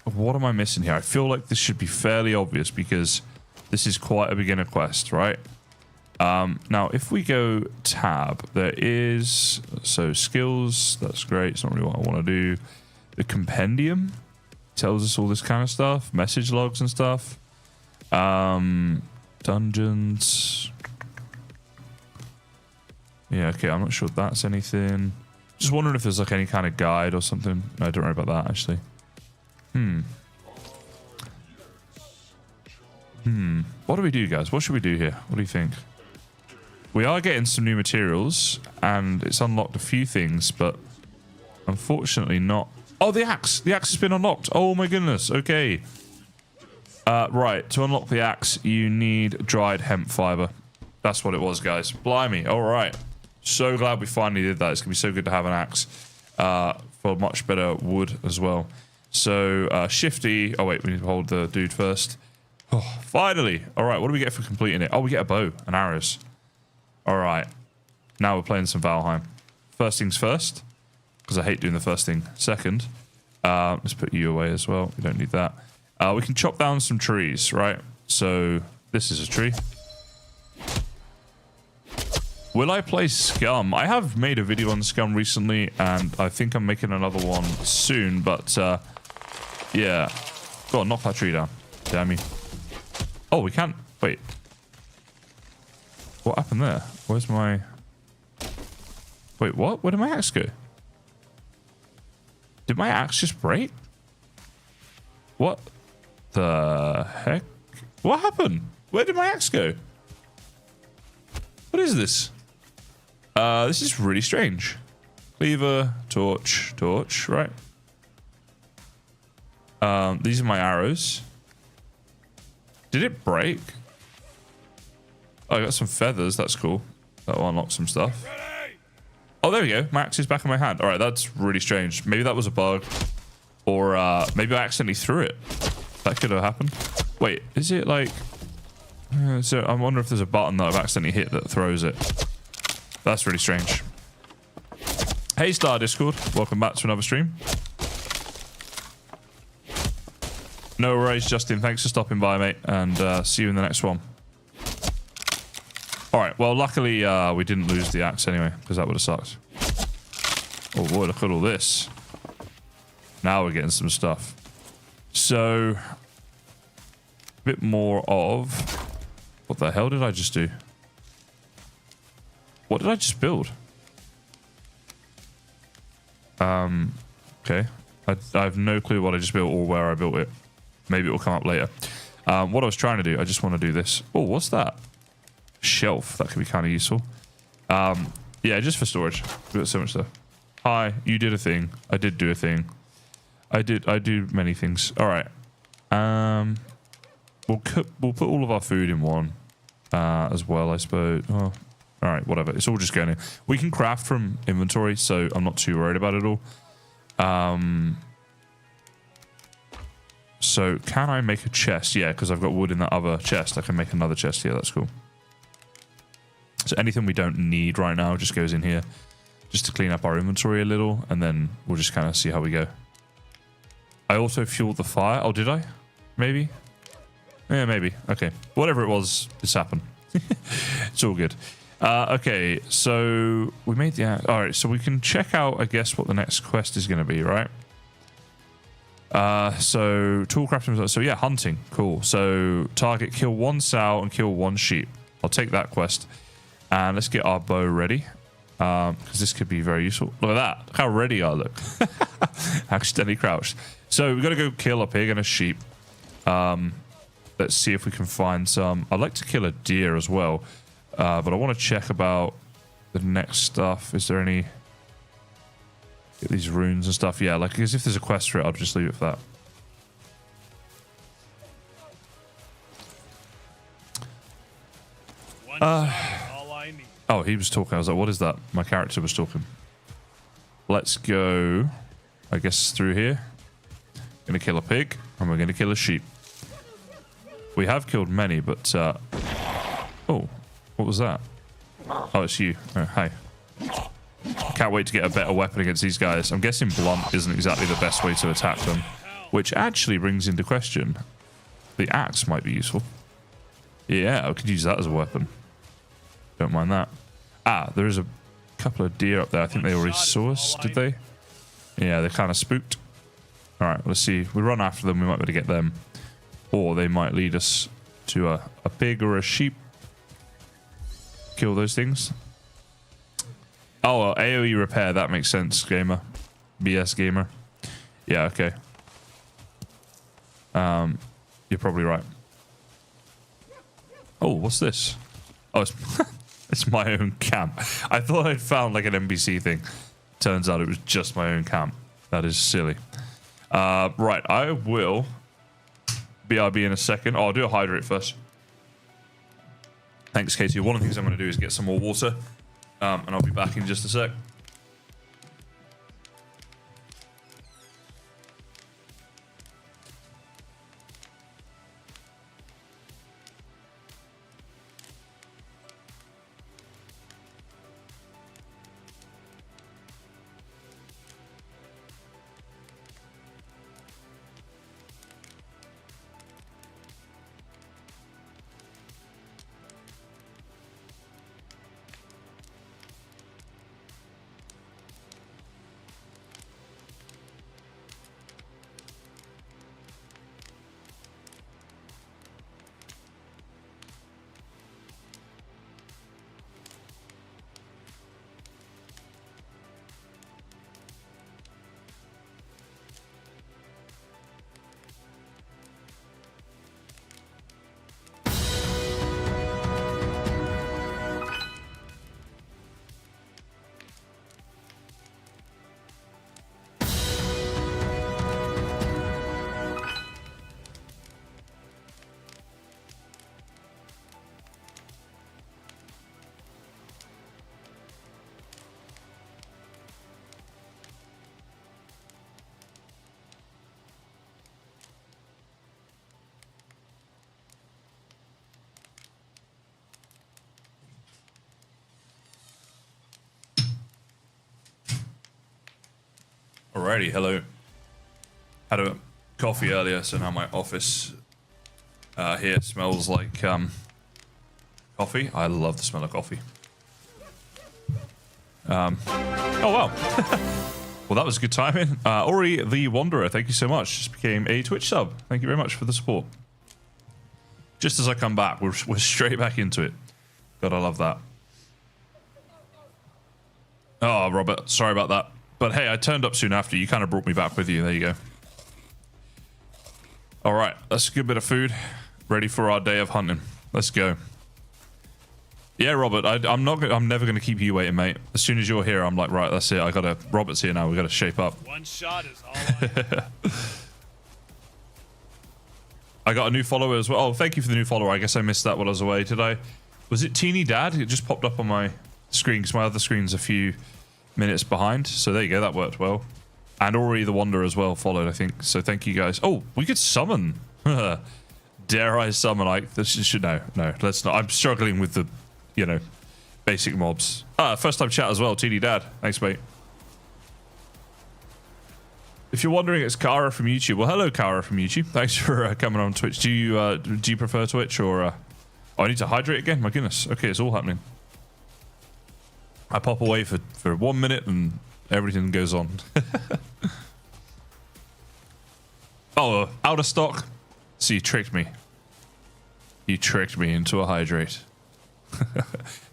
A: What am I missing here? I feel like this should be fairly obvious because this is quite a beginner quest, right? Now, if we go tab, there is... So, skills, that's great. It's not really what I want to do. The compendium tells us all this kind of stuff. Message logs and stuff. Dungeons. Yeah, okay, I'm not sure if that's anything. Just wondering if there's like any kind of guide or something. No, don't worry about that, actually. What do we do, guys? What should we do here? What do you think? We are getting some new materials, and it's unlocked a few things, but unfortunately not... Oh, the axe! The axe has been unlocked! Oh my goodness, okay. Right, to unlock the axe, you need dried hemp fiber. That's what it was, guys. Blimey, alright. So glad we finally did that. It's going to be so good to have an axe for much better wood as well. So, shifty... Oh, wait, we need to hold the dude first. Oh, finally! Alright, what do we get for completing it? Oh, we get a bow and arrows. Alright. Now we're playing some Valheim. First things first, because I hate doing the first thing second. Let's put you away as well. We don't need that. We can chop down some trees, right? So, this is a tree. Will I play Scum? I have made a video on Scum recently, and I think I'm making another one soon, but, yeah. Go on, knock that tree down. Damn you. Oh, we can't... Wait. What happened there? Where's my... Wait, what? Where did my axe go? Did my axe just break? What the heck? What happened? Where did my axe go? What is this? This is really strange. Cleaver, torch, right? These are my arrows. Did it break? Oh, I got some feathers. That's cool. That'll unlock some stuff. Oh, there we go. My axe is back in my hand. All right, that's really strange. Maybe that was a bug. Or maybe I accidentally threw it. That could have happened. Wait, is it like... so I wonder if there's a button that I've accidentally hit that throws it. That's really strange. Hey, Star Discord. Welcome back to another stream. No worries, Justin. Thanks for stopping by, mate. And see you in the next one. Alright, well, luckily we didn't lose the axe anyway, because that would have sucked. Oh boy, look at all this. Now we're getting some stuff. So, a bit more of... What the hell did I just do? What did I just build? Okay. I have no clue what I just built or where I built it. Maybe it will come up later. What I was trying to do, I just want to do this. Oh, what's that? Shelf. That could be kind of useful. Yeah, just for storage. We've got so much stuff. Hi, you did a thing. I did do a thing. I do many things. All right. We'll put all of our food in one as well, I suppose. Oh, all right, whatever. It's all just going in. We can craft from inventory, so I'm not too worried about it all. So can I make a chest? Yeah, because I've got wood in that other chest. I can make another chest here. That's cool. So anything we don't need right now just goes in here, just to clean up our inventory a little, and then we'll just kind of see how we go. I also fueled the fire. Oh, did I? Maybe? Yeah, maybe. Okay. Whatever it was, this happened. It's all good. Okay, so we made the... All right, so we can check out, I guess, what the next quest is going to be, right? So tool crafting. So yeah, hunting. Cool. So target, kill one sow and kill one sheep. I'll take that quest. And let's get our bow ready. Because this could be very useful. Look at that. Look how ready I look. Accidentally crouched. So we've got to go kill a pig and a sheep. Let's see if we can find some. I'd like to kill a deer as well. But I want to check about the next stuff. Is there any... Get these runes and stuff. Yeah, like, as if there's a quest for it, I'll just leave it for that. Oh, he was talking. I was like, what is that? My character was talking. Let's go, I guess, through here. Gonna kill a pig, and we're gonna kill a sheep. We have killed many, but... Oh, what was that? Oh, it's you. Oh, hi. I can't wait to get a better weapon against these guys. I'm guessing blunt isn't exactly the best way to attack them, which actually brings into question the axe might be useful. Yeah, I could use that as a weapon. Don't mind that. Ah, there is a couple of deer up there. I think they already saw us, did they? Yeah, they're kind of spooked. All right, let's see. If we run after them, we might be able to get them. Or they might lead us to a pig or a sheep. Kill those things. Oh, well, AoE repair. That makes sense, gamer. BS gamer. Yeah, okay. You're probably right. Oh, what's this? Oh, it's, it's my own camp. I thought I'd found like an NPC thing. Turns out it was just my own camp. That is silly. Right, I will BRB in a second. Oh, I'll do a hydrate first. Thanks, Katie. One of the things I'm going to do is get some more water. And I'll be back in just a sec. Alrighty, hello. Had a coffee earlier, so now my office here smells like coffee. I love the smell of coffee. Oh wow. Well, that was good timing. Ori the Wanderer, thank you so much. Just became a Twitch sub. Thank you very much for the support. Just as I come back, we're straight back into it. God, I love that. Oh, Robert, sorry about that. But hey, I turned up soon after. You kind of brought me back with you. There you go. All right, that's a good bit of food. Ready for our day of hunting. Let's go. Yeah, Robert, I'm never going to keep you waiting, mate. As soon as you're here, I'm like, right, that's it. Robert's here now. We got to shape up.
B: One shot is all I
A: I got a new follower as well. Oh, thank you for the new follower. I guess I missed that while I was away. Was it Teeny Dad? It just popped up on my screen because my other screen's a few minutes behind. So there you go. That worked well. And Ori the Wanderer as well followed, I think. So thank you guys. Oh, we could summon. Dare I summon? No, let's not. I'm struggling with the, basic mobs. First time chat as well. TD Dad. Thanks, mate. If you're wondering, it's Kara from YouTube. Well, hello, Kara from YouTube. Thanks for coming on Twitch. Do you prefer Twitch or? Oh, I need to hydrate again. My goodness. Okay, it's all happening. I pop away for 1 minute and everything goes on. Oh, out of stock. So you tricked me. You tricked me into a hydrate.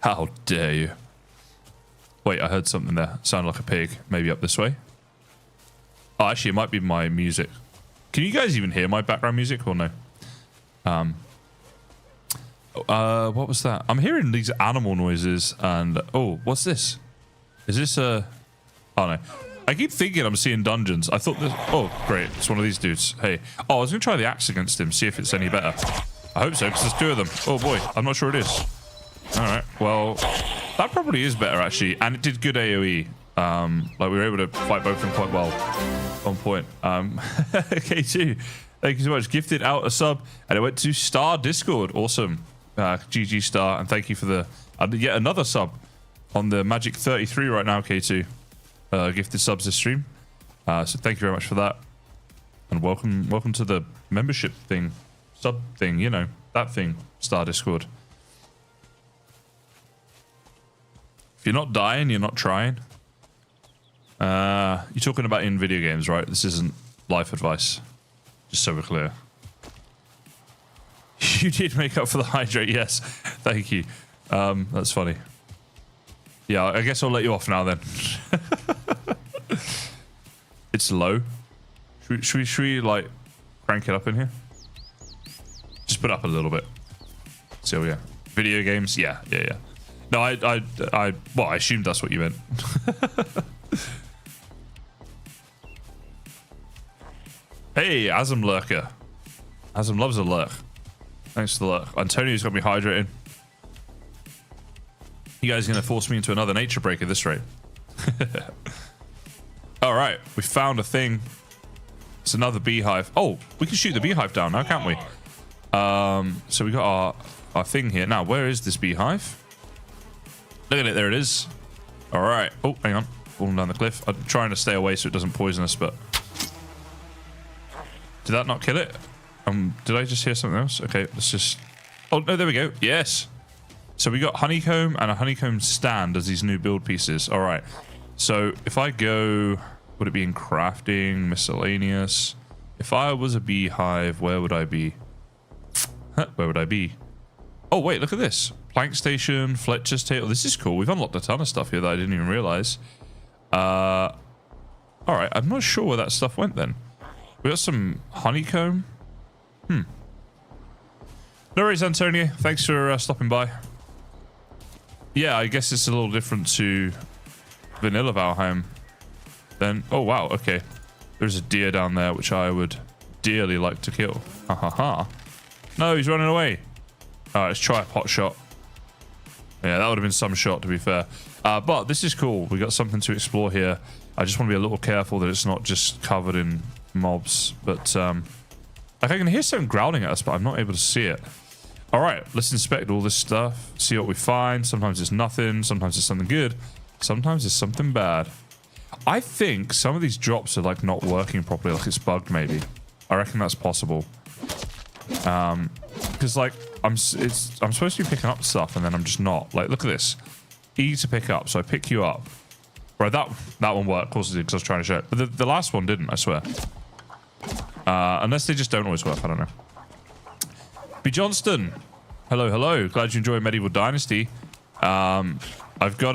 A: How dare you? Wait, I heard something there. Sounded like a pig. Maybe up this way. Oh, actually, it might be my music. Can you guys even hear my background music or no? What was that? I'm hearing these animal noises and... Oh, what's this? Is this a... Oh, no. I keep thinking I'm seeing dungeons. I thought this... Oh, great. It's one of these dudes. Hey. Oh, I was going to try the axe against him, see if it's any better. I hope so, because there's two of them. Oh, boy. I'm not sure it is. All right. Well, that probably is better, actually. And it did good AoE. Like, we were able to fight both of them quite well. On point. K2, thank you so much. Gifted out a sub, and it went to Star Discord. Awesome. GG Star, and thank you for the yet another sub. on the Magic 33 right now, K2. Gifted subs this stream. So thank you very much for that. And welcome to the membership thing. Sub thing, you know, that thing. Star Discord. If you're not dying, you're not trying. You're talking about in video games, right? This isn't life advice. Just so we're clear. You did make up for the hydrate, yes. Thank you. That's funny. Yeah, I guess I'll let you off now then. It's low. Should we like crank it up in here? Just put it up a little bit. So yeah. Video games, yeah. No, well, I assumed that's what you meant. Hey, Asm Lurker. Asm loves a lurk. Thanks for the lurk. Antonio's got me hydrating. You guys are going to force me into another nature break at this rate. All right, we found a thing. It's another beehive. Oh, we can shoot the beehive down now, can't we? So we got our thing here. Now, where is this beehive? Look at it, there it is. All right. Oh, hang on. Falling down the cliff. I'm trying to stay away so it doesn't poison us, but... Did that not kill it? Did I just hear something else? Okay, let's just... Oh, no, there we go. Yes. So we got honeycomb and a honeycomb stand as these new build pieces. All right. So if I go... Would it be in crafting, miscellaneous? If I was a beehive, where would I be? Where would I be? Oh, wait, look at this. Plank station, Fletcher's table. This is cool. We've unlocked a ton of stuff here that I didn't even realize. All right, I'm not sure where that stuff went then. We got some honeycomb. No worries, Antonio. Thanks for stopping by. Yeah, I guess it's a little different to vanilla Valheim. Then, oh wow, okay. There's a deer down there, which I would dearly like to kill. Ha ha ha. No, he's running away. All right, let's try a pot shot. Yeah, that would have been some shot, to be fair. But this is cool. We got something to explore here. I just want to be a little careful that it's not just covered in mobs. But, like, I can hear something growling at us, but I'm not able to see it. All right, let's inspect all this stuff. See what we find. Sometimes it's nothing. Sometimes it's something good. Sometimes it's something bad. I think some of these drops are like not working properly, like it's bugged maybe. I reckon that's possible. Because like I'm supposed to be picking up stuff and then I'm just not. Like look at this, E to pick up, so I pick you up. Right, that one worked, of course it did because I was trying to show it, but the last one didn't, I swear. Unless they just don't always work, I don't know. B Johnston, hello. Glad you enjoy Medieval Dynasty. I've got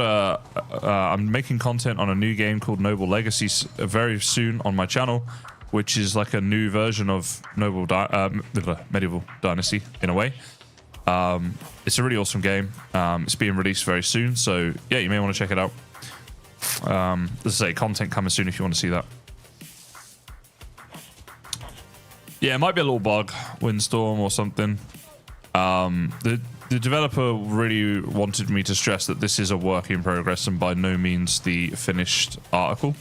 A: I'm making content on a new game called Noble Legacy very soon on my channel, which is like a new version of Medieval Dynasty in a way. It's a really awesome game. It's being released very soon, so yeah, you may want to check it out. As I say, content coming soon if you want to see that. Yeah, it might be a little bug, windstorm or something. The developer really wanted me to stress that this is a work in progress and by no means the finished article.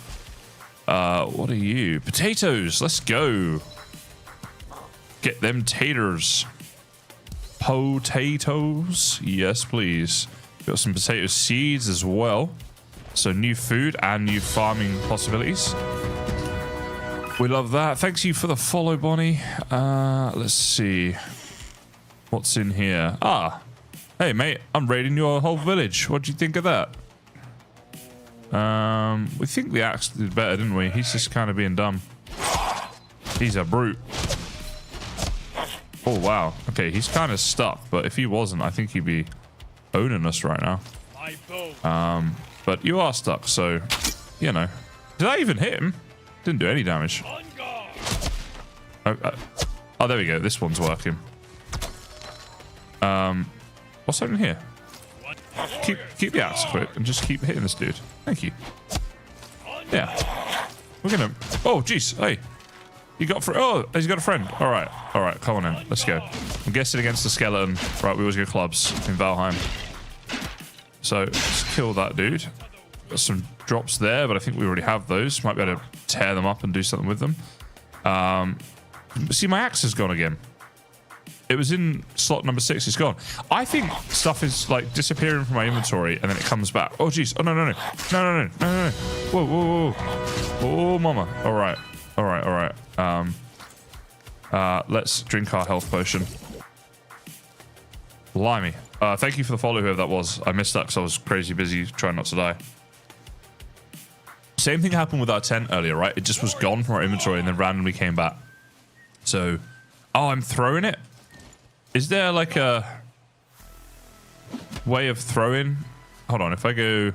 A: What are you? Potatoes! Let's go! Get them taters. Potatoes? Yes, please. Got some potato seeds as well. So new food and new farming possibilities. We love that. Thanks you for the follow, Bonnie. Let's see. What's in here? Ah, hey mate, I'm raiding your whole village. What do you think of that? We think the axe did better, didn't we? He's just kind of being dumb. He's a brute. Oh wow. Okay, he's kind of stuck, but if he wasn't, I think he'd be owning us right now. But you are stuck, so you know. Did I even hit him? Didn't do any damage. Oh, there we go. This one's working. What's happening here? Keep the axe quick and just keep hitting this dude. Thank you. Yeah. We're gonna... Oh, jeez. Hey. You got... Oh, he's got a friend. All right. Come on in. Let's go. I'm guessing against the skeleton. Right, we always go clubs in Valheim. So, let's kill that dude. Got some drops there, but I think we already have those. Might be able to tear them up and do something with them. See, my axe is gone again. It was in slot number 6. It's gone. I think stuff is like disappearing from my inventory and then it comes back. Oh, jeez. Oh, no, no, no. No, no, no. No, no, no. Whoa, whoa, whoa. Oh, mama. All right. All right, all right. Let's drink our health potion. Blimey. Thank you for the follow, whoever that was. I missed that because I was crazy busy trying not to die. Same thing happened with our tent earlier, right? It just was gone from our inventory and then randomly came back. So, oh, I'm throwing it. Is there like a way of throwing? Hold on, if I go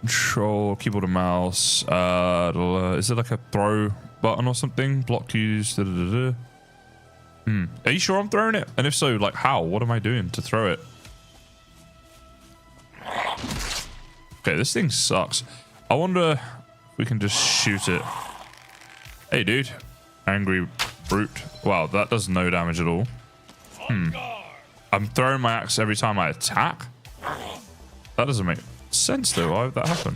A: control, keyboard and mouse, is there like a throw button or something? Block use, da, da, da, da. Are you sure I'm throwing it? And if so, like how? What am I doing to throw it? Okay, this thing sucks. I wonder if we can just shoot it. Hey, dude. Angry brute. Wow, that does no damage at all. I'm throwing my axe every time I attack? That doesn't make sense, though. Why would that happen?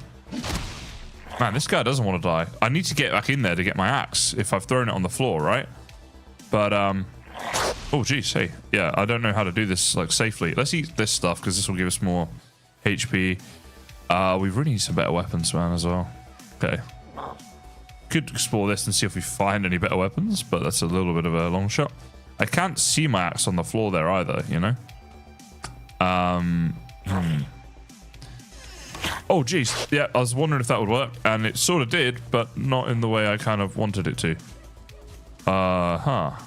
A: Man, this guy doesn't want to die. I need to get back in there to get my axe if I've thrown it on the floor, right? But, oh, geez, hey. Yeah, I don't know how to do this, like, safely. Let's eat this stuff, because this will give us more HP. We really need some better weapons, man, as well. Okay. Could explore this and see if we find any better weapons, but that's a little bit of a long shot. I can't see my axe on the floor there either, you know? Oh, geez. Yeah, I was wondering if that would work, and it sort of did, but not in the way I kind of wanted it to. All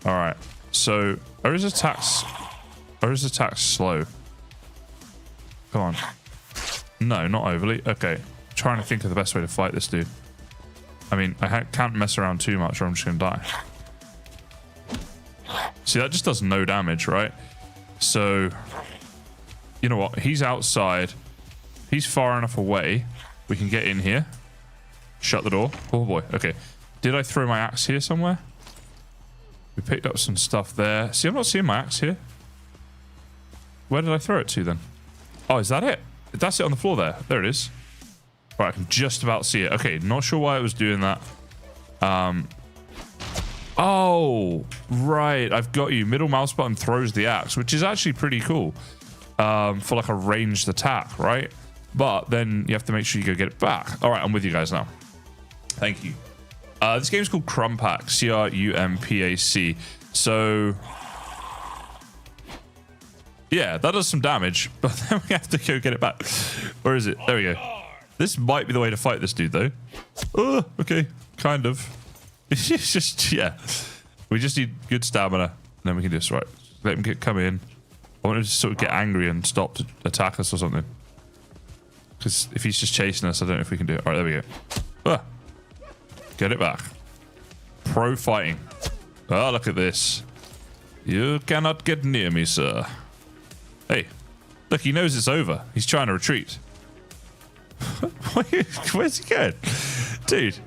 A: right. So, are his attacks slow? Come on. No, not overly. Okay. Trying to think of the best way to fight this dude. I mean, I can't mess around too much or I'm just going to die. See, that just does no damage, right? So, you know what? He's outside. He's far enough away. We can get in here. Shut the door. Oh, boy. Okay. Did I throw my axe here somewhere? We picked up some stuff there. See, I'm not seeing my axe here. Where did I throw it to, then? Oh, is that it? That's it on the floor there. There it is. Right, I can just about see it. Okay, not sure why it was doing that. Oh, right. I've got you. Middle mouse button throws the axe, which is actually pretty cool for like a ranged attack, right? But then you have to make sure you go get it back. All right, I'm with you guys now. Thank you. This game's called Krumpac, C-R-U-M-P-A-C. So, yeah, that does some damage, but then we have to go get it back. Where is it? There we go. This might be the way to fight this dude, though. Oh, okay, kind of. It's just, yeah. We just need good stamina, and then we can just, right, let him come in. I want him to sort of get angry and stop to attack us or something. Because if he's just chasing us, I don't know if we can do it. All right, there we go. Ah. Get it back. Pro fighting. Oh, look at this. You cannot get near me, sir. Hey, look, he knows it's over. He's trying to retreat. Where's he going? Dude,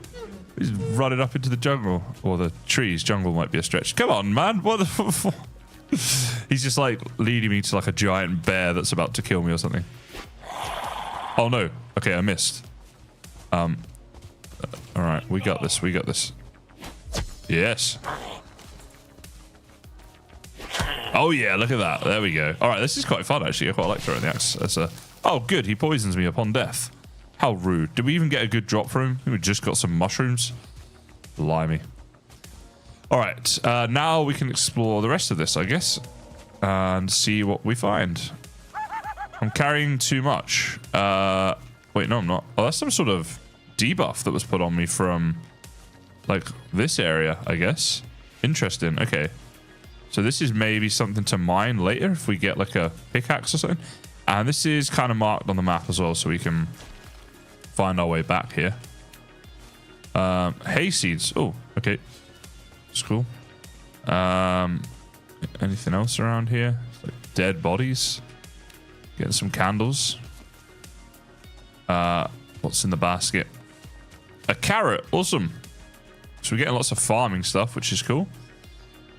A: he's running up into the jungle. Or the trees. Jungle might be a stretch. Come on, man. What the He's just like leading me to like a giant bear that's about to kill me or something. Oh, no. Okay, I missed. All right, we got this. We got this. Yes. Oh, yeah, look at that. There we go. All right, this is quite fun, actually. I quite like throwing the axe. That's a... Oh, good. He poisons me upon death. How rude. Did we even get a good drop from him? We just got some mushrooms. Blimey. All right. Now we can explore the rest of this, I guess, and see what we find. I'm carrying too much. Wait, no, I'm not. Oh, that's some sort of debuff that was put on me from, like, this area, I guess. Interesting. Okay. So this is maybe something to mine later if we get, like, a pickaxe or something. And this is kind of marked on the map as well, so we can find our way back here. Hay seeds. Oh, okay. That's cool. Anything else around here? Like dead bodies. Getting some candles. What's in the basket? A carrot. Awesome. So we're getting lots of farming stuff, which is cool.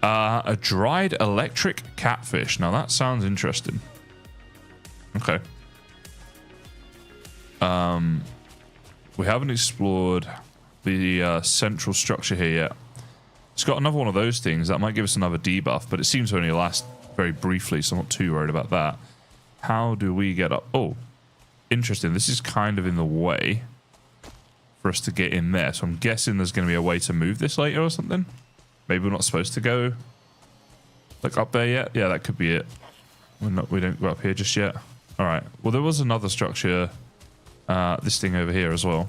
A: A dried electric catfish. Now that sounds interesting. Okay. We haven't explored the central structure here yet. It's got another one of those things. That might give us another debuff, but it seems to only last very briefly, so I'm not too worried about that. How do we get up? Oh, interesting. This is kind of in the way for us to get in there. So I'm guessing there's going to be a way to move this later or something. Maybe we're not supposed to go like up there yet. Yeah, that could be it. We don't go up here just yet. All right. Well, there was another structure, this thing over here as well.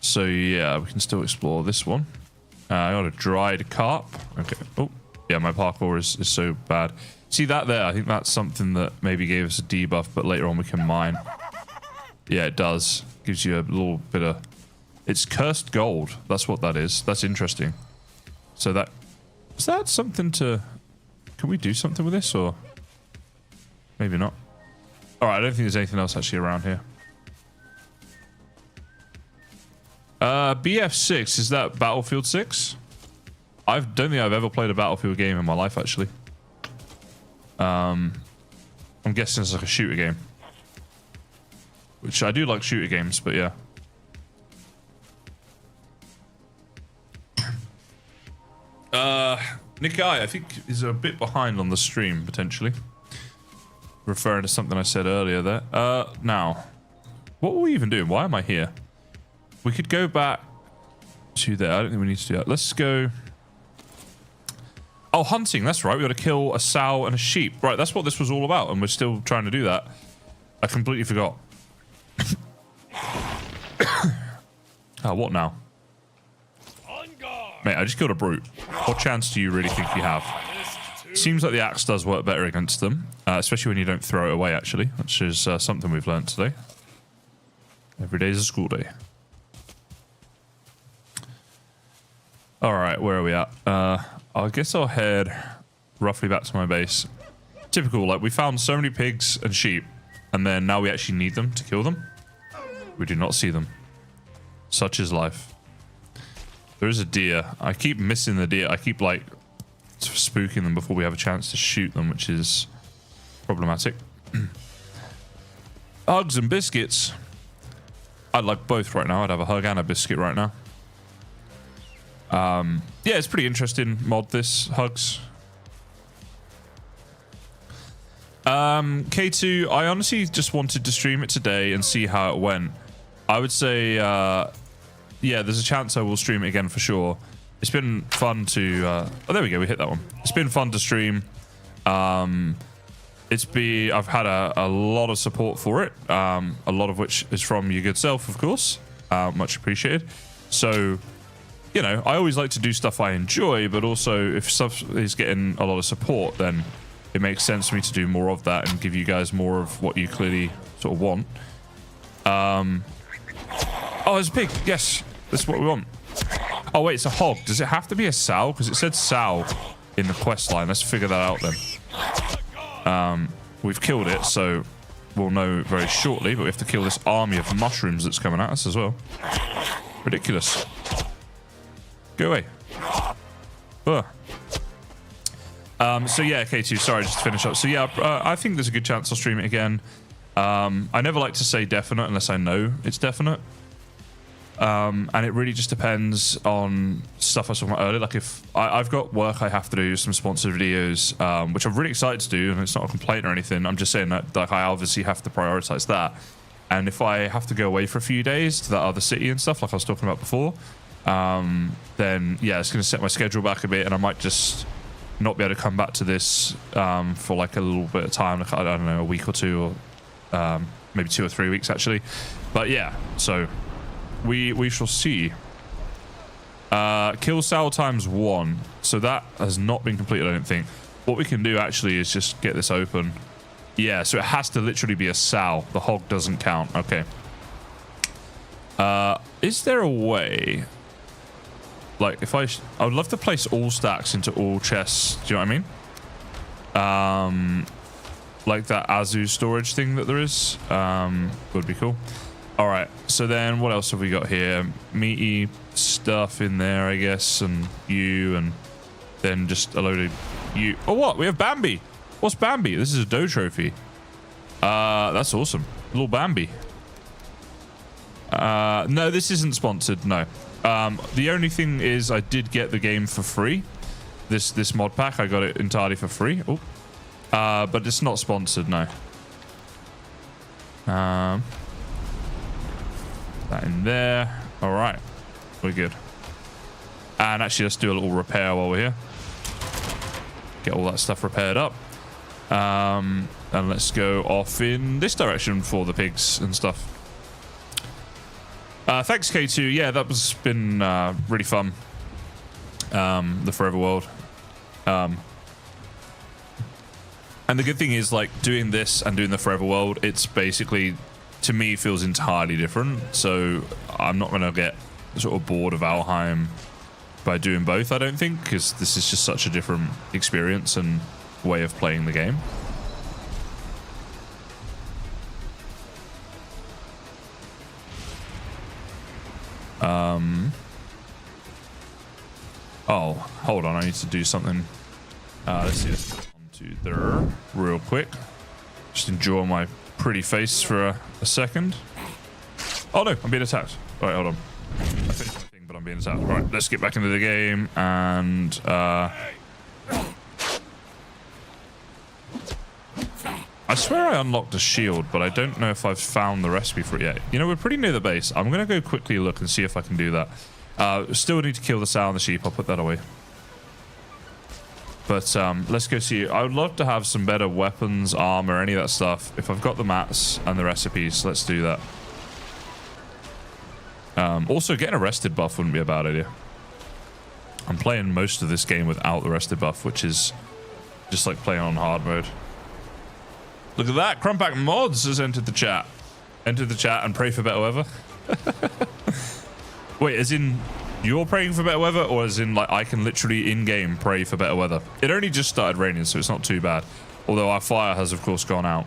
A: So yeah, we can still explore this one. I got a dried carp. Okay. Oh, yeah, my parkour is so bad. See that there? I think that's something that maybe gave us a debuff, but later on we can mine. Yeah, it does. Gives you a little bit of... It's cursed gold. That's what that is. That's interesting. So that... Is that something to... Can we do something with this, or... Maybe not. Alright, I don't think there's anything else actually around here. BF6, is that Battlefield 6? I don't think I've ever played a Battlefield game in my life, actually. I'm guessing it's like a shooter game. Which I do like shooter games, but yeah. Nikai, I think, is a bit behind on the stream, potentially. Referring to something I said earlier there. Now, what were we even doing? Why am I here? We could go back to there. I don't think we need to do that. Let's go... Oh, hunting. That's right. We got to kill a sow and a sheep. Right, that's what this was all about, and we're still trying to do that. I completely forgot. What now? Mate, I just killed a brute. What chance do you really think you have? Seems like the axe does work better against them, especially when you don't throw it away, actually, which is something we've learned today. Every day is a school day. All right, where are we at? I guess I'll head roughly back to my base. Typical, like we found so many pigs and sheep, and then now we actually need them to kill them. We do not see them. Such is life. There is a deer. I keep missing the deer. I keep like spooking them before we have a chance to shoot them, which is problematic. Hugs and biscuits. I'd like both right now. I'd have a hug and a biscuit right now. Yeah, it's pretty interesting mod, this hugs. K2, I honestly just wanted to stream it today and see how it went. I would say, yeah, there's a chance I will stream it again for sure. It's been fun to, oh, there we go, we hit that one. It's been fun to stream. I've had a lot of support for it, a lot of which is from your good self, of course. Much appreciated. So, you know, I always like to do stuff I enjoy, but also if stuff is getting a lot of support, then it makes sense for me to do more of that and give you guys more of what you clearly sort of want. Oh, there's a pig. Yes, this is what we want. Oh, wait, it's a hog. Does it have to be a sow? Because it said sow in the quest line. Let's figure that out then. We've killed it, so we'll know very shortly, but we have to kill this army of mushrooms that's coming at us as well. Ridiculous. Go away. Ugh. So yeah, K2, sorry, just to finish up. So yeah, I think there's a good chance I'll stream it again. I never like to say definite unless I know it's definite. And it really just depends on stuff I was talking about earlier. Like if I've got work I have to do, some sponsored videos, which I'm really excited to do, and it's not a complaint or anything. I'm just saying that like I obviously have to prioritize that. And if I have to go away for a few days to that other city and stuff, like I was talking about before, then yeah, it's going to set my schedule back a bit, and I might just not be able to come back to this for like a little bit of time, like I don't know, a week or two, or maybe 2 or 3 weeks actually. But yeah, so we shall see. Kill sow ×1, so that has not been completed, I don't think. What we can do actually is just get this open. Yeah, so it has to literally be a sow. The hog doesn't count. Okay. Is there a way, like if I would love to place all stacks into all chests, do you know what I mean? Like that Azu storage thing that there is, would be cool. All right, so then what else have we got here? Meaty stuff in there, I guess, and you, and then just a load of you. Oh, what? We have Bambi. What's Bambi? This is a dough trophy. That's awesome. Little Bambi. No, this isn't sponsored. No. The only thing is I did get the game for free. This mod pack, I got it entirely for free. Oh, but it's not sponsored, no. That in there. All right, we're good. And actually, let's do a little repair while we're here. Get all that stuff repaired up. And let's go off in this direction for the pigs and stuff. Thanks, K2. Yeah, that was been really fun. The Forever World. And the good thing is, like, doing this and doing the Forever World, it's basically, to me, feels entirely different. So I'm not going to get sort of bored of Valheim by doing both, I don't think, because this is just such a different experience and way of playing the game. Oh, hold on, I need to do something. Let's see this onto there real quick. Just enjoy my pretty face for a second. Oh no, I'm being attacked. All right, hold on. I finished my thing, but I'm being attacked. All right, let's get back into the game and I swear I unlocked a shield, but I don't know if I've found the recipe for it yet. You know, we're pretty near the base. I'm going to go quickly look and see if I can do that. Still need to kill the sow and the sheep. I'll put that away. But let's go see. I would love to have some better weapons, armor, any of that stuff. If I've got the mats and the recipes, let's do that. Also, getting a rested buff wouldn't be a bad idea. I'm playing most of this game without the rested buff, which is just like playing on hard mode. Look at that. Krumpac Mods has entered the chat. Enter the chat and pray for better weather. Wait, as in you're praying for better weather, or as in like I can literally in-game pray for better weather? It only just started raining, so it's not too bad. Although our fire has, of course, gone out.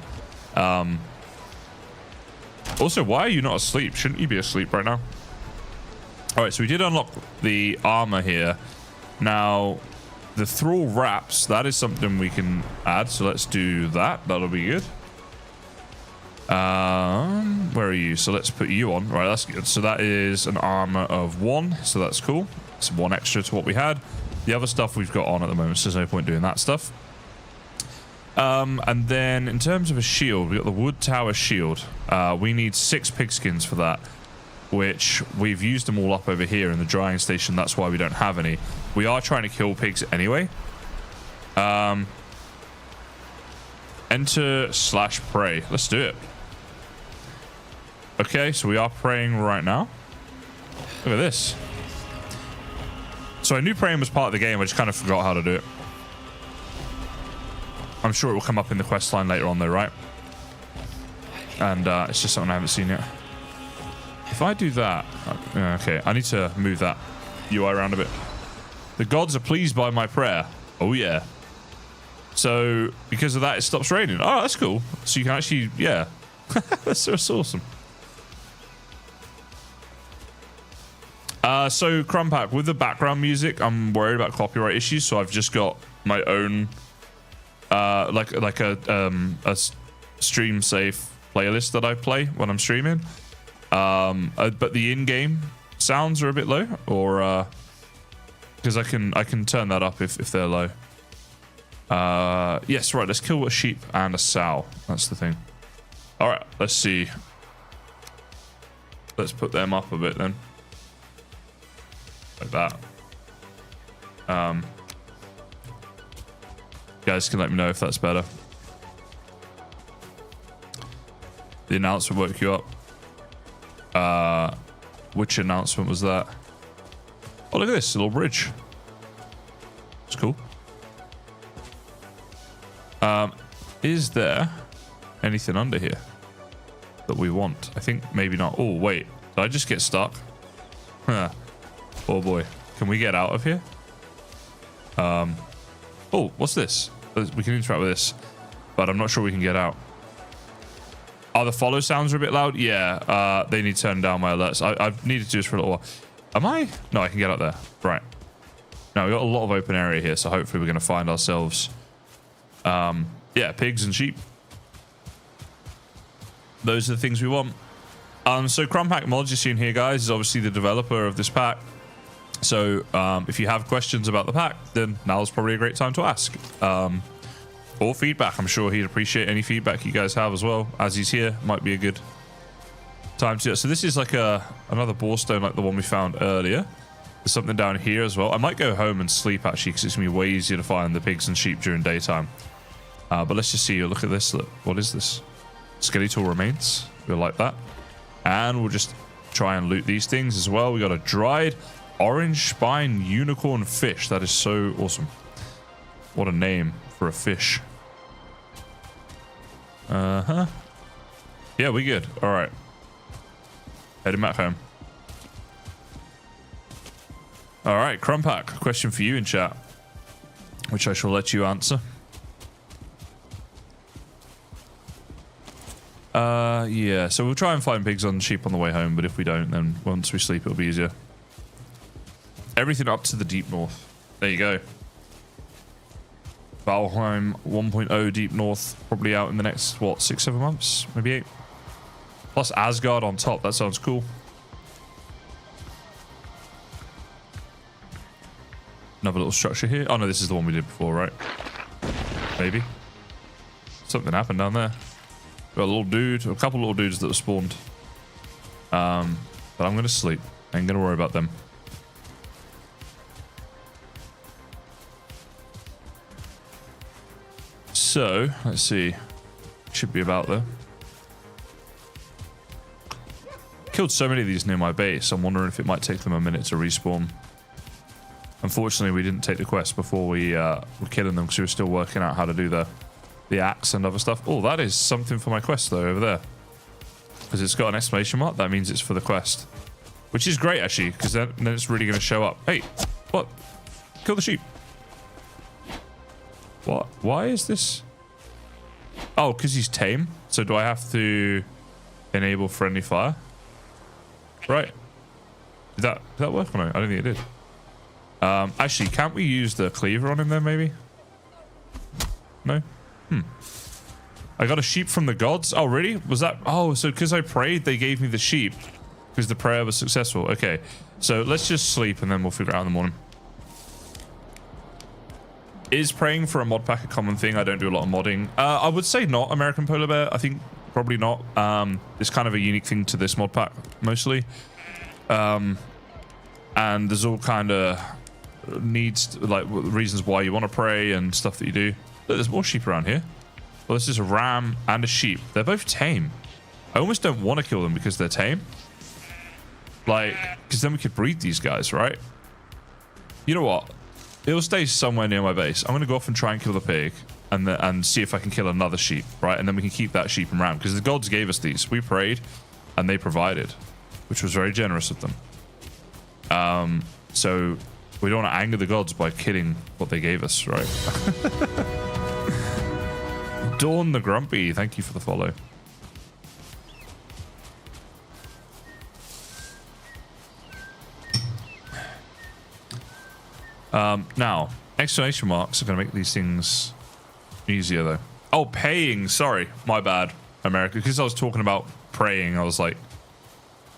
A: Also, why are you not asleep? Shouldn't you be asleep right now? All right, so we did unlock the armor here. Now, the thrall wraps, that is something we can add, so let's do that. That'll be good. Where are you? So let's put you on. Right, that's good. So that is an armor of 1, so that's cool. It's 1 extra to what we had. The other stuff we've got on at the moment, so there's no point doing that stuff. And then in terms of a shield, we got the wood tower shield. We need 6 pigskins for that, which we've used them all up over here in the drying station. That's why we don't have any. We are trying to kill pigs anyway. Enter/pray. Let's do it. Okay, so we are praying right now. Look at this. So I knew praying was part of the game. I just kind of forgot how to do it. I'm sure it will come up in the quest line later on though, right? And it's just something I haven't seen yet. If I do that... Okay, I need to move that UI around a bit. The gods are pleased by my prayer. Oh, yeah. So, because of that, it stops raining. Oh, that's cool. So you can actually... Yeah. That's awesome. So, Krumpac, with the background music, I'm worried about copyright issues, so I've just got my own... like a stream safe playlist that I play when I'm streaming. But the in-game sounds are a bit low, or because I can turn that up if they're low. Yes, right. Let's kill a sheep and a sow. That's the thing. All right. Let's see. Let's put them up a bit then, like that. Guys can let me know if that's better. The announcement woke you up. Which announcement was that? Oh, look at this little bridge. It's cool. Is there anything under here that we want? I think maybe not. Oh, wait. Did I just get stuck? Huh. Oh, boy. Can we get out of here? Oh, what's this? We can interact with this, but I'm not sure we can get out. Oh, the follow sounds are a bit loud. Yeah, they need to turn down my alerts. I've needed to do this for a little while. Am I? No, I can get up there. Right. Now, we've got a lot of open area here, so hopefully we're going to find ourselves, yeah, pigs and sheep. Those are the things we want. So Krumpac Mods you're seeing here, guys, is obviously the developer of this pack. So if you have questions about the pack, then now's probably a great time to ask. Or feedback. I'm sure he'd appreciate any feedback you guys have as well. As he's here, might be a good time to. So this is like another boarstone like the one we found earlier. There's something down here as well. I might go home and sleep actually, because it's gonna be way easier to find the pigs and sheep during daytime. But let's just see. Look at this. Look, what is this? Skeletal remains. We'll like that. And we'll just try and loot these things as well. We got a dried orange spine unicorn fish. That is so awesome. What a name for a fish. Yeah, we good. All right. Heading back home. All right, Krumpac, question for you in chat, which I shall let you answer. Yeah, so we'll try and find pigs and sheep on the way home, but if we don't, then once we sleep, it'll be easier. Everything up to the deep north. There you go. Valheim 1.0 deep north, probably out in the next, what, 6-7 months? Maybe 8. Plus Asgard on top. That sounds cool. Another little structure here. Oh, no, this is the one we did before, right? Maybe. Something happened down there. Got a little dude, a couple little dudes that were spawned. But I'm going to sleep. I ain't going to worry about them. So, let's see. Should be about there. Killed so many of these near my base. I'm wondering if it might take them a minute to respawn. Unfortunately, we didn't take the quest before we were killing them because we were still working out how to do the axe and other stuff. Oh, that is something for my quest, though, over there. Because it's got an exclamation mark. That means it's for the quest. Which is great, actually, because then it's really going to show up. Hey, what? Kill the sheep. What? Why is this? Oh, because he's tame. So do I have to enable friendly fire? Right. Did that work or no? I don't think it did. Actually, can't we use the cleaver on him then, maybe? No? I got a sheep from the gods. Oh, really? Was that... Oh, so because I prayed, they gave me the sheep. Because the prayer was successful. Okay. So let's just sleep and then we'll figure it out in the morning. Is praying for a mod pack a common thing? I don't do a lot of modding. I would say not, American Polar Bear. I think probably not. It's kind of a unique thing to this mod pack, mostly. And there's all kind of needs, like reasons why you want to pray and stuff that you do. Look, there's more sheep around here. Well, this is a ram and a sheep. They're both tame. I almost don't want to kill them because they're tame. Like, because then we could breed these guys, right? You know what? It'll stay somewhere near my base. I'm going to go off and try and kill the pig and see if I can kill another sheep, right? And then we can keep that sheep and ram because the gods gave us these. We prayed and they provided, which was very generous of them. So we don't want to anger the gods by killing what they gave us, right? Dawn the Grumpy, thank you for the follow. Now, exclamation marks are going to make these things easier, though. Oh, paying. Sorry, my bad, America. Because I was talking about praying, I was like,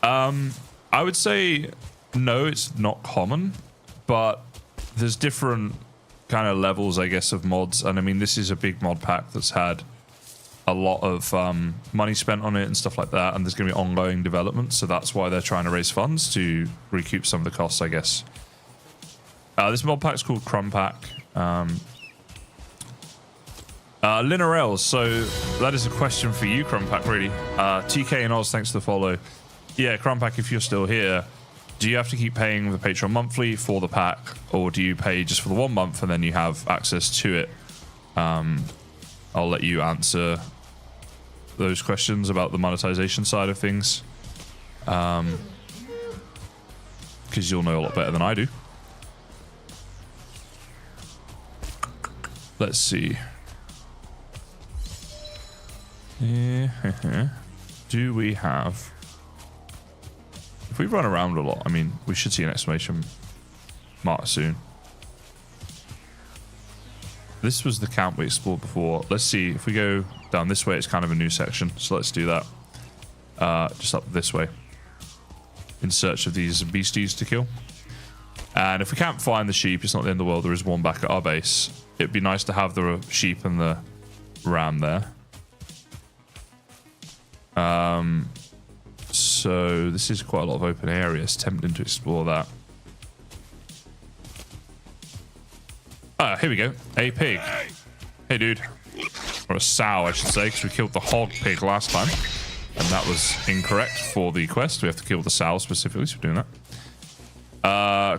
A: I would say no, it's not common, but there's different kind of levels, I guess, of mods. And I mean, this is a big mod pack that's had a lot of money spent on it and stuff like that. And there's going to be ongoing development. So that's why they're trying to raise funds to recoup some of the costs, I guess. This mod pack is called Krumpac. Linerels, so that is a question for you, Krumpac, really. TK and Oz, thanks for the follow. Yeah, Krumpac, if you're still here, do you have to keep paying the Patreon monthly for the pack, or do you pay just for the 1 month and then you have access to it? I'll let you answer those questions about the monetization side of things. Because you'll know a lot better than I do. Let's see. Do we have... If we run around a lot, I mean, we should see an exclamation mark soon. This was the camp we explored before. Let's see. If we go down this way, it's kind of a new section. So let's do that. just up this way in search of these beasties to kill. And if we can't find the sheep, it's not the end of the world. There is one back at our base. It'd be nice to have the sheep and the ram there. So this is quite a lot of open areas. Tempting to explore that. Ah, here we go. A pig. Hey, dude. Or a sow, I should say, because we killed the hog pig last time. And that was incorrect for the quest. We have to kill the sow specifically, so we're doing that.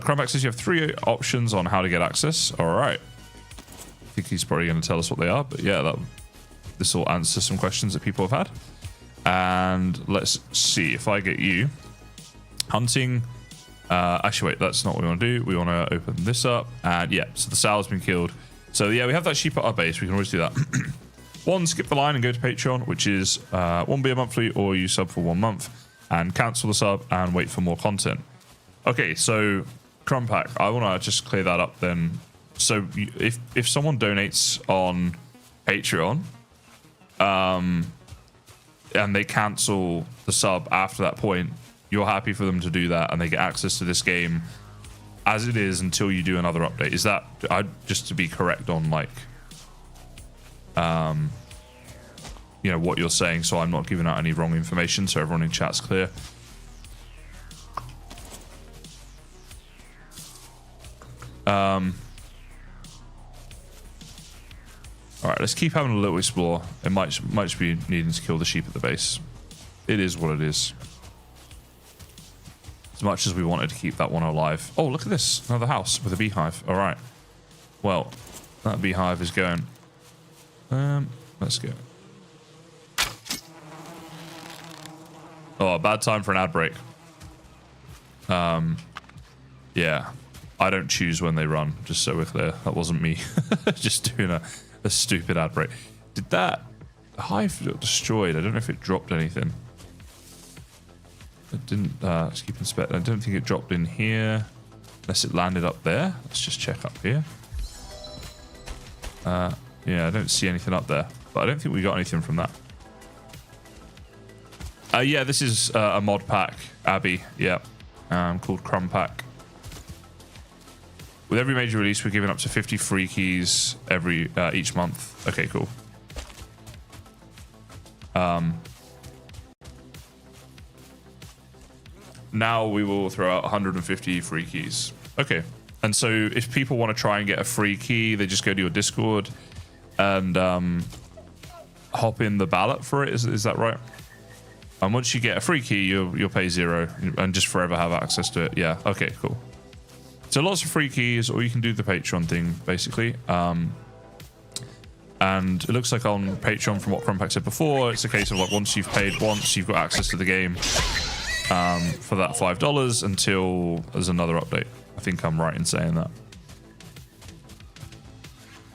A: Krumpac says you have 3 options on how to get access. All right. I think he's probably going to tell us what they are. But yeah, this will answer some questions that people have had. And let's see if I get you hunting. Actually, wait, that's not what we want to do. We want to open this up. And yeah, so the sow's been killed. So yeah, we have that sheep at our base. We can always do that. 1, skip the line and go to Patreon, which is 1 beer monthly, or you sub for 1 month and cancel the sub and wait for more content. Okay, so Krumpac, I want to just clear that up then. So if someone donates on Patreon, and they cancel the sub after that point, you're happy for them to do that and they get access to this game as it is until you do another update. Is that just to be correct on like you know what you're saying, so I'm not giving out any wrong information, so everyone in chat's clear? All right, let's keep having a little explore. It might just be needing to kill the sheep at the base. It is what it is. As much as we wanted to keep that one alive. Oh, look at this. Another house with a beehive. All right. Well, that beehive is going. Let's go. Oh, bad time for an ad break. Yeah. I don't choose when they run, just so we're clear. That wasn't me. Just doing a stupid ad break. Did that hive look destroyed? I don't know if it dropped anything. It didn't. Let's keep inspecting. I don't think it dropped in here, unless it landed up there. Let's just check up here. Yeah, I don't see anything up there, but I don't think we got anything from that. Yeah, this is a mod pack, Abby. Yeah, called Krumpac. With every major release, we're giving up to 50 free keys each month. Okay, cool. Now we will throw out 150 free keys. Okay. And so if people want to try and get a free key, they just go to your Discord and hop in the ballot for it. Is that right? And once you get a free key, you'll pay 0 and just forever have access to it. Yeah. Okay, cool. So lots of free keys, or you can do the Patreon thing, basically. And it looks like on Patreon, from what Krumpac said before, it's a case of like once you've paid once, you've got access to the game for that $5 until there's another update. I think I'm right in saying that.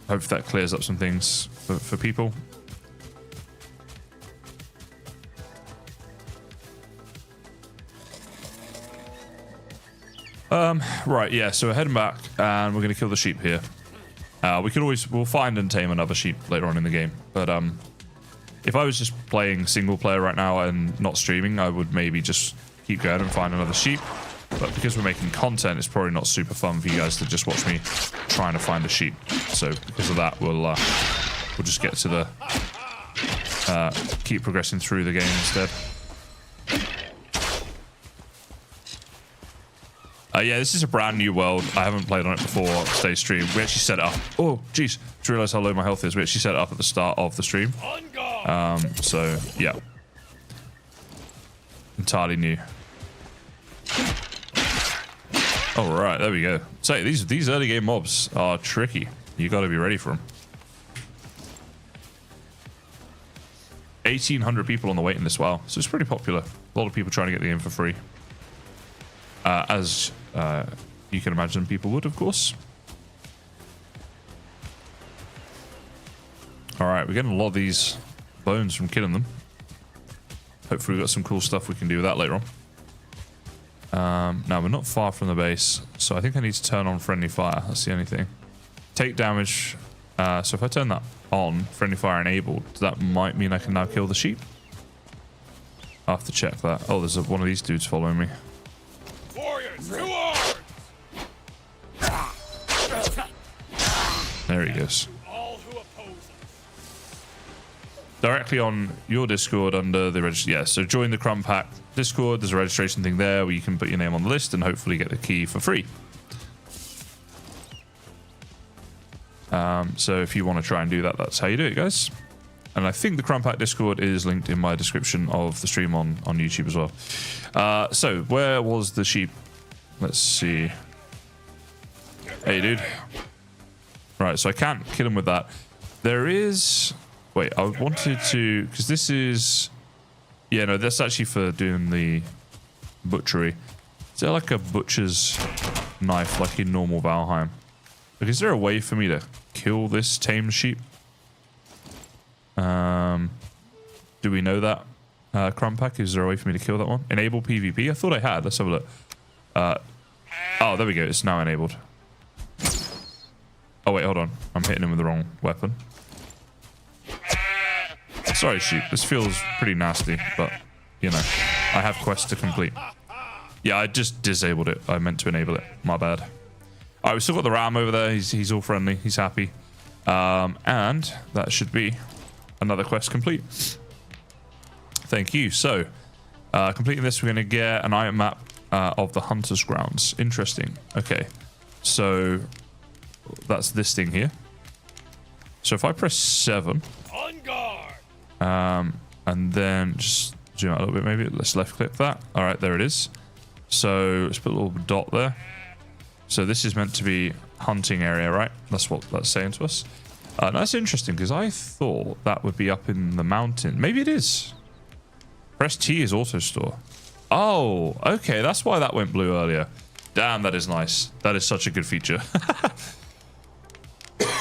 A: Hope that clears up some things for people. Right, yeah, so we're heading back and we're going to kill the sheep here. We'll find and tame another sheep later on in the game. But if I was just playing single player right now and not streaming, I would maybe just keep going and find another sheep. But because we're making content, it's probably not super fun for you guys to just watch me trying to find a sheep. So because of that, we'll just get to the keep progressing through the game instead. Yeah, this is a brand new world. I haven't played on it before today's stream. We actually set it up. Oh, jeez. Just realized how low my health is. We actually set it up at the start of the stream. So, yeah. Entirely new. All right, there we go. So, these early game mobs are tricky. You got to be ready for them. 1,800 people on the waiting list. Wow. So, it's pretty popular. A lot of people trying to get the game for free. As you can imagine people would, of course. Alright, we're getting a lot of these bones from killing them. Hopefully we've got some cool stuff we can do with that later on. Now, we're not far from the base, so I think I need to turn on friendly fire. That's the only thing. Take damage. So if I turn that on, friendly fire enabled, that might mean I can now kill the sheep. I have to check that. Oh, there's one of these dudes following me.
B: Warriors, to arms!
A: There he goes.
B: All who oppose us.
A: Directly on your Discord under the register. Yeah, so join the Krumpac Discord. There's a registration thing there where you can put your name on the list and hopefully get the key for free. So if you want to try and do that, that's how you do it, guys. And I think the Krumpac Discord is linked in my description of the stream on YouTube as well. So where was the sheep? Let's see. Hey, dude. Right, so I can't kill him with that. There is... Wait, I wanted to... Because this is... Yeah, no, that's actually for doing the butchery. Is there like a butcher's knife like in normal Valheim? Like, is there a way for me to kill this tamed sheep? Do we know that? Krumpac, is there a way for me to kill that one? Enable PvP? I thought I had. Let's have a look. Oh, there we go. It's now enabled. Oh, wait, hold on. I'm hitting him with the wrong weapon. Sorry, sheep. This feels pretty nasty, but, you know, I have quests to complete. Yeah, I just disabled it. I meant to enable it. My bad. All right, we still got the ram over there. He's all friendly. He's happy. And that should be another quest complete. Thank you. So, completing this, we're going to get an item map of the Hunter's Grounds. Interesting. Okay. So, that's this thing here. So, if I press 7...
B: On guard!
A: And then just zoom out a little bit, maybe. Let's left click that. All right, there it is. So, let's put a little dot there. So, this is meant to be hunting area, right? That's what that's saying to us. That's interesting because I thought that would be up in the mountain. Maybe it is. Press T is auto store. Oh, okay. That's why that went blue earlier. Damn, that is nice. That is such a good feature.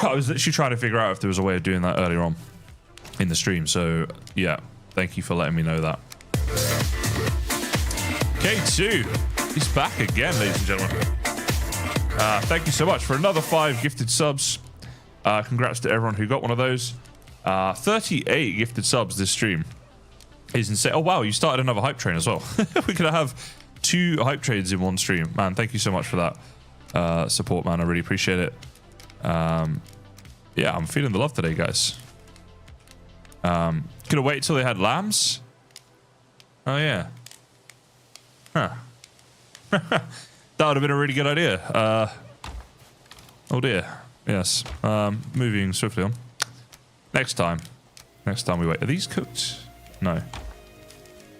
A: I was literally trying to figure out if there was a way of doing that earlier on in the stream. So, yeah. Thank you for letting me know that. K2. He's back again, ladies and gentlemen. Thank you so much for another 5 gifted subs. Congrats to everyone who got one of those. 38 gifted subs this stream is insane. Oh, wow. You started another hype train as well. We're going to have 2 hype trains in one stream. Man, thank you so much for that support, man. I really appreciate it. Yeah, I'm feeling the love today, guys. Could have waited till they had lambs. Oh, yeah. Huh. That would have been a really good idea. Oh, dear. Yes. Moving swiftly on. Next time we wait. Are these cooked? No.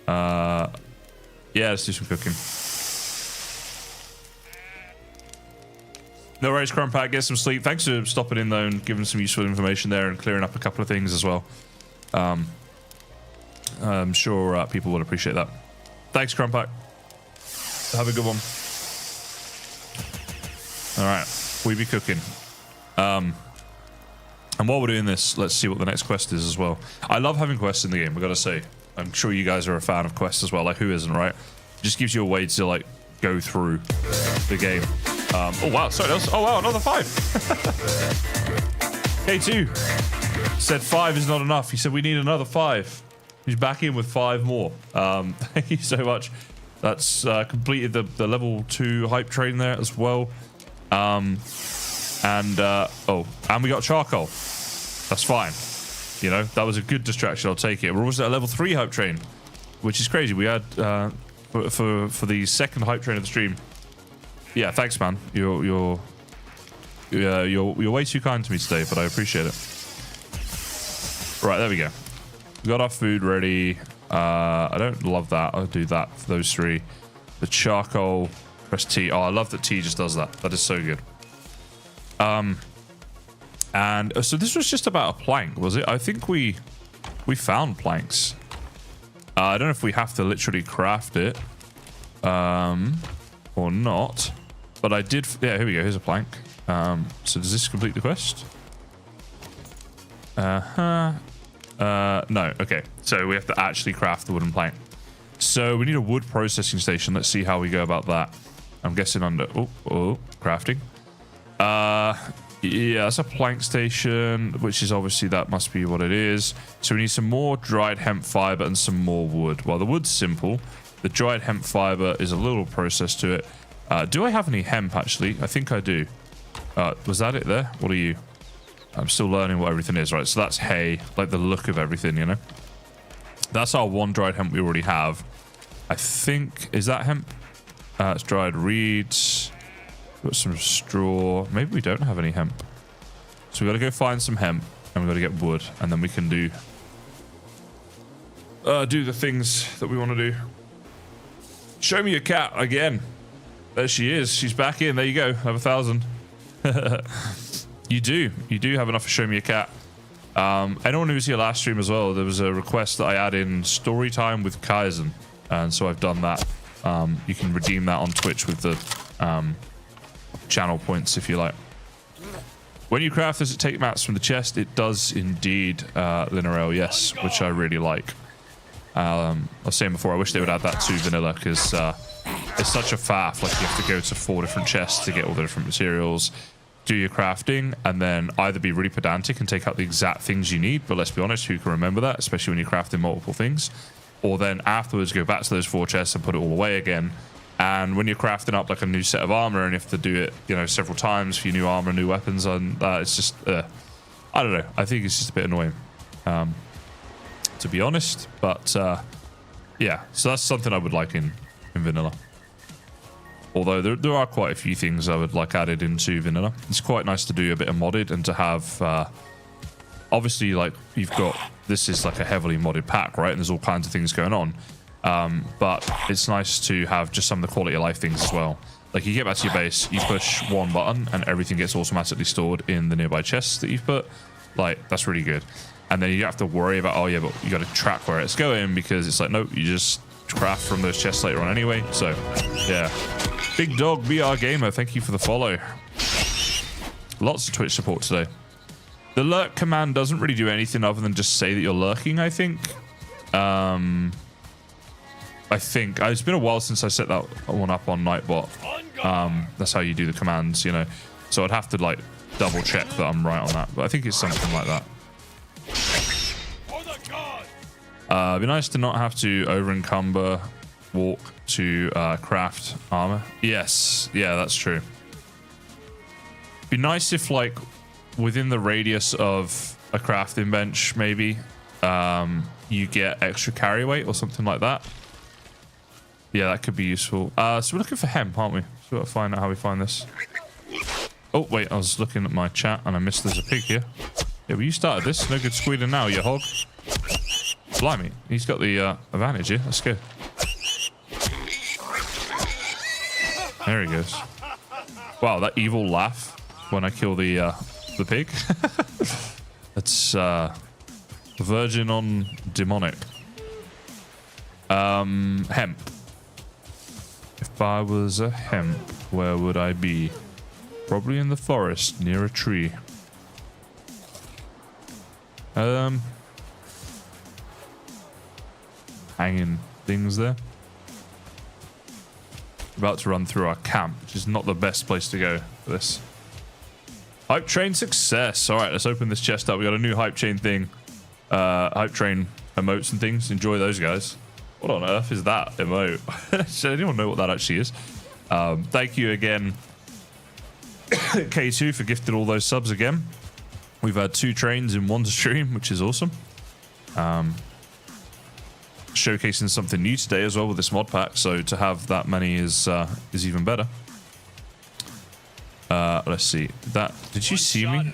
A: Yeah, let's do some cooking. No worries, Krumpac. Get some sleep. Thanks for stopping in, though, and giving some useful information there and clearing up a couple of things as well. I'm sure people will appreciate that. Thanks, Krumpac. Have a good one. All right. We be cooking. And while we're doing this, let's see what the next quest is as well. I love having quests in the game, I've got to say. I'm sure you guys are a fan of quests as well. Like, who isn't, right? It just gives you a way to, like, go through the game. Oh, wow. Sorry. Oh, wow. Another 5. K2 said 5 is not enough. He said we need another 5. He's back in with 5 more. Thank you so much. That's completed the level 2 hype train there as well. And we got charcoal. That's fine. You know, that was a good distraction. I'll take it. We're almost at a level 3 hype train, which is crazy. We had for the second hype train of the stream. Yeah, thanks, man. You're way too kind to me today, but I appreciate it. Right, there we go. We got our food ready. I don't love that. I'll do that for those 3. The charcoal. Press T. Oh, I love that T just does that. That is so good. And so this was just about a plank, was it? I think we found planks. I don't know if we have to literally craft it or not, but I did. Yeah, here we go. Here's a plank. So does this complete the quest? No. Okay. So we have to actually craft the wooden plank. So we need a wood processing station. Let's see how we go about that. I'm guessing under crafting. Yeah, that's a plank station, which is obviously, that must be what it is. So we need some more dried hemp fiber and some more wood. Well, the wood's simple. The dried hemp fiber is a little process to it. Do I have any hemp, actually? I think I do. Was that it there? What are you? I'm still learning what everything is, right? So that's hay, like the look of everything, you know? That's our one dried hemp we already have. I think, is that hemp? It's dried reeds. Got some straw. Maybe we don't have any hemp. So we got to go find some hemp, and we got to get wood, and then we can do the things that we want to do. Show me your cat again. There she is. She's back in. There you go. Have 1,000. You do have enough to show me a cat. Anyone who was here last stream as well, there was a request that I add in story time with Kaizen, and so I've done that. You can redeem that on Twitch with the channel points if you like. When you craft, does it take mats from the chest? It does indeed, Linerel, yes, which I really like. I was saying before, I wish they would add that to vanilla, because it's such a faff. Like, you have to go to 4 different chests to get all the different materials, do your crafting, and then either be really pedantic and take out the exact things you need, but let's be honest, who can remember that, especially when you're crafting multiple things, or then afterwards go back to those 4 chests and put it all away again. And when you're crafting up like a new set of armor and you have to do it, you know, several times for your new armor, new weapons, and it's just, I don't know. I think it's just a bit annoying, to be honest. But yeah, so that's something I would like in vanilla. Although there are quite a few things I would like added into vanilla. It's quite nice to do a bit of modded and to have, obviously, like, you've got, this is like a heavily modded pack, right? And there's all kinds of things going on. But it's nice to have just some of the quality of life things as well. Like, you get back to your base, you push one button and everything gets automatically stored in the nearby chests that you've put. Like, that's really good. And then you don't have to worry about, oh yeah, but you got to track where it's going, because it's like, nope, you just craft from those chests later on anyway. So yeah, Big Dog BR Gamer, thank you for the follow. Lots of Twitch support today. The lurk command doesn't really do anything other than just say that you're lurking, I think. It's been a while since I set that one up on Nightbot. That's how you do the commands, you know. So I'd have to like double check that I'm right on that, but I think it's something like that. It'd be nice to not have to over encumber walk to craft armor. Yes, yeah, that's true. Be nice if, like, within the radius of a crafting bench, maybe you get extra carry weight or something like that. Yeah, that could be useful. So we're looking for hemp, aren't we? So we've got to find out how we find this. Oh, wait, I was looking at my chat and I missed there's a pig here. Yeah, well, you started this. No good squealing now, you hog. Blimey, he's got the advantage here. Let's go. There he goes. Wow, that evil laugh when I kill the pig. That's virgin on demonic. Hemp. If I was a hemp, where would I be? Probably in the forest, near a tree. Hanging things there. About to run through our camp, which is not the best place to go for this. Hype train success. All right, let's open this chest up. We got a new hype chain thing. Hype train emotes and things. Enjoy those, guys. What on earth is that emote? Does anyone know what that actually is? Thank you again, K2, for gifting all those subs again. We've had 2 trains in one stream, which is awesome. Showcasing something new today as well with this mod pack, so to have that many is even better. Let's see. Did you see me?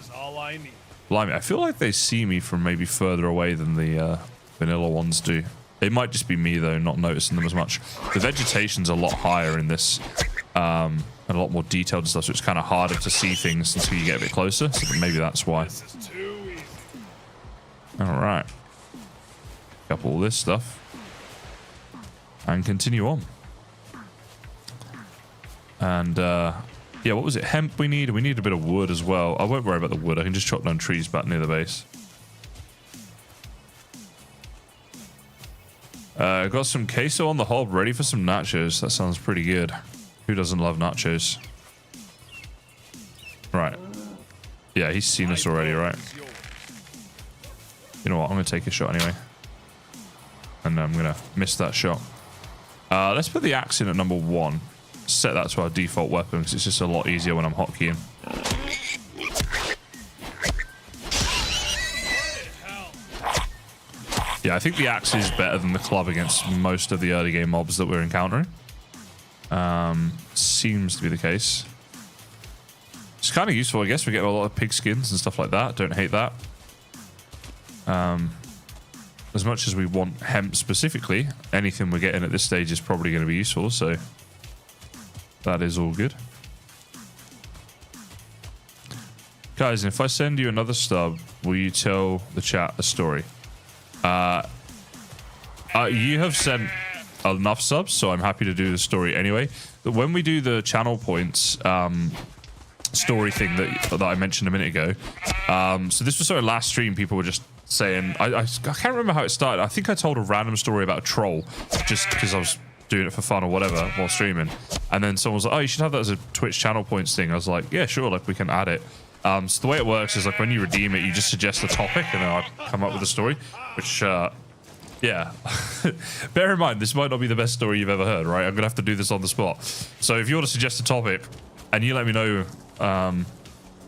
A: Blimey, I feel like they see me from maybe further away than the vanilla ones do. It might just be me though, not noticing them as much. The vegetation's a lot higher in this, and a lot more detailed and stuff, so it's kind of harder to see things until you get a bit closer. So maybe that's why. All right, pick up all this stuff and continue on. And yeah, what was it? Hemp we need? We need a bit of wood as well. I won't worry about the wood. I can just chop down trees back near the base. Got some queso on the hob, ready for some nachos. That sounds pretty good. Who doesn't love nachos? Right. Yeah, he's seen us already, right? You know what? I'm going to take a shot anyway. And I'm going to miss that shot. Let's put the axe in at number 1. Set that to our default weapon because it's just a lot easier when I'm hotkeying. Yeah, I think the axe is better than the club against most of the early game mobs that we're encountering. Seems to be the case. It's kind of useful, I guess. We get a lot of pig skins and stuff like that. Don't hate that. As much as we want hemp specifically, anything we're getting at this stage is probably going to be useful, so that is all good. Guys, if I send you another stub, will you tell the chat a story? You have sent enough subs, so I'm happy to do the story anyway. But when we do the channel points story thing that I mentioned a minute ago, so this was sort of last stream, people were just saying, I can't remember how it started. I think I told a random story about a troll just because I was doing it for fun or whatever while streaming, and then someone was like, oh, you should have that as a Twitch channel points thing. I was like, yeah, sure, like we can add it. So the way it works is like when you redeem it, you just suggest a topic and then I come up with a story, which yeah. Bear in mind, this might not be the best story you've ever heard, right? I'm gonna have to do this on the spot. So if you want to suggest a topic and you let me know,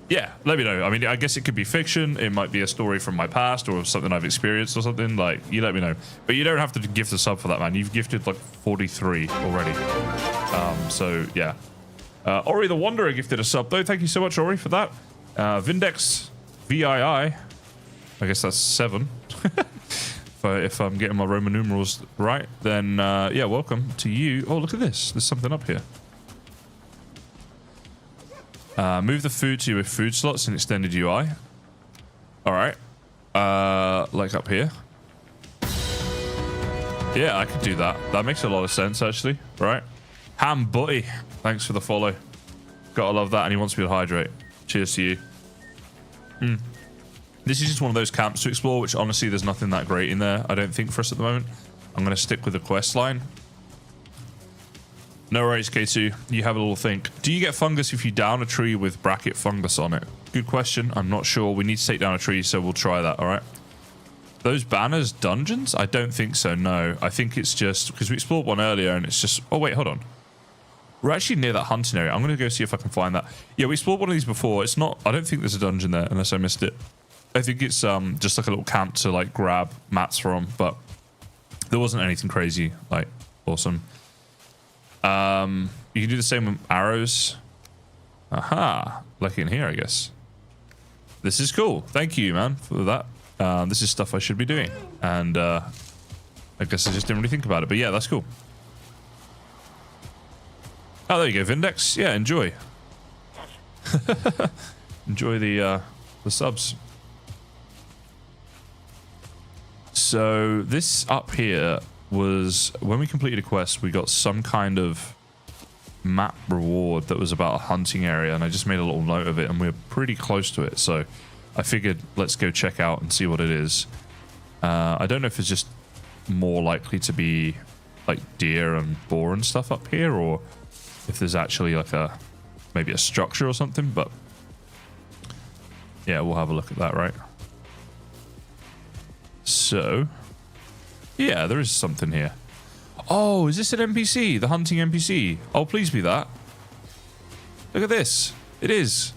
A: yeah, let me know. I mean, I guess it could be fiction, it might be a story from my past or something I've experienced or something, like, you let me know. But you don't have to gift a sub for that, man. You've gifted like 43 already. So yeah. Ori the Wanderer gifted a sub though. Thank you so much, Ori, for that. Vindex VII, I guess that's 7. If I'm getting my Roman numerals right, then yeah, welcome to you. Oh, look at this. There's something up here. Move the food to your food slots in extended UI. All right. Like up here. Yeah, I could do that. That makes a lot of sense, actually. Right. Ham Butty. Thanks for the follow. Gotta love that. And he wants me to hydrate. Cheers to you. This is just one of those camps to explore, which honestly, there's nothing that great in there, I don't think, for us at the moment. I'm going to stick with the quest line. No worries, K2. You have a little think. Do you get fungus if you down a tree with bracket fungus on it? Good question. I'm not sure. We need to take down a tree, so we'll try that, all right? Those banners dungeons? I don't think so, no. I think it's just... because we explored one earlier, and it's just... oh, wait, hold on. We're actually near that hunting area. I'm going to go see if I can find that. Yeah, we explored one of these before. It's not... I don't think there's a dungeon there, unless I missed it. I think it's just like a little camp to like grab mats from, but there wasn't anything crazy, like awesome. You can do the same with arrows. Aha, like in here, I guess. This is cool. Thank you, man, for that. This is stuff I should be doing, and I guess I just didn't really think about it, but yeah, that's cool. Oh, there you go, Vindex. Yeah, enjoy. Enjoy the subs. So this up here was when we completed a quest, we got some kind of map reward that was about a hunting area, and I just made a little note of it, and we're pretty close to it, so I figured let's go check out and see what it is. I don't know if it's just more likely to be like deer and boar and stuff up here, or if there's actually like maybe a structure or something, but yeah, we'll have a look at that, right? So, yeah, there is something here. Oh, is this an NPC? The hunting NPC? Oh, please be that. Look at this. It is.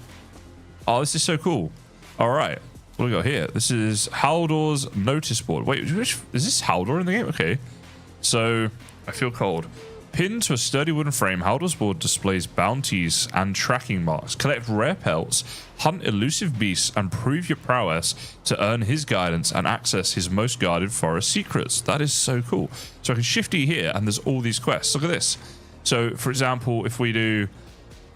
A: Oh, this is so cool. All right. What do we got here? This is Haldor's notice board. Wait, which is this Haldor in the game? Okay. So, I feel cold. Pinned to a sturdy wooden frame, Haldor's board displays bounties and tracking marks. Collect rare pelts, hunt elusive beasts, and prove your prowess to earn his guidance and access his most guarded forest secrets. That is so cool. So I can shift E here, and there's all these quests. Look at this. So, for example, if we do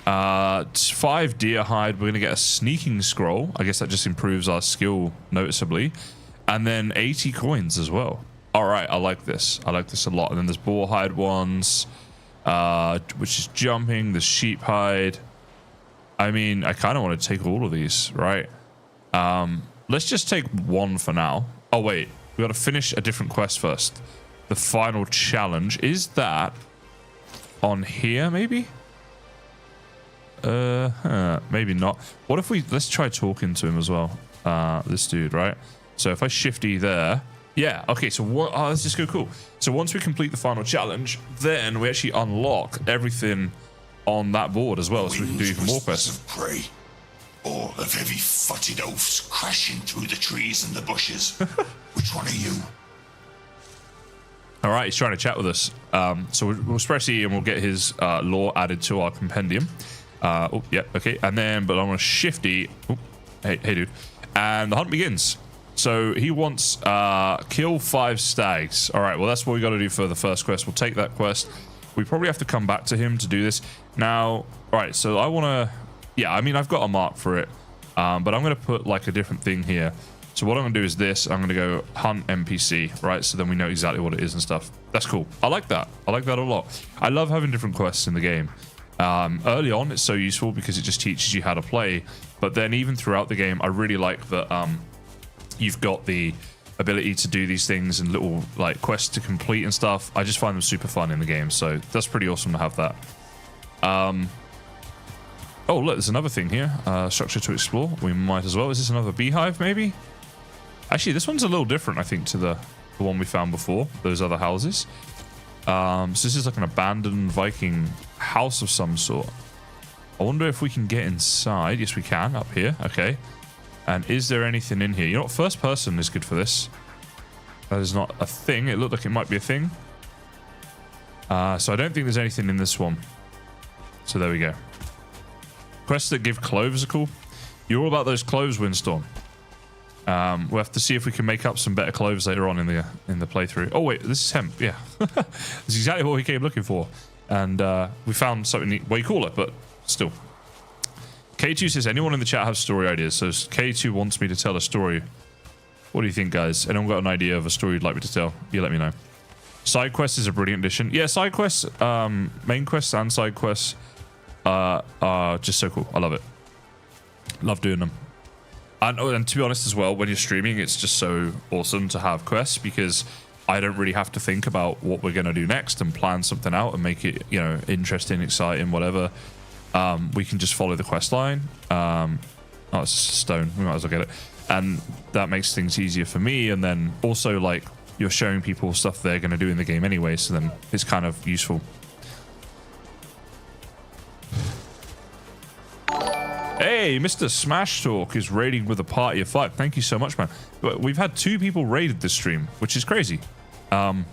A: 5 deer hide, we're going to get a sneaking scroll. I guess that just improves our skill noticeably. And then 80 coins as well. All right, I like this. I like this a lot. And then there's boar hide ones, which is jumping. The sheep hide. I mean, I kind of want to take all of these, right? Let's just take one for now. Oh, wait. We got to finish a different quest first. The final challenge. Is that on here, maybe? Maybe not. What if we... Let's try talking to him as well. This dude, right? So if I shift E there... Yeah, okay, so what... Oh, let's just go cool. So once we complete the final challenge, then we actually unlock everything on that board as well, so we can do even more quests.
C: Of prey, or of heavy-footed oafs crashing through the trees and the bushes. Which one are you?
A: All right, he's trying to chat with us. So we'll press E and we'll get his lore added to our compendium. Oh, yeah, okay. And then, but I'm going to shift E. Oh, hey, dude. And the hunt begins. So he wants kill 5 stags. All right, well, that's what we got to do for the first quest. We'll take that quest. We probably have to come back to him to do this. Now, all right, so I want to... Yeah, I mean, I've got a mark for it. But I'm going to put like a different thing here. So what I'm going to do is this. I'm going to go hunt NPC, right? So then we know exactly what it is and stuff. That's cool. I like that. I like that a lot. I love having different quests in the game. Early on, it's so useful because it just teaches you how to play. But then even throughout the game, I really like that you've got the ability to do these things and little like quests to complete and stuff. I just find them super fun in the game. So that's pretty awesome to have that. Oh, look, there's another thing here. Structure to explore. We might as well. Is this another beehive, maybe? Actually, this one's a little different, I think, to the one we found before. Those other houses. So this is like an abandoned Viking house of some sort. I wonder if we can get inside. Yes, we can. Up here. Okay. And is there anything in here? You know what? First person is good for this. That is not a thing. It looked like it might be a thing. So I don't think there's anything in this one. So there we go. Quests that give cloves are cool. You're all about those cloves, Windstorm. We'll have to see if we can make up some better cloves later on in the playthrough. Oh wait, this is hemp. Yeah, this is exactly what we came looking for, and we found something neat. Way cooler, but still. K2 says, anyone in the chat have story ideas? So K2 wants me to tell a story. What do you think, guys? Anyone got an idea of a story you'd like me to tell? You let me know. Side quests is a brilliant addition. Yeah, side quests, main quests and side quests are just so cool. I love it. Love doing them. And to be honest as well, when you're streaming, it's just so awesome to have quests because I don't really have to think about what we're going to do next and plan something out and make it, you know, interesting, exciting, whatever. We can just follow the quest line. Oh, it's stone. We might as well get it. And that makes things easier for me. And then also, like, you're showing people stuff they're going to do in the game anyway, so then it's kind of useful. Hey, Mr. Smash Talk is raiding with a party of 5. Thank you so much, man. We've had 2 people raided this stream, which is crazy. The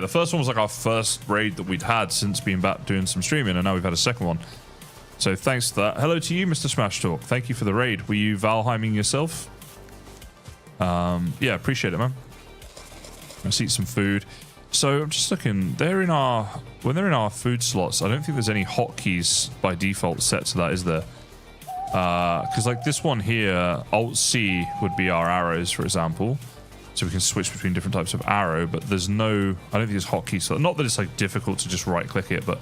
A: first one was like our first raid that we'd had since being back doing some streaming, and now we've had a second one. So thanks for that. Hello to you, Mr. Smash Talk. Thank you for the raid. Were you Valheiming yourself? Yeah, appreciate it, man. Let's eat some food. So I'm just looking. When they're in our food slots, I don't think there's any hotkeys by default set to that, is there? Because like this one here, Alt C would be our arrows, for example. So we can switch between different types of arrow, but there's no. I don't think there's hotkeys. So not that it's like difficult to just right click it, but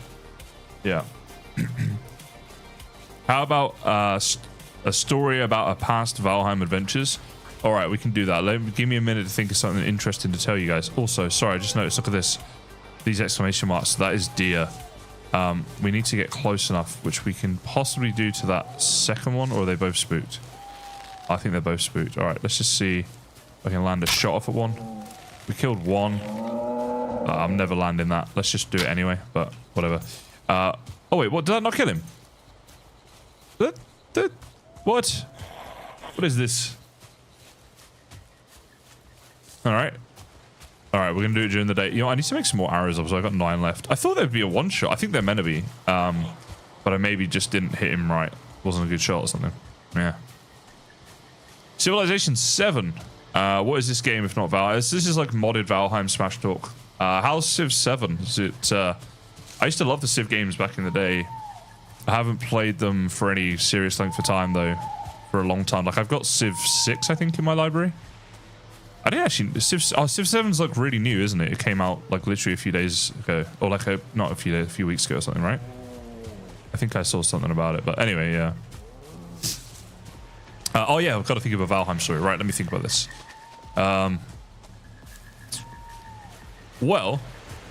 A: yeah. How about a story about a past Valheim adventures? All right, we can do that. Give me a minute to think of something interesting to tell you guys. Also, sorry, I just noticed, look at this. These exclamation marks. That is deer. We need to get close enough, which we can possibly do to that second one, or are they both spooked? I think they're both spooked. All right, let's just see if I can land a shot off at one. We killed one. I'm never landing that. Let's just do it anyway, but whatever. Oh, wait, what? Did that not kill him? What? What is this? Alright, we're going to do it during the day. You know, I need to make some more arrows up, so I've got 9 left. I thought there'd be a one-shot. I think they're meant to be. But I maybe just didn't hit him right. Wasn't a good shot or something. Yeah. Civilization 7. What is this game if not Valheim? This is like modded Valheim Smash Talk. How's Civ 7? Is it... I used to love the Civ games back in the day. I haven't played them for any serious length of time, though, for a long time. Like, I've got Civ 6, I think, in my library. I didn't actually... Civ 7's like really new, isn't it? It came out like literally a few days ago. Or like not a few days, a few weeks ago or something, right? I think I saw something about it. But anyway, yeah. Oh yeah, I've got to think of a Valheim story. Right, let me think about this. Well,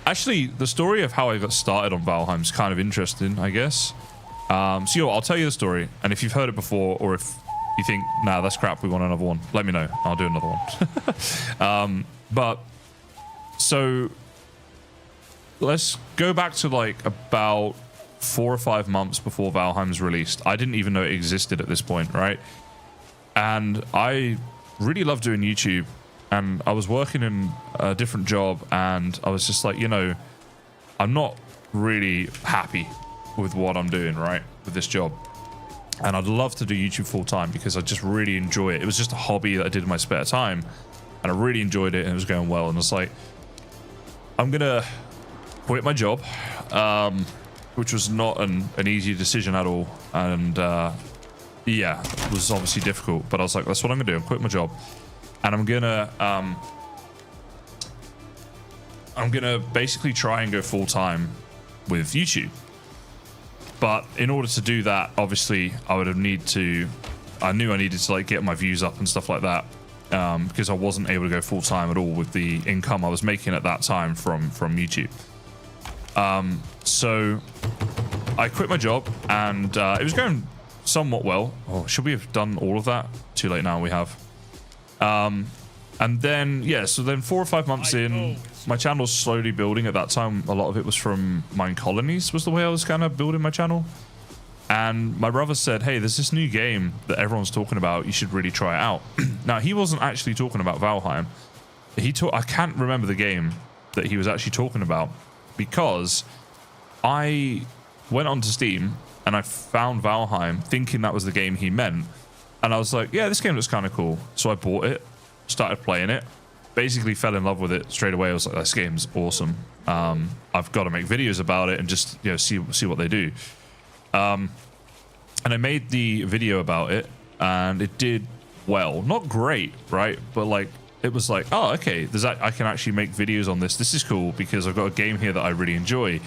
A: Actually, the story of how I got started on Valheim is kind of interesting, I guess. So, I'll tell you the story, and if you've heard it before, or if you think, nah, that's crap, we want another one, let me know. I'll do another one. But, so, let's go back to, like, about 4 or 5 months before Valheim's released. I didn't even know it existed at this point, right? And I really love doing YouTube, and I was working in a different job, and I was just like, you know, I'm not really happy with what I'm doing, right, with this job. And I'd love to do YouTube full time because I just really enjoy it. It was just a hobby that I did in my spare time, and I really enjoyed it, and it was going well. And it's like, I'm gonna quit my job, which was not an easy decision at all. And yeah, it was obviously difficult, but I was like, that's what I'm gonna do. I'm quitting my job, and I'm gonna basically try and go full time with YouTube. But in order to do that, obviously, I knew I needed to like get my views up and stuff like that, because I wasn't able to go full time at all with the income I was making at that time from YouTube. So I quit my job, and it was going somewhat well. Oh, should we have done all of that? Too late now. We have. And then, yeah, so then 4 or 5 months in, my channel was slowly building. At that time, a lot of it was from Mine Colonies was the way I was kind of building my channel. And my brother said, hey, there's this new game that everyone's talking about. You should really try it out. Now, he wasn't actually talking about Valheim. I can't remember the game that he was actually talking about, because I went onto Steam and I found Valheim thinking that was the game he meant. And I was like, yeah, this game looks kind of cool. So I bought it, started playing it, basically fell in love with it straight away. I was like, this game's awesome. I've got to make videos about it and just, you know, see what they do. And I made the video about it, and it did well. Not great, right? But like, it was like, oh, okay, I can actually make videos on this. This is cool because I've got a game here that I really enjoy,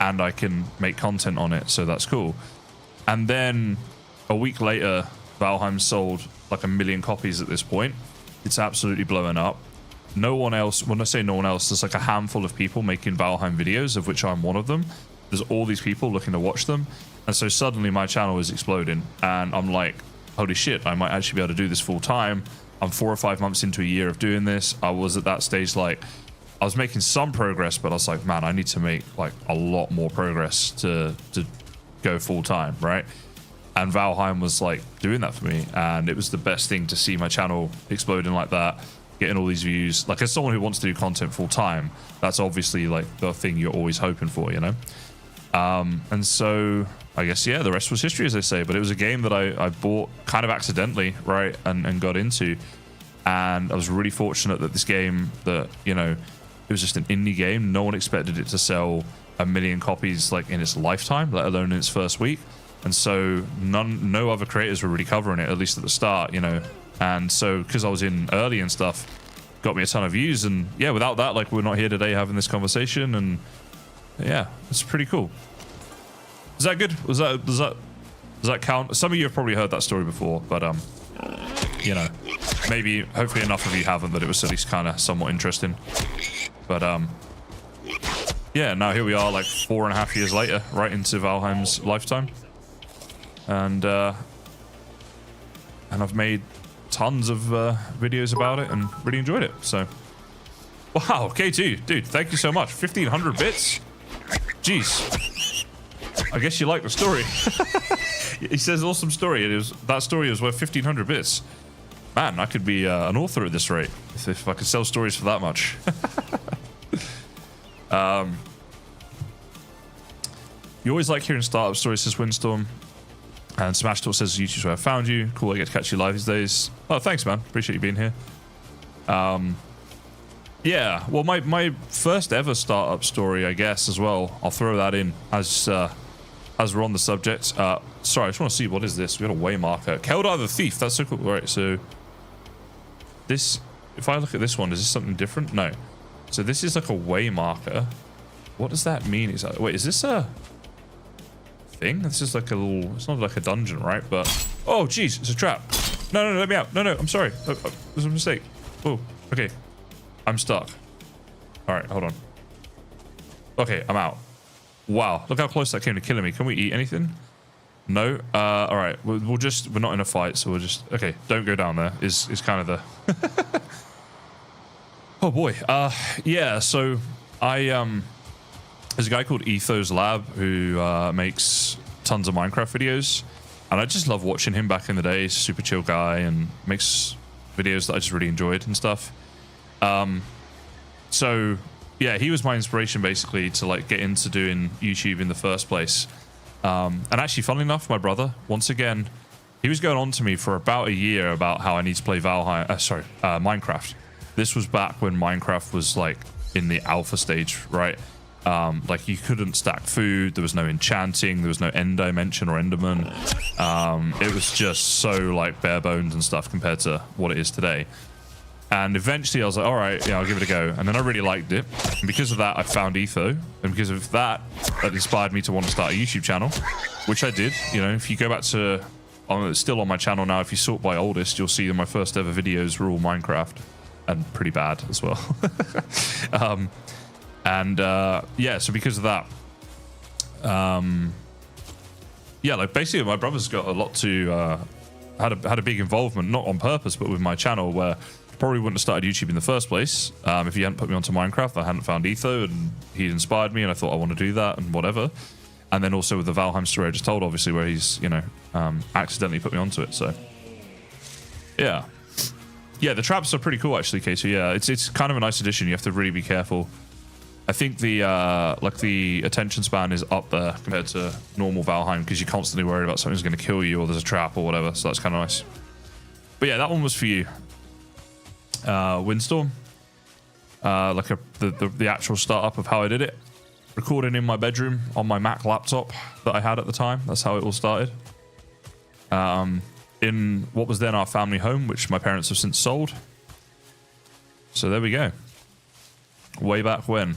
A: and I can make content on it. So that's cool. And then a week later, Valheim sold like 1 million copies at this point. It's absolutely blowing up. No one else, when I say no one else, there's like a handful of people making Valheim videos, of which I'm one of them. There's all these people looking to watch them. And so suddenly my channel is exploding, and I'm like, holy shit, I might actually be able to do this full time. I'm 4 or 5 months into a year of doing this. I was at that stage, like, I was making some progress, but I was like, man, I need to make like a lot more progress to go full time, right? And Valheim was like doing that for me, and it was the best thing to see my channel exploding like that, getting all these views. Like, as someone who wants to do content full time, that's obviously like the thing you're always hoping for, you know? And so I guess, yeah, the rest was history, as they say. But it was a game that I bought kind of accidentally, right, and got into. And I was really fortunate that this game, that, you know, it was just an indie game. No one expected it to sell 1 million copies like in its lifetime, let alone in its first week. And so no other creators were really covering it, at least at the start, you know. And so because I was in early and stuff, got me a ton of views. And yeah, without that, like, we're not here today having this conversation. And yeah, it's pretty cool. Is that good? Does that count? Some of you have probably heard that story before, but you know, maybe, hopefully enough of you haven't, that it was at least kind of somewhat interesting. But yeah, now here we are, like 4.5 years later, right into Valheim's lifetime. And I've made tons of videos about it and really enjoyed it. So, wow, K2, dude, thank you so much. 1,500 bits. Jeez, I guess you like the story. He says, awesome story. That story was worth 1,500 bits. Man, I could be an author at this rate if I could sell stories for that much. You always like hearing startup stories, says Windstorm. And Smash Talk says, YouTube's where I found you. Cool, I get to catch you live these days. Oh, thanks, man. Appreciate you being here. Yeah, well, my first ever startup story, I guess, as well. I'll throw that in as we're on the subject. Sorry, I just want to see, what is this? We got a way marker. Keldar the Thief. That's so cool. All right, so this, if I look at this one, is this something different? No. So this is like a way marker. What does that mean? Wait, is this a thing? This is like a little, it's not like a dungeon, right? But, oh, jeez, it's a trap. No, let me out. No, I'm sorry. There's a mistake. Oh, okay. I'm stuck. All right, hold on. Okay, I'm out. Wow, look how close that came to killing me. Can we eat anything? No. All right. We're not in a fight, so we'll just. Okay, don't go down there. Is kind of the. Oh boy. Yeah. So there's a guy called Ethos Lab who makes tons of Minecraft videos, and I just love watching him back in the day. He's a super chill guy and makes videos that I just really enjoyed and stuff. So yeah, he was my inspiration basically to like get into doing YouTube in the first place. And actually, funnily enough, my brother, once again, he was going on to me for about a year about how I need to play Minecraft. This was back when Minecraft was like in the alpha stage, right? Like you couldn't stack food, there was no enchanting, there was no end dimension or enderman. It was just so like bare bones and stuff compared to what it is today. And eventually I was like, all right, yeah, I'll give it a go. And then I really liked it. And because of that, I found Etho. And because of that, that inspired me to want to start a YouTube channel, which I did. You know, if you go back to, it's still on my channel now. If you sort by oldest, you'll see that my first ever videos were all Minecraft and pretty bad as well. Yeah, so because of that, yeah, like basically my brother's got a lot to, had a big involvement, not on purpose, but with my channel where probably wouldn't have started YouTube in the first place if he hadn't put me onto Minecraft. I hadn't found Etho, and he inspired me, and I thought I want to do that and whatever. And then also with the Valheim story I just told, obviously, where he's, you know, accidentally put me onto it. So yeah, the traps are pretty cool actually, K2. Yeah, it's kind of a nice addition. You have to really be careful. I think the like the attention span is up there compared to normal Valheim because you're constantly worried about something's going to kill you or there's a trap or whatever. So that's kind of nice. But yeah, that one was for you. Windstorm, like the actual startup of how I did it, recording in my bedroom on my Mac laptop that I had at the time. That's how it all started. In what was then our family home, which my parents have since sold. So there we go. Way back when.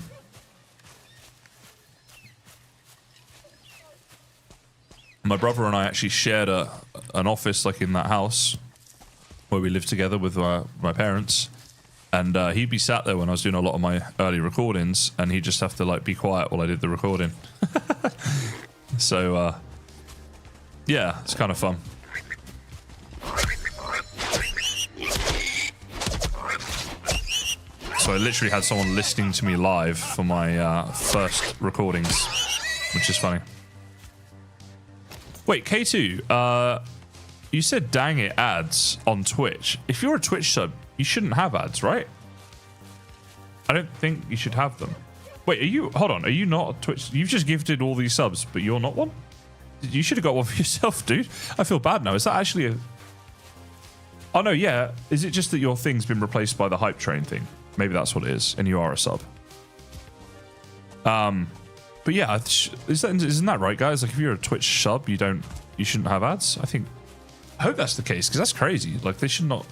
A: My brother and I actually shared an office like in that house where we lived together with my parents, and he'd be sat there when I was doing a lot of my early recordings, and he'd just have to like be quiet while I did the recording. So yeah, it's kind of fun. So I literally had someone listening to me live for my first recordings, which is funny. Wait, K2, you said dang it ads on Twitch. If you're a Twitch sub, you shouldn't have ads, right? I don't think you should have them. Wait, hold on, are you not a Twitch? You've just gifted all these subs, but you're not one? You should have got one for yourself, dude. I feel bad now. Is that actually a... Oh no, yeah. Is it just that your thing's been replaced by the hype train thing? Maybe that's what it is, and you are a sub. But yeah, isn't that right, guys? Like if you're a Twitch sub, you shouldn't have ads. I hope that's the case, because that's crazy. Like they should not.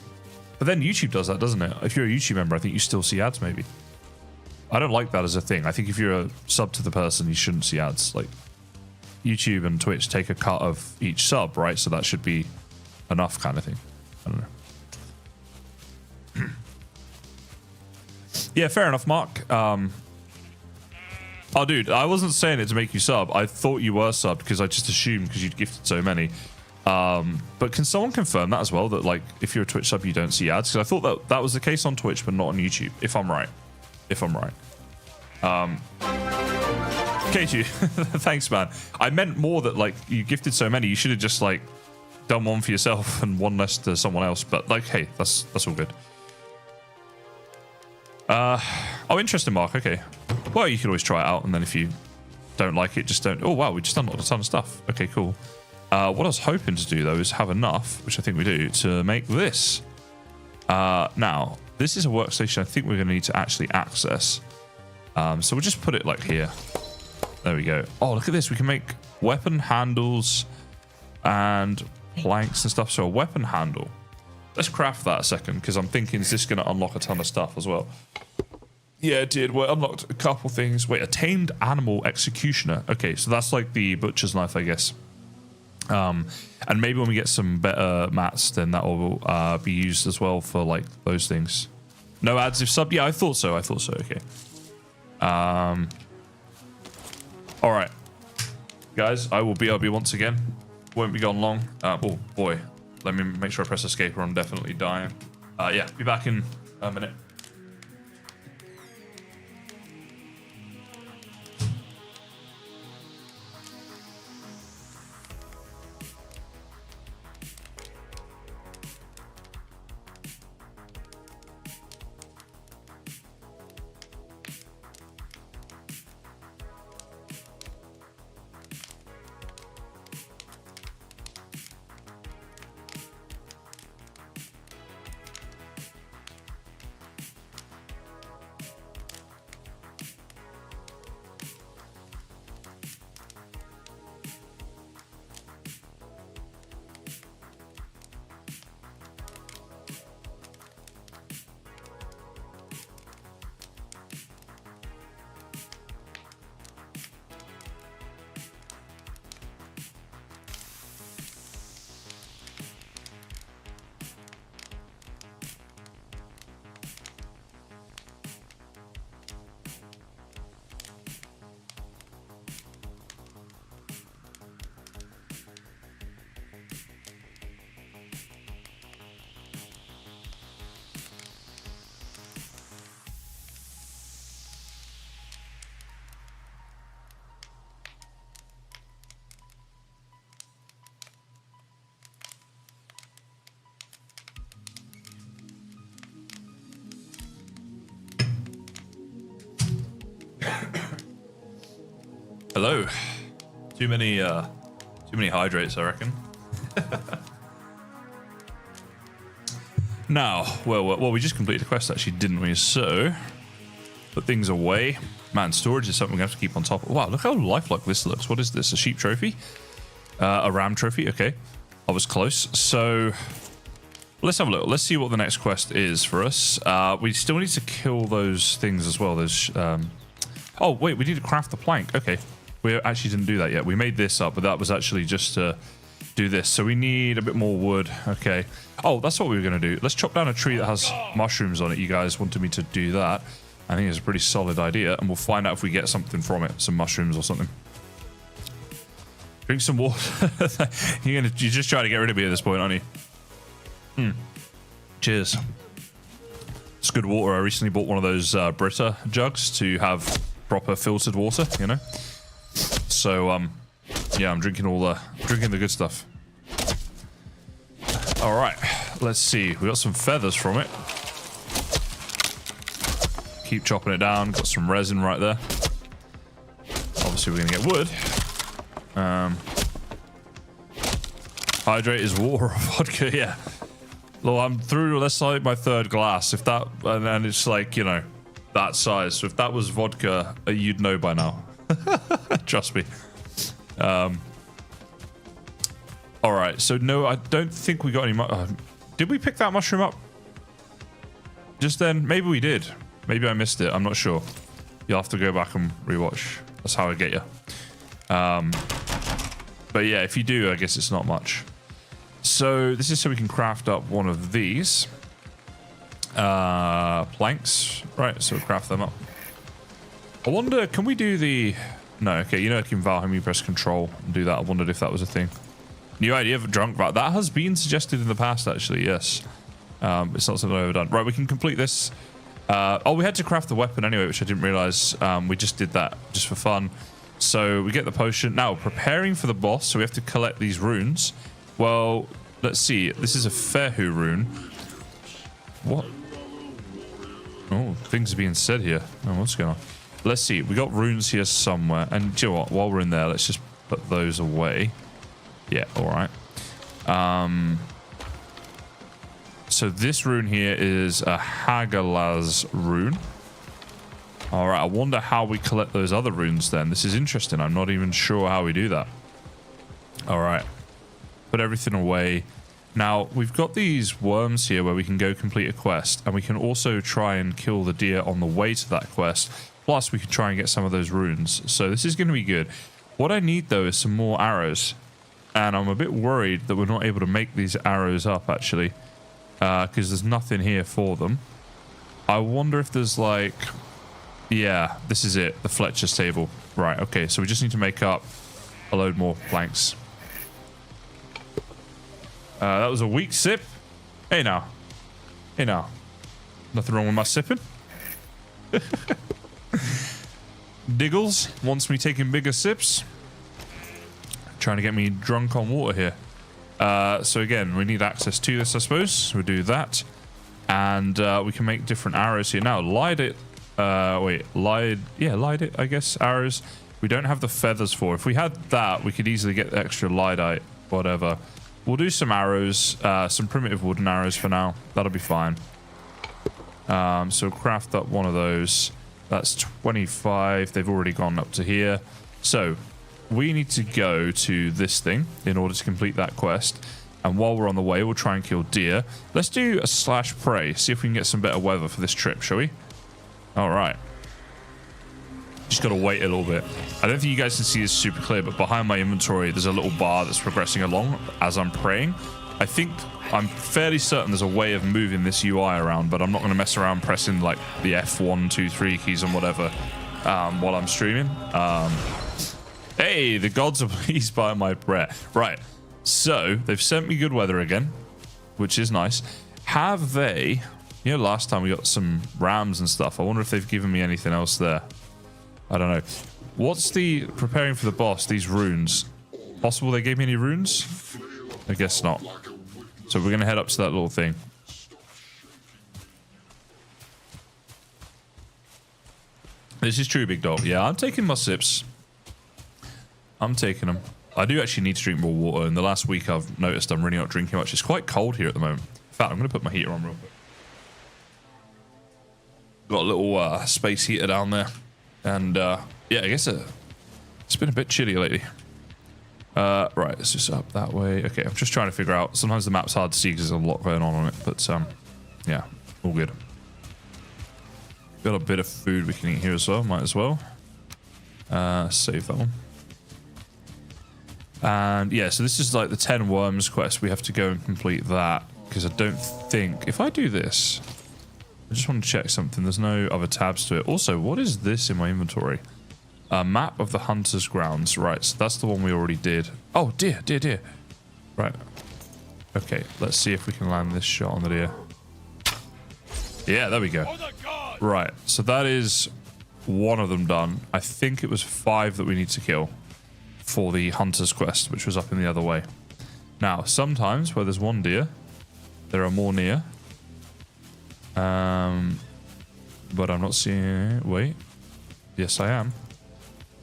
A: But then YouTube does that, doesn't it? If you're a YouTube member, I think you still see ads. Maybe. I don't like that as a thing. I think if you're a sub to the person, you shouldn't see ads. Like YouTube and Twitch take a cut of each sub, right? So that should be enough, kind of thing. I don't know. Yeah, fair enough, Mark. Oh, dude, I wasn't saying it to make you sub. I thought you were subbed because I just assumed because you'd gifted so many. But can someone confirm that as well? That like if you're a Twitch sub, you don't see ads? Because I thought that was the case on Twitch, but not on YouTube. If I'm right. K2, thanks, man. I meant more that like you gifted so many, you should have just like done one for yourself and one less to someone else. But like, hey, that's all good. Oh, interesting, Mark. Okay. Well, you could always try it out, and then if you don't like it, just don't. Oh, wow, we just unlocked a ton of stuff. Okay, cool. What I was hoping to do, though, is have enough, which I think we do, to make this. Now, this is a workstation I think we're going to need to actually access. So we'll just put it, like, here. There we go. Oh, look at this. We can make weapon handles and planks and stuff. So a weapon handle. Let's craft that a second, because I'm thinking, is this going to unlock a ton of stuff as well? Yeah, it did. Well, unlocked a couple things. Wait, a tamed animal executioner. Okay, so that's like the butcher's knife, I guess. And maybe when we get some better mats, then that will be used as well for like those things. No ads if sub. Yeah, I thought so. Okay. All right, guys, I will BRB once again. Won't be gone long. Oh boy, let me make sure I press escape or I'm definitely dying. Yeah, be back in a minute. Hello. Too many hydrates, I reckon. Now, well, we just completed the quest, actually, didn't we? So, put things away. Man, storage is something we have to keep on top of. Wow, look how lifelike this looks. What is this? A sheep trophy? A ram trophy? Okay. I was close. So, let's have a look. Let's see what the next quest is for us. We still need to kill those things as well. Those. Oh, wait, we need to craft the plank. Okay. We actually didn't do that yet. We made this up, but that was actually just to do this. So we need a bit more wood. Okay. Oh, that's what we were going to do. Let's chop down a tree that has mushrooms on it. You guys wanted me to do that. I think it's a pretty solid idea, and we'll find out if we get something from it. Some mushrooms or something. Drink some water. You're just trying to get rid of me at this point, aren't you? Cheers. It's good water. I recently bought one of those Brita jugs to have proper filtered water, you know? So, yeah, I'm drinking the good stuff. All right, let's see. We got some feathers from it. Keep chopping it down. Got some resin right there. Obviously, we're gonna get wood. Hydrate is water or vodka. Yeah. Well, I'm through. Let's say my third glass. If that, and it's like, you know, that size. So if that was vodka, you'd know by now. Trust me. All right. So no, I don't think we got any. Did we pick that mushroom up just then? Maybe we did. Maybe I missed it. I'm not sure. You'll have to go back and rewatch. That's how I get you. But yeah, if you do, I guess it's not much. So this is so we can craft up one of these planks. Right. So we'll craft them up. I wonder, can we do the... No, okay, you know, like in Valheim, you press control and do that. I wondered if that was a thing. New idea for drunk vat. That has been suggested in the past, actually, yes. It's not something I've ever done. Right, we can complete this. Oh, we had to craft the weapon anyway, which I didn't realize. We just did that just for fun. So we get the potion. Now, preparing for the boss, so we have to collect these runes. Well, let's see. This is a Fehu rune. What? Oh, things are being said here. Oh, what's going on? Let's see. We got runes here somewhere. And do you know what? While we're in there, let's just put those away. Yeah, all right. So this rune here is a Hagalaz rune. All right. I wonder how we collect those other runes then. This is interesting. I'm not even sure how we do that. All right. Put everything away. Now, we've got these worms here where we can go complete a quest. And we can also try and kill the deer on the way to that quest. Plus, we can try and get some of those runes. So this is going to be good. What I need, though, is some more arrows. And I'm a bit worried that we're not able to make these arrows up, actually. Because there's nothing here for them. I wonder if there's, like... Yeah, this is it. The Fletcher's table. Right, okay. So we just need to make up a load more planks. That was a weak sip. Hey now. Hey now. Nothing wrong with my sipping. Diggles wants me taking bigger sips. Trying to get me drunk on water here. So again, we need access to this, I suppose. We'll do that. And we can make different arrows here. Now, light it. Light it, I guess. Arrows. We don't have the feathers for. If we had that, we could easily get the extra lightite, whatever. We'll do some arrows, some primitive wooden arrows for now. That'll be fine. So craft up one of those. That's 25. They've already gone up to here. So we need to go to this thing in order to complete that quest. And while we're on the way, we'll try and kill deer. Let's do a slash prey. See if we can get some better weather for this trip, shall we? All right. Just got to wait a little bit. I don't think you guys can see this super clear, but behind my inventory, there's a little bar that's progressing along as I'm praying. I'm fairly certain there's a way of moving this UI around, but I'm not going to mess around pressing like the F1, 2, 3 keys and whatever while I'm streaming. Hey, the gods are pleased by my prayer. Right. So they've sent me good weather again, which is nice. Have they... You know, last time we got some rams and stuff. I wonder if they've given me anything else there. I don't know. What's the preparing for the boss? These runes. Possible they gave me any runes? I guess not. So we're going to head up to that little thing. This is true, big dog. Yeah, I'm taking my sips. I'm taking them. I do actually need to drink more water. In the last week, I've noticed I'm really not drinking much. It's quite cold here at the moment. In fact, I'm going to put my heater on real quick. Got a little space heater down there. And, yeah, I guess it's been a bit chilly lately. Right, it's just up that way. Okay, I'm just trying to figure out. Sometimes the map's hard to see because there's a lot going on it. But, yeah, all good. Got a bit of food we can eat here as well. Might as well. Save that one. And, yeah, so this is like the 10 worms quest. We have to go and complete that. Because I don't think... If I do this... I just want to check something. There's no other tabs to it. Also, what is this in my inventory? A map of the hunter's grounds. Right, so that's the one we already did. Oh, deer. Right. Okay, let's see if we can land this shot on the deer. Yeah, there we go. Right, so that is one of them done. I think it was 5 that we need to kill for the hunter's quest, which was up in the other way. Now, sometimes where there's one deer, there are more near. But I'm not seeing it. Wait. Yes, I am.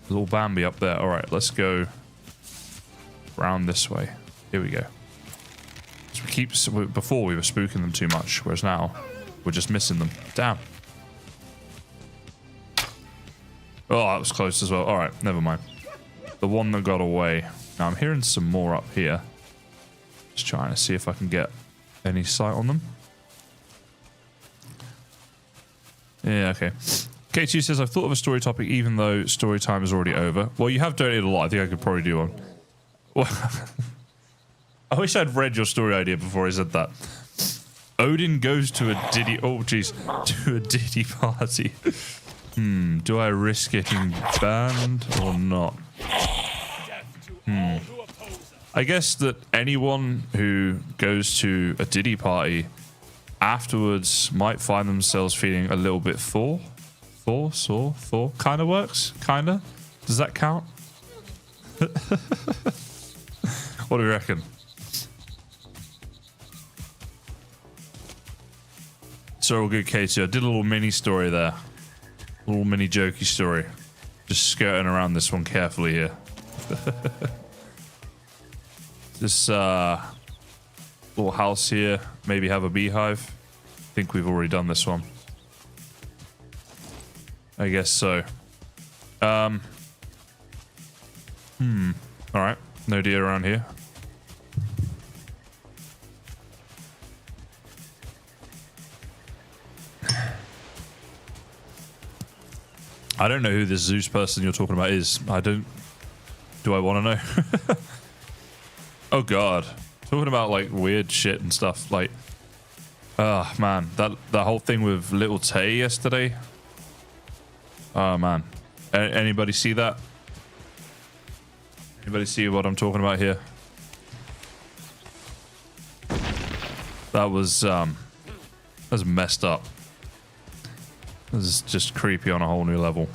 A: Little Bambi up there. All right, let's go round this way. Here we go. So before we were spooking them too much, whereas now we're just missing them. Damn. Oh, that was close as well. All right, never mind. The one that got away. Now I'm hearing some more up here. Just trying to see if I can get any sight on them. Yeah, okay. K2 says, I've thought of a story topic even though story time is already over. Well, you have donated a lot. I think I could probably do one. Well, I wish I'd read your story idea before I said that. Odin goes to a Diddy... Oh, jeez. To a Diddy party. Do I risk getting banned or not? I guess that anyone who goes to a Diddy party afterwards might find themselves feeling a little bit sore. Kind of works. Kind of. Does that count? What do we reckon? So all good, Katie. I did a little mini story there. A little mini jokey story. Just skirting around this one carefully here. This little house here. Maybe have a beehive. I think we've already done this one. I guess so. Alright. No deer around here. I don't know who this Zeus person you're talking about is. Do I want to know? Oh god. Talking about like weird shit and stuff. Like, oh man, that whole thing with little Tay yesterday. Oh man, anybody see that? Anybody see what I'm talking about here? That was messed up. This is just creepy on a whole new level.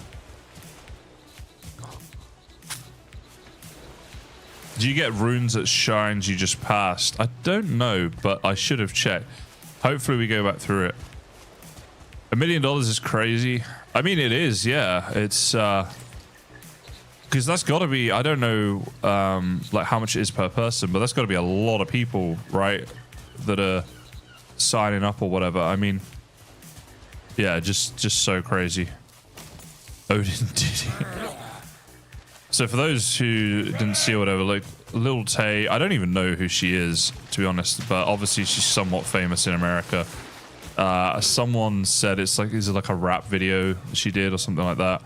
A: Do you get runes at shrines you just passed? I don't know, but I should have checked. Hopefully we go back through it. $1 million is crazy. I mean, it is, yeah. It's because that's got to be, I don't know like how much it is per person, but that's got to be a lot of people, right, that are signing up or whatever. I mean, yeah, just so crazy. Odin Diddy. So for those who didn't see or whatever, like Lil Tay, I don't even know who she is, to be honest, but obviously she's somewhat famous in America. Someone said it's like, is it like a rap video she did or something like that?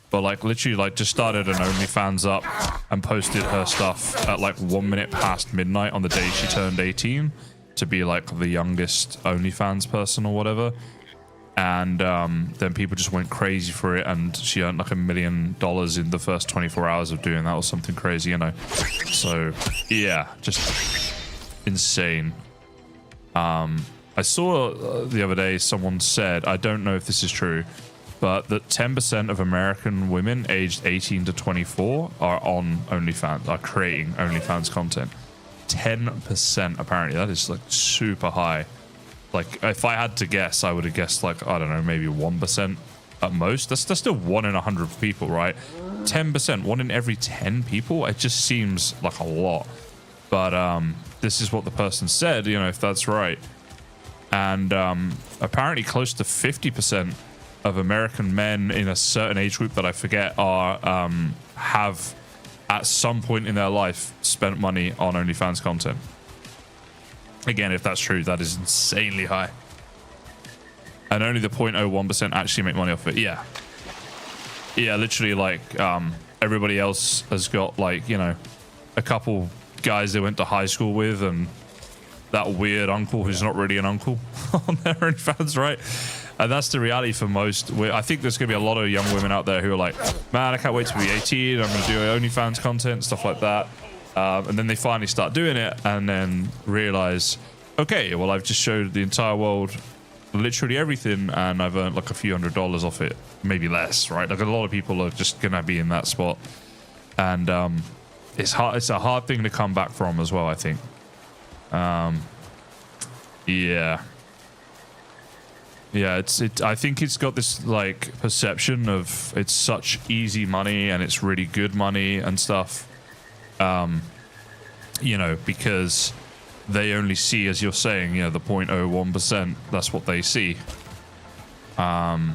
A: But like literally like just started an OnlyFans up and posted her stuff at like 1 minute past midnight on the day she turned 18 to be like the youngest OnlyFans person or whatever. And then people just went crazy for it, and she earned like $1 million in the first 24 hours of doing that or something crazy, you know. So yeah, just insane. I saw the other day someone said, I don't know if this is true, but that 10% of American women aged 18 to 24 are on OnlyFans, are creating OnlyFans content. 10% apparently. That is like super high. Like, if I had to guess, I would have guessed, like, I don't know, maybe 1% at most. That's still 1 in 100 people, right? 10%, 1 in every 10 people? It just seems like a lot. But this is what the person said, you know, if that's right. And apparently close to 50% of American men in a certain age group that I forget are have, at some point in their life, spent money on OnlyFans content. Again, if that's true, that is insanely high. And only the 0.01% actually make money off it. Yeah. Yeah, literally, like, everybody else has got, like, you know, a couple guys they went to high school with and that weird uncle who's not really an uncle on their OnlyFans, right? And that's the reality for most. I think there's going to be a lot of young women out there who are like, man, I can't wait to be 18. I'm going to do OnlyFans content, stuff like that. And then they finally start doing it and then realize, okay, well, I've just showed the entire world literally everything and I've earned like a few $100s off it, maybe less, right? Like a lot of people are just going to be in that spot. And it's hard. It's a hard thing to come back from as well, I think. Yeah. Yeah, I think it's got this like perception of it's such easy money and it's really good money and stuff. You know, because they only see, as you're saying, you know, the 0.01%. That's what they see. The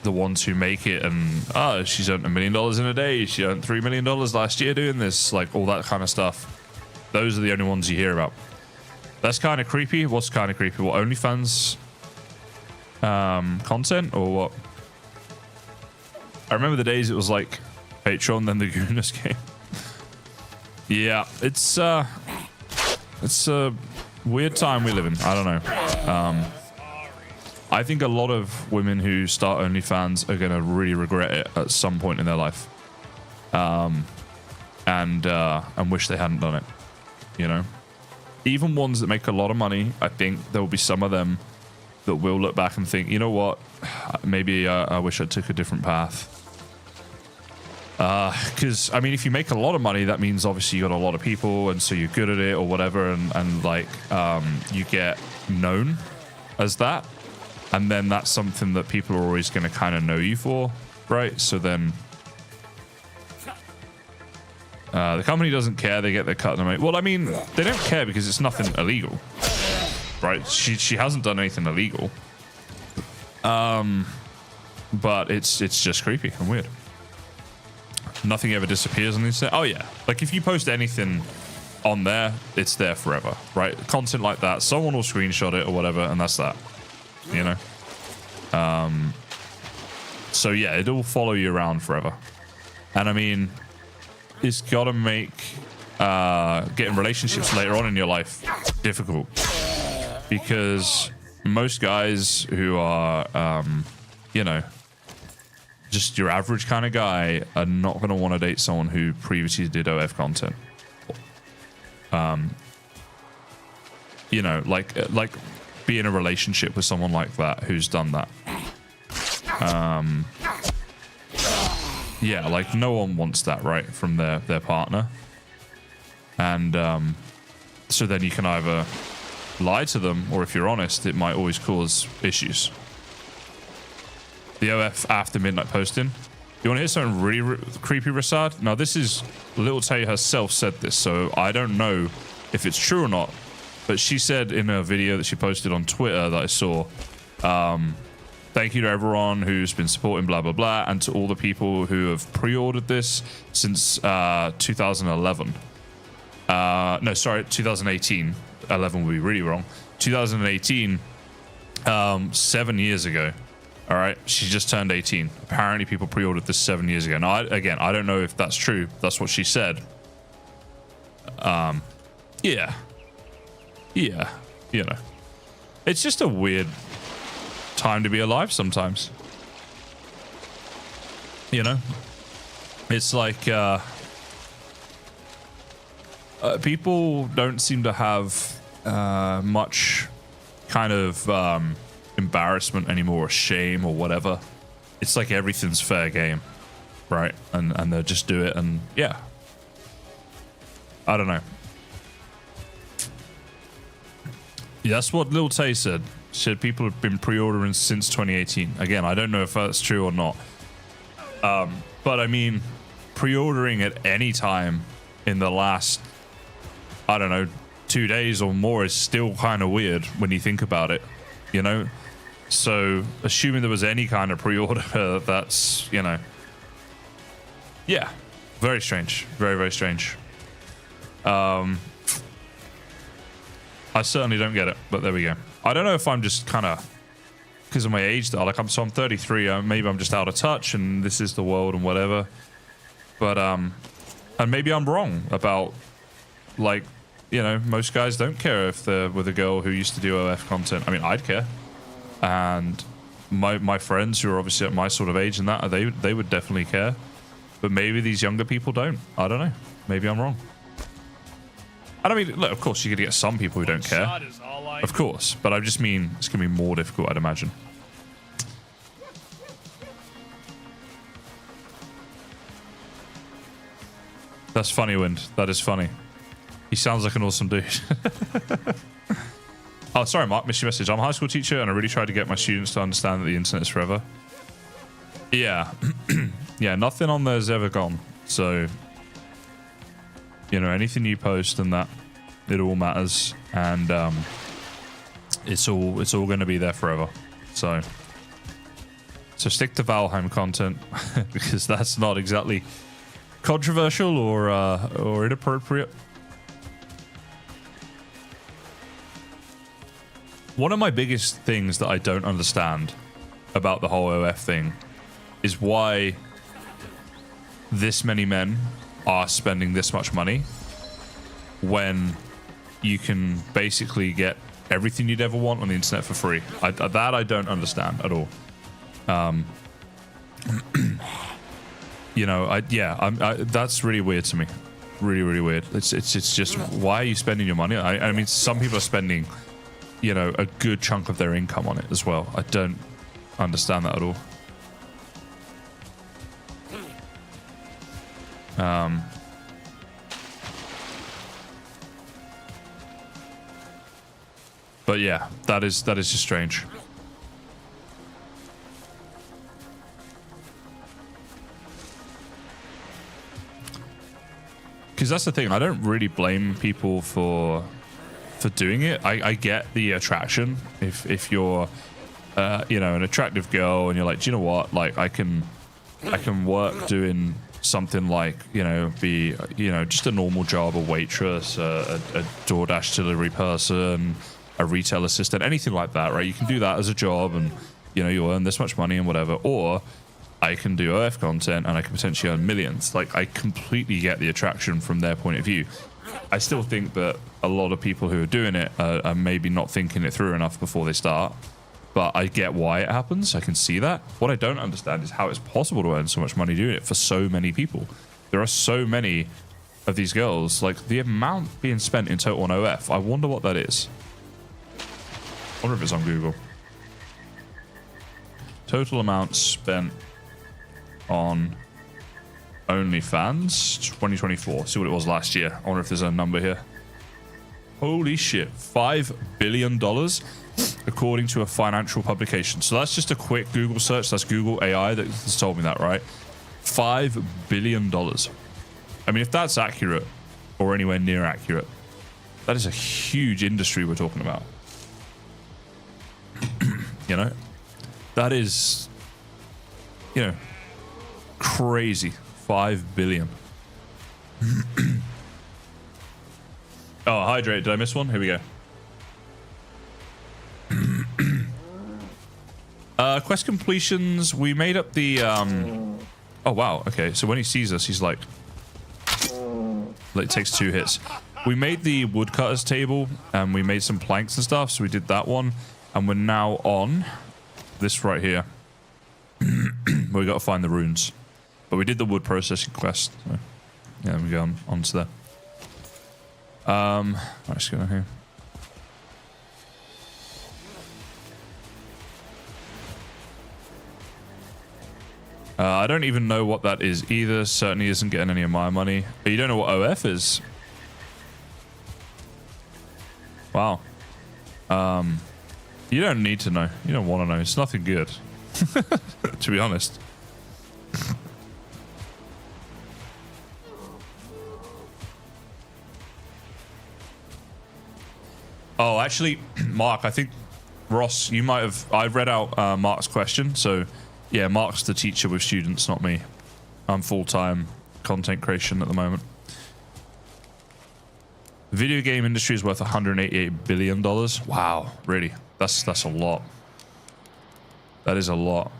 A: ones who make it and she's earned $1 million in a day. She earned $3 million last year doing this, like all that kind of stuff. Those are the only ones you hear about. That's kind of creepy. What's kind of creepy? What, OnlyFans content or what? I remember the days it was like Patreon, then the Gooners came. Yeah, it's a weird time we live in. I don't know. I think a lot of women who start OnlyFans are gonna really regret it at some point in their life, and wish they hadn't done it. You know, even ones that make a lot of money, I think there will be some of them that will look back and think, you know what, maybe I wish I took a different path. Because I mean, if you make a lot of money, that means obviously you got a lot of people, and so you're good at it or whatever, and like you get known as that, and then that's something that people are always going to kind of know you for, right? So then the company doesn't care; they get their cut. And well, I mean, they don't care because it's nothing illegal, right? She hasn't done anything illegal, but it's just creepy and weird. Nothing ever disappears on these. Oh yeah, like if you post anything on there, it's there forever, right? Content like that, someone will screenshot it or whatever, and that's that. You know. So yeah, it'll follow you around forever. And I mean, it's got to make getting relationships later on in your life difficult, because most guys who are, you know, just your average kind of guy are not going to want to date someone who previously did OF content. You know, like be in a relationship with someone like that who's done that. Yeah, like no one wants that, right, from their partner. And so then you can either lie to them, or if you're honest, it might always cause issues. The OF after midnight posting. You want to hear something really creepy, Rasad? Now, this is Little Tay herself said this, so I don't know if it's true or not. But she said in a video that she posted on Twitter that I saw, thank you to everyone who's been supporting blah, blah, blah, and to all the people who have pre-ordered this since 2011. No, sorry, 2018. 11 would be really wrong. 2018, 7 years ago. All right, she just turned 18. Apparently, people pre-ordered this 7 years ago. Now, I don't know if that's true. That's what she said. Yeah, you know, it's just a weird time to be alive sometimes. You know, it's like people don't seem to have much kind of embarrassment anymore, or shame, or whatever. It's like everything's fair game, right? And they'll just do it, and yeah, I don't know. Yeah, that's what Lil Tay said. Said people have been pre-ordering since 2018. Again, I don't know if that's true or not. But I mean, pre-ordering at any time in the last, I don't know, 2 days or more is still kind of weird when you think about it, you know? So assuming there was any kind of pre-order, that's, you know, yeah, very strange. Very, very strange. I certainly don't get it, but there we go. I don't know if I'm just kind of, because of my age, though, like I'm 33, maybe I'm just out of touch and this is the world and whatever. But, and maybe I'm wrong about, like, you know, most guys don't care if they're with a girl who used to do OF content. I mean, I'd care. And my friends who are obviously at my sort of age and that, they would definitely care. But maybe these younger people don't. I don't know. Maybe I'm wrong. I don't mean, look, of course, you're going to get some people who don't care. Of course. But I just mean it's going to be more difficult, I'd imagine. That's funny, Wind. That is funny. He sounds like an awesome dude. Oh, sorry, Mark. Missed your message. I'm a high school teacher, and I really try to get my students to understand that the internet is forever. Yeah. Yeah, nothing on there's ever gone. So, you know, anything you post and that, it all matters. And it's all going to be there forever. So stick to Valheim content because that's not exactly controversial or inappropriate. One of my biggest things that I don't understand about the whole OF thing is why this many men are spending this much money when you can basically get everything you'd ever want on the internet for free. That I don't understand at all. You know, that's really weird to me. Really, really weird. It's just, why are you spending your money? I mean, some people are spending, you know, a good chunk of their income on it as well. I don't understand that at all. But yeah, that is just strange. Because that's the thing, I don't really blame people for doing it. I get the attraction if you're you know, an attractive girl and you're like, do you know what, like I can work doing something like, you know, be, you know, just a normal job, a waitress, a DoorDash delivery person, a retail assistant, anything like that, right? You can do that as a job and, you know, you earn this much money and whatever. Or I can do OF content and I can potentially earn millions. Like, I completely get the attraction from their point of view. I still think that a lot of people who are doing it are maybe not thinking it through enough before they start. but I get why it happens. I can see that. What I don't understand is how it's possible to earn so much money doing it for so many people. There are so many of these girls. Like, the amount being spent in total on OF, I wonder what that is. I wonder if it's on Google. Total amount spent on OnlyFans 2024. See what it was last year. I wonder if there's a number here. Holy shit, $5 billion according to a financial publication. So that's just a quick Google search. That's Google AI that's told me that, right? $5 billion. I mean, if that's accurate or anywhere near accurate, that is a huge industry we're talking about. You know, that is, you know, crazy. 5 billion. Oh, hydrate. Did I miss one? Here we go. Quest completions. We made up the oh wow, okay, so when he sees us he's like it takes 2 hits. We made the woodcutters table and we made some planks and stuff, so we did that one, and we're now on this right here. We got to find the runes, but we did the wood processing quest, so yeah, we go on to there. Let's go here. I don't even know what that is either. Certainly isn't getting any of my money. But you don't know what OF is? Wow. You don't need to know. You don't want to know. It's nothing good. To be honest. Oh, actually, Mark, I think Ross, you might have... I read out Mark's question, so... Yeah, Mark's the teacher with students, not me. I'm full-time content creation at the moment. The video game industry is worth $188 billion. Wow, really? That's a lot. That is a lot.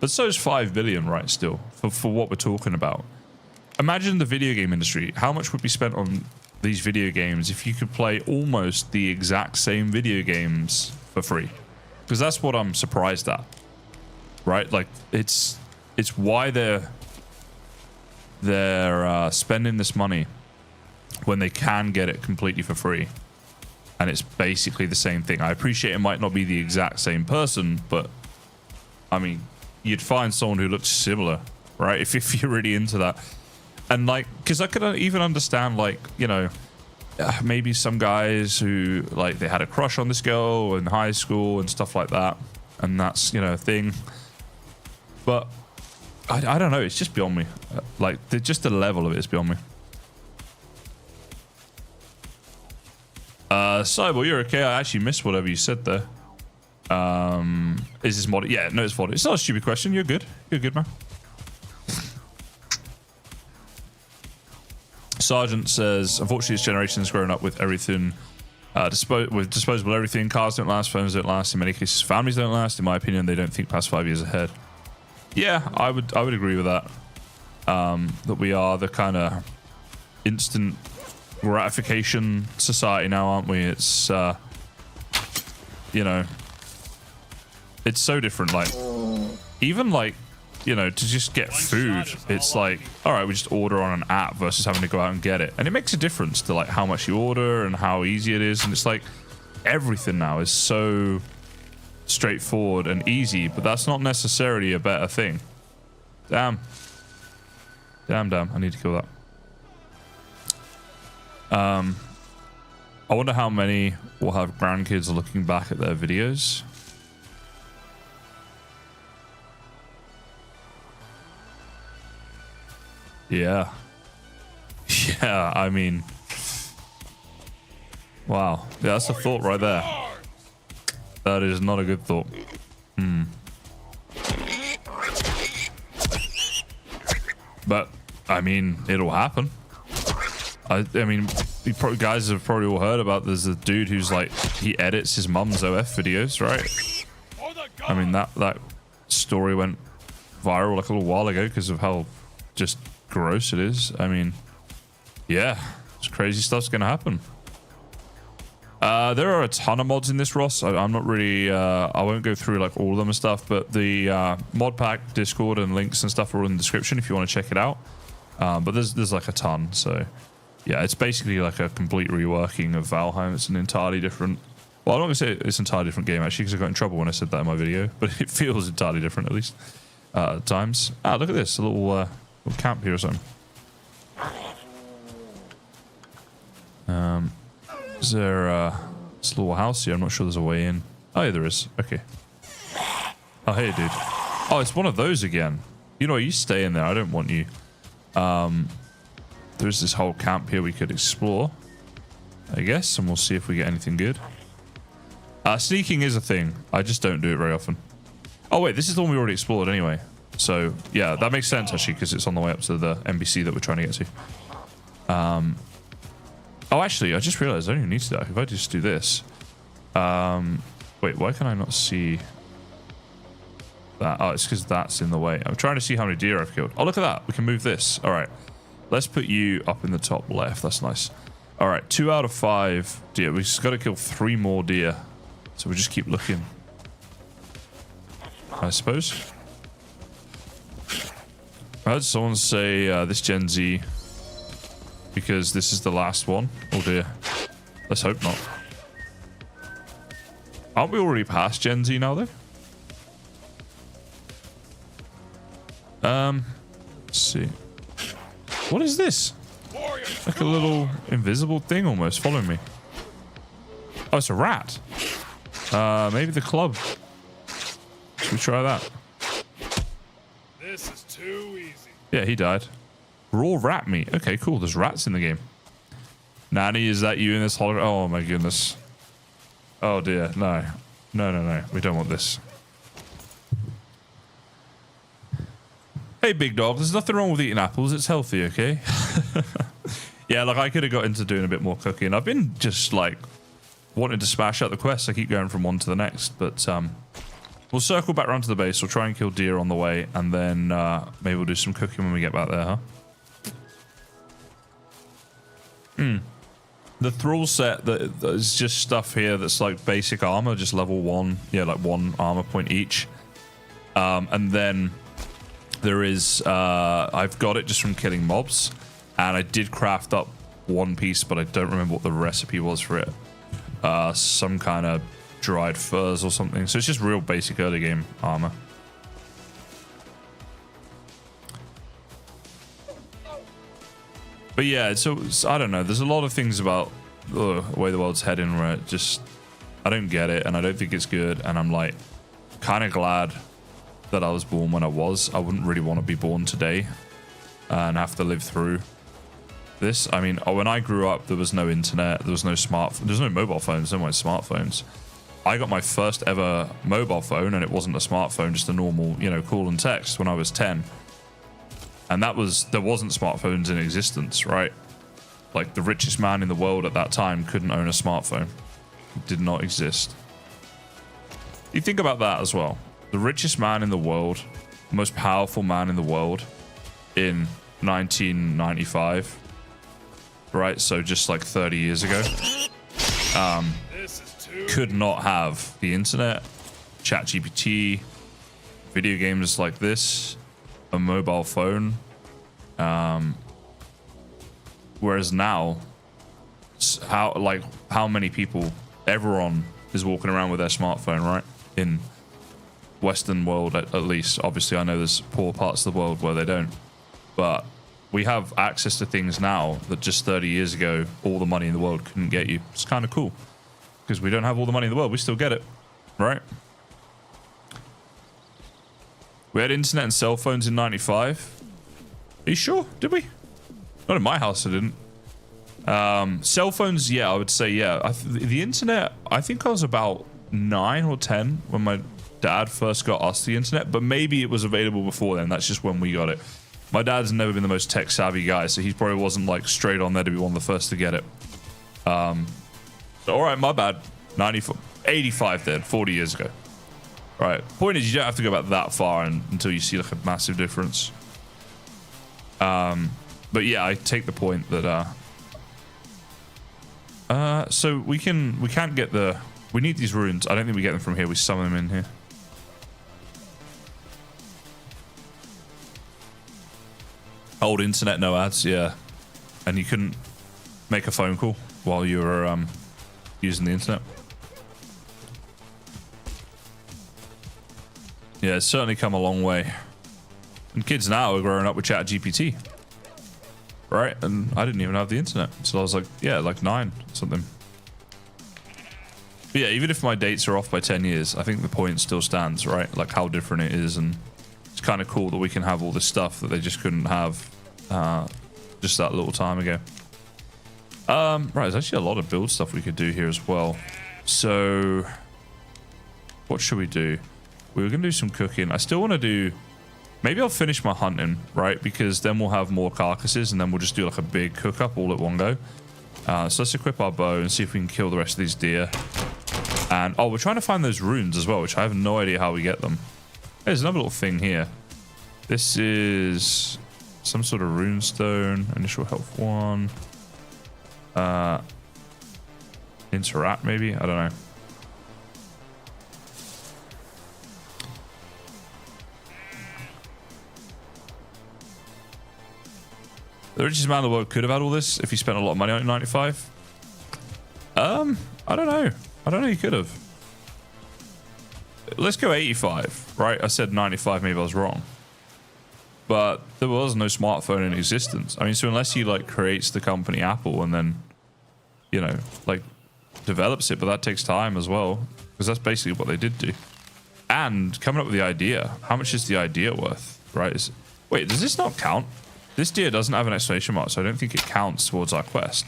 A: But so is 5 billion, right, still, for what we're talking about. Imagine the video game industry. How much would be spent on these video games if you could play almost the exact same video games for free? Because that's what I'm surprised at. Right, like it's why they're spending this money when they can get it completely for free, and it's basically the same thing. I appreciate it might not be the exact same person, but I mean, you'd find someone who looks similar, right? If you're really into that, and like, because I could even understand, like, you know, maybe some guys who like they had a crush on this girl in high school and stuff like that, and that's, you know, a thing. But I don't know. It's just beyond me. Like, just the level of it is beyond me. Cyborg, you're okay. I actually missed whatever you said there. Is this modded? Yeah, no, it's modded. It's not a stupid question. You're good. You're good, man. Sergeant says, unfortunately, this generation has grown up with everything. With disposable everything. Cars don't last. Phones don't last. In many cases, families don't last. In my opinion, they don't think past 5 years ahead. Yeah, I would agree with that. That we are the kind of instant gratification society now, aren't we? It's you know, it's so different. Like, even like, you know, to just get food, it's like, all right, we just order on an app versus having to go out and get it, and it makes a difference to like how much you order and how easy it is. And it's like everything now is so straightforward and easy, but that's not necessarily a better thing. Damn. I need to kill that. I wonder how many will have grandkids looking back at their videos. Yeah. Yeah, I mean, wow. Yeah, that's a thought right there. That is not a good thought. But, I mean, it'll happen. I mean, you guys have probably all heard about, there's a dude who's like, he edits his mum's OF videos, right? I mean, that story went viral like a little while ago because of how just gross it is. I mean, yeah, it's crazy stuff's gonna happen. There are a ton of mods in this, Ross. I'm not really. I won't go through like all of them and stuff, but the mod pack, Discord, and links and stuff are all in the description if you want to check it out. But there's like a ton. So yeah, it's basically like a complete reworking of Valheim. It's an entirely different. Well, I'm not gonna say it's an entirely different game actually, because I got in trouble when I said that in my video. But it feels entirely different at least at times. Ah, look at this, a little camp here or something. Is there this little house here? I'm not sure there's a way in. Oh, yeah, there is. Okay. Oh, hey, dude. Oh, it's one of those again. You know, you stay in there. I don't want you. There's this whole camp here we could explore, I guess, and we'll see if we get anything good. Sneaking is a thing. I just don't do it very often. Oh, wait, this is the one we already explored anyway. So, yeah, that makes sense, actually, because it's on the way up to the NPC that we're trying to get to. Oh, actually, I just realized I don't even need to do that. If I just do this. Wait, why can I not see that? Oh, it's because that's in the way. I'm trying to see how many deer I've killed. Oh, look at that. We can move this. All right. Let's put you up in the top left. That's nice. All right. 2 out of 5 deer. We've just got to kill 3 more deer. So we'll just keep looking, I suppose. I heard someone say this Gen Z, because this is the last one. Oh dear. Let's hope not. Aren't we already past Gen Z now, though? Let's see. What is this? Like a little invisible thing almost following me. Oh, it's a rat. Maybe the club. Should we try that?
B: This is too easy.
A: Yeah, he died. Raw rat meat. Okay, cool. There's rats in the game. Nanny, is that you in this hologram? Oh my goodness. Oh dear. No. No, no, no. We don't want this. Hey, big dog. There's nothing wrong with eating apples. It's healthy, okay? Yeah, like I could have got into doing a bit more cooking. I've been just like wanting to smash out the quests. I keep going from one to the next, but we'll circle back around to the base. We'll try and kill deer on the way, and then maybe we'll do some cooking when we get back there, huh? The thrall set, there's just stuff here that's like basic armor, just level 1. Yeah, like 1 armor point each. And then there is, I've got it just from killing mobs, and I did craft up 1 piece, but I don't remember what the recipe was for it. Some kind of dried furs or something. So it's just real basic early game armor. But yeah, so I don't know. There's a lot of things about the way the world's heading where it just, I don't get it, and I don't think it's good. And I'm like, kind of glad that I was born when I was. I wouldn't really want to be born today and have to live through this. I mean, when I grew up, there was no internet, there was no there's no mobile phones, no more smartphones. I got my first ever mobile phone, and it wasn't a smartphone, just a normal, you know, call and text when I was 10. And there wasn't smartphones in existence, right? Like the richest man in the world at that time couldn't own a smartphone. It did not exist. You think about that as well. The richest man in the world, the most powerful man in the world in 1995, right? So just like 30 years ago, could not have the internet, ChatGPT, video games like this, a mobile phone. Whereas now, how many people, everyone is walking around with their smartphone, right? In Western world, at least. Obviously, I know there's poor parts of the world where they don't. But we have access to things now that just 30 years ago, all the money in the world couldn't get you. It's kind of cool. Because we don't have all the money in the world, we still get it, right? We had internet and cell phones in 95. Are you sure? Did we? Not in my house, I didn't. Cell phones, yeah, I would say, yeah. The internet, I think I was about 9 or 10 when my dad first got us the internet, but maybe it was available before then. That's just when we got it. My dad's never been the most tech savvy guy, so he probably wasn't like straight on there to be one of the first to get it. So, all right, my bad. 85 then, 40 years ago. Right. Point is, you don't have to go back that far until you see like a massive difference. But yeah, I take the point that So we can't get we need these runes. I don't think we get them from here. We summon them in here. Old internet, no ads, yeah. And you couldn't make a phone call while you were using the internet. Yeah, it's certainly come a long way. And kids now are growing up with ChatGPT. Right? And I didn't even have the internet. So I was like, yeah, like 9 or something. But yeah, even if my dates are off by 10 years, I think the point still stands, right? Like how different it is. And it's kind of cool that we can have all this stuff that they just couldn't have just that little time ago. Right, there's actually a lot of build stuff we could do here as well. So what should we do? We were going to do some cooking. I still want to do... Maybe I'll finish my hunting, right? Because then we'll have more carcasses and then we'll just do like a big cook up all at one go. So let's equip our bow and see if we can kill the rest of these deer. And, oh, we're trying to find those runes as well, which I have no idea how we get them. There's another little thing here. This is some sort of rune stone. Initial health 1. Interact, maybe? I don't know. The richest man in the world could have had all this if he spent a lot of money on it in 95. I don't know. I don't know, he could have. Let's go 85, right? I said 95, maybe I was wrong. But there was no smartphone in existence. I mean, so unless he like creates the company Apple and then, you know, like develops it, but that takes time as well. Because that's basically what they did do. And coming up with the idea. How much is the idea worth, right? Wait, does this not count? This deer doesn't have an exclamation mark, so I don't think it counts towards our quest.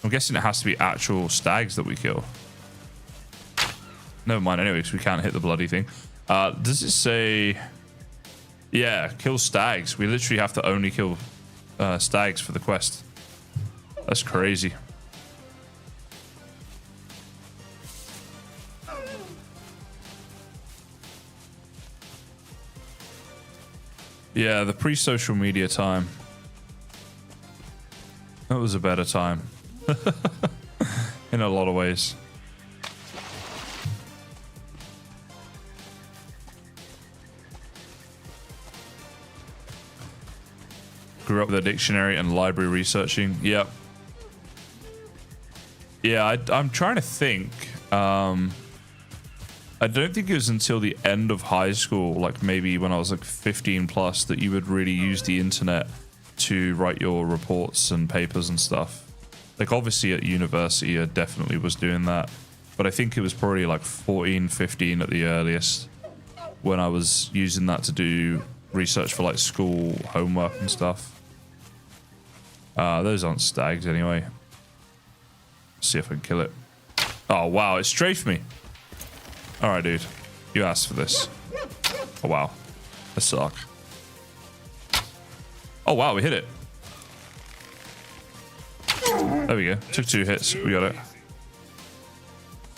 A: I'm guessing it has to be actual stags that we kill. Never mind anyway, because we can't hit the bloody thing. Does it say... Yeah, kill stags. We literally have to only kill stags for the quest. That's crazy. Yeah, the pre-social media time. That was a better time. In a lot of ways. Grew up with a dictionary and library researching. Yep. Yeah, I'm trying to think. I don't think it was until the end of high school, like maybe when I was like 15 plus, that you would really use the internet to write your reports and papers and stuff. Like obviously at university, I definitely was doing that. But I think it was probably like 14, 15 at the earliest when I was using that to do research for like school homework and stuff. Those aren't stags anyway. See if I can kill it. Oh, wow. It strafed me. All right, dude. You asked for this. Oh, wow. That suck. Oh, wow. We hit it. There we go. Took 2 hits. We got it.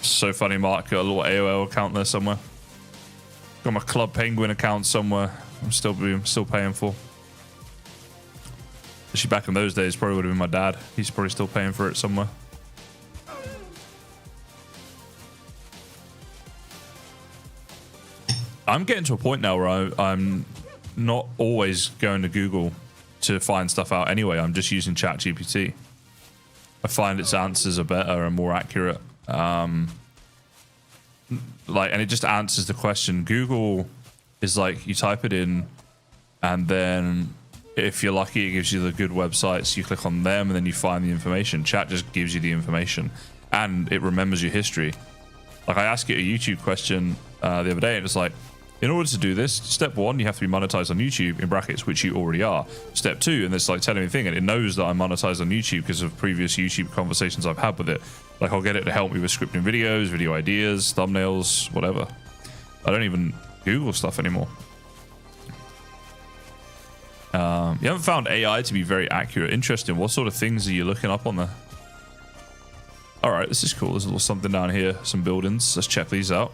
A: So funny, Mark. Got a little AOL account there somewhere. Got my Club Penguin account somewhere. I'm still paying for. Actually, back in those days, probably would have been my dad. He's probably still paying for it somewhere. I'm getting to a point now where I'm not always going to Google to find stuff out anyway. I'm just using ChatGPT. I find its answers are better and more accurate. And it just answers the question. Google is like, you type it in, and then if you're lucky, it gives you the good websites. You click on them, and then you find the information. Chat just gives you the information, and it remembers your history. Like I asked it a YouTube question the other day, and it's like, in order to do this, step 1, you have to be monetized on YouTube, in brackets, which you already are. Step 2, and it's like telling me a thing, and it knows that I'm monetized on YouTube because of previous YouTube conversations I've had with it. Like I'll get it to help me with scripting videos, video ideas, thumbnails, whatever. I don't even Google stuff anymore. You haven't found AI to be very accurate. Interesting. What sort of things are you looking up on there? All right, this is cool. There's a little something down here. Some buildings. Let's check these out.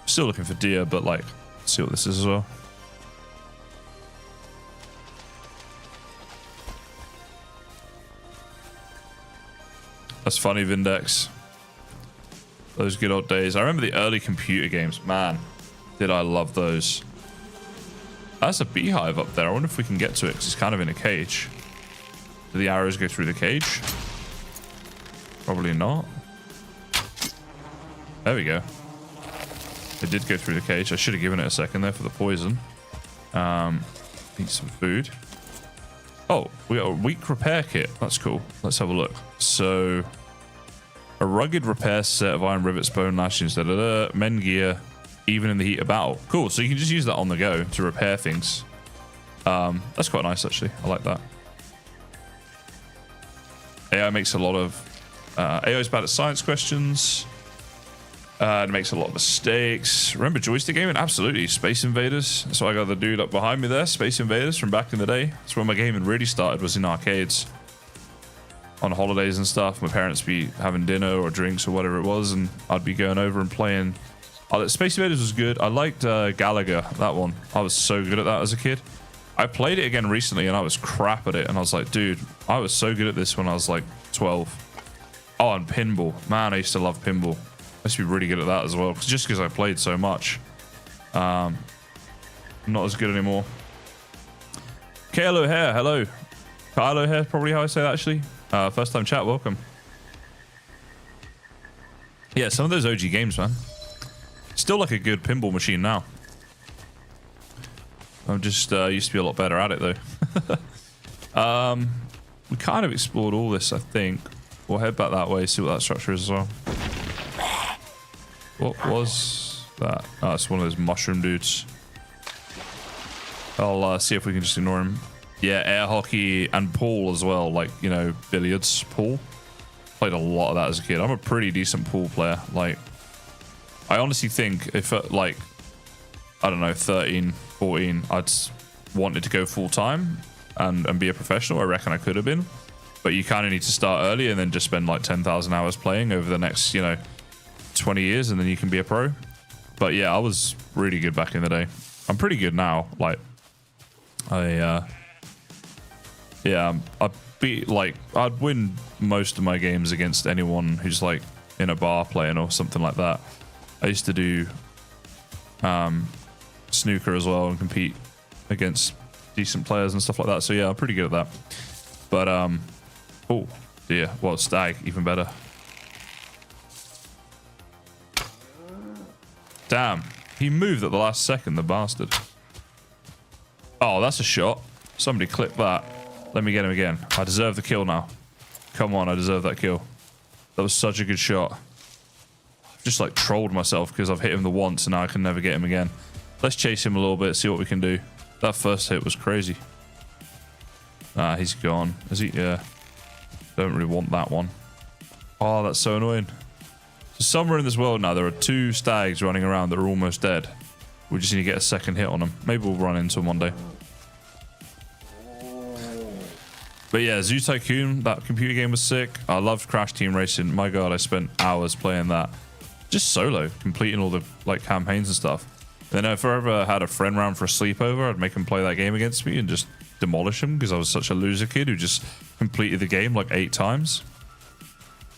A: Still looking for deer, but like, let's see what this is as well. That's funny, Vindex. Those good old days. I remember the early computer games. Man, did I love those. That's a beehive up there. I wonder if we can get to it because it's kind of in a cage. Do the arrows go through the cage? Probably not. There we go. It did go through the cage. I should have given it a second there for the poison. Eat some food. Oh, we got a weak repair kit. That's cool. Let's have a look. So, a rugged repair set of iron rivets, bone lashings, men gear, even in the heat of battle. Cool. So you can just use that on the go to repair things. That's quite nice, actually. I like that. AI makes a lot of... AI is bad at science questions. It makes a lot of mistakes. Remember joystick gaming? Absolutely. Space Invaders. So I got the dude up behind me there. Space Invaders from back in the day. That's where my gaming really started, was in arcades. On holidays and stuff. My parents be having dinner or drinks or whatever it was, and I'd be going over and playing. Space Invaders was good. I liked Gallagher, that one. I was so good at that as a kid. I played it again recently and I was crap at it. And I was like, dude, I was so good at this when I was like 12. Oh, and pinball. Man, I used to love pinball. I used to be really good at that as well, just because I played so much. Not as good anymore. Kyle O'Hare, hello. Kyle O'Hare, probably how I say that, actually. First time chat, welcome. Yeah, some of those OG games, man. Still like a good pinball machine now. I'm just used to be a lot better at it, though. We kind of explored all this, I think. We'll head back that way, see what that structure is as well. What was that? Oh, it's one of those mushroom dudes. I'll see if we can just ignore him. Yeah, air hockey and pool as well. Like, you know, billiards, pool. Played a lot of that as a kid. I'm a pretty decent pool player. Like, I honestly think if, like, I don't know, 13, 14, I'd wanted to go full time and be a professional. I reckon I could have been. But you kind of need to start early and then just spend like 10,000 hours playing over the next, you know, 20 years, and then you can be a pro. But yeah, I was really good back in the day. I'm pretty good now. Like, I'd win most of my games against anyone who's like in a bar playing or something like that. I used to do snooker as well and compete against decent players and stuff like that. So yeah, I'm pretty good at that. But oh dear, well, stag, even better. Damn, he moved at the last second, the bastard. Oh, that's a shot. Somebody clip that. Let me get him again. I deserve the kill now. Come on, I deserve that kill. That was such a good shot. I've just like trolled myself because I've hit him the once and now I can never get him again. Let's chase him a little bit, see what we can do. That first hit was crazy. Ah, he's gone. Is he? Yeah. Don't really want that one. Oh, that's so annoying. So somewhere in this world now, there are 2 stags running around that are almost dead. We just need to get a second hit on them. Maybe we'll run into them one day. But yeah, Zoo Tycoon, that computer game was sick. I loved Crash Team Racing. My god, I spent hours playing that. Just solo, completing all the like campaigns and stuff. And then if I ever had a friend round for a sleepover, I'd make him play that game against me and just demolish him because I was such a loser kid who just completed the game like 8 times.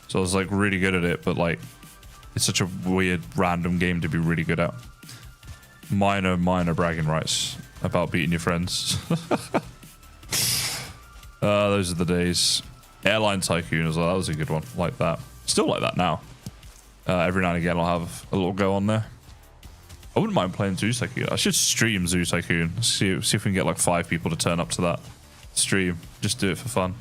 A: So I was like really good at it, but like it's such a weird random game to be really good at. Minor bragging rights about beating your friends. Those are the days. Airline Tycoon as well, that was a good one. Like that. Still like that now. Every now and again I'll have a little go on there. I wouldn't mind playing Zoo Tycoon. I should stream Zoo Tycoon. See if we can get like 5 people to turn up to that stream. Just do it for fun.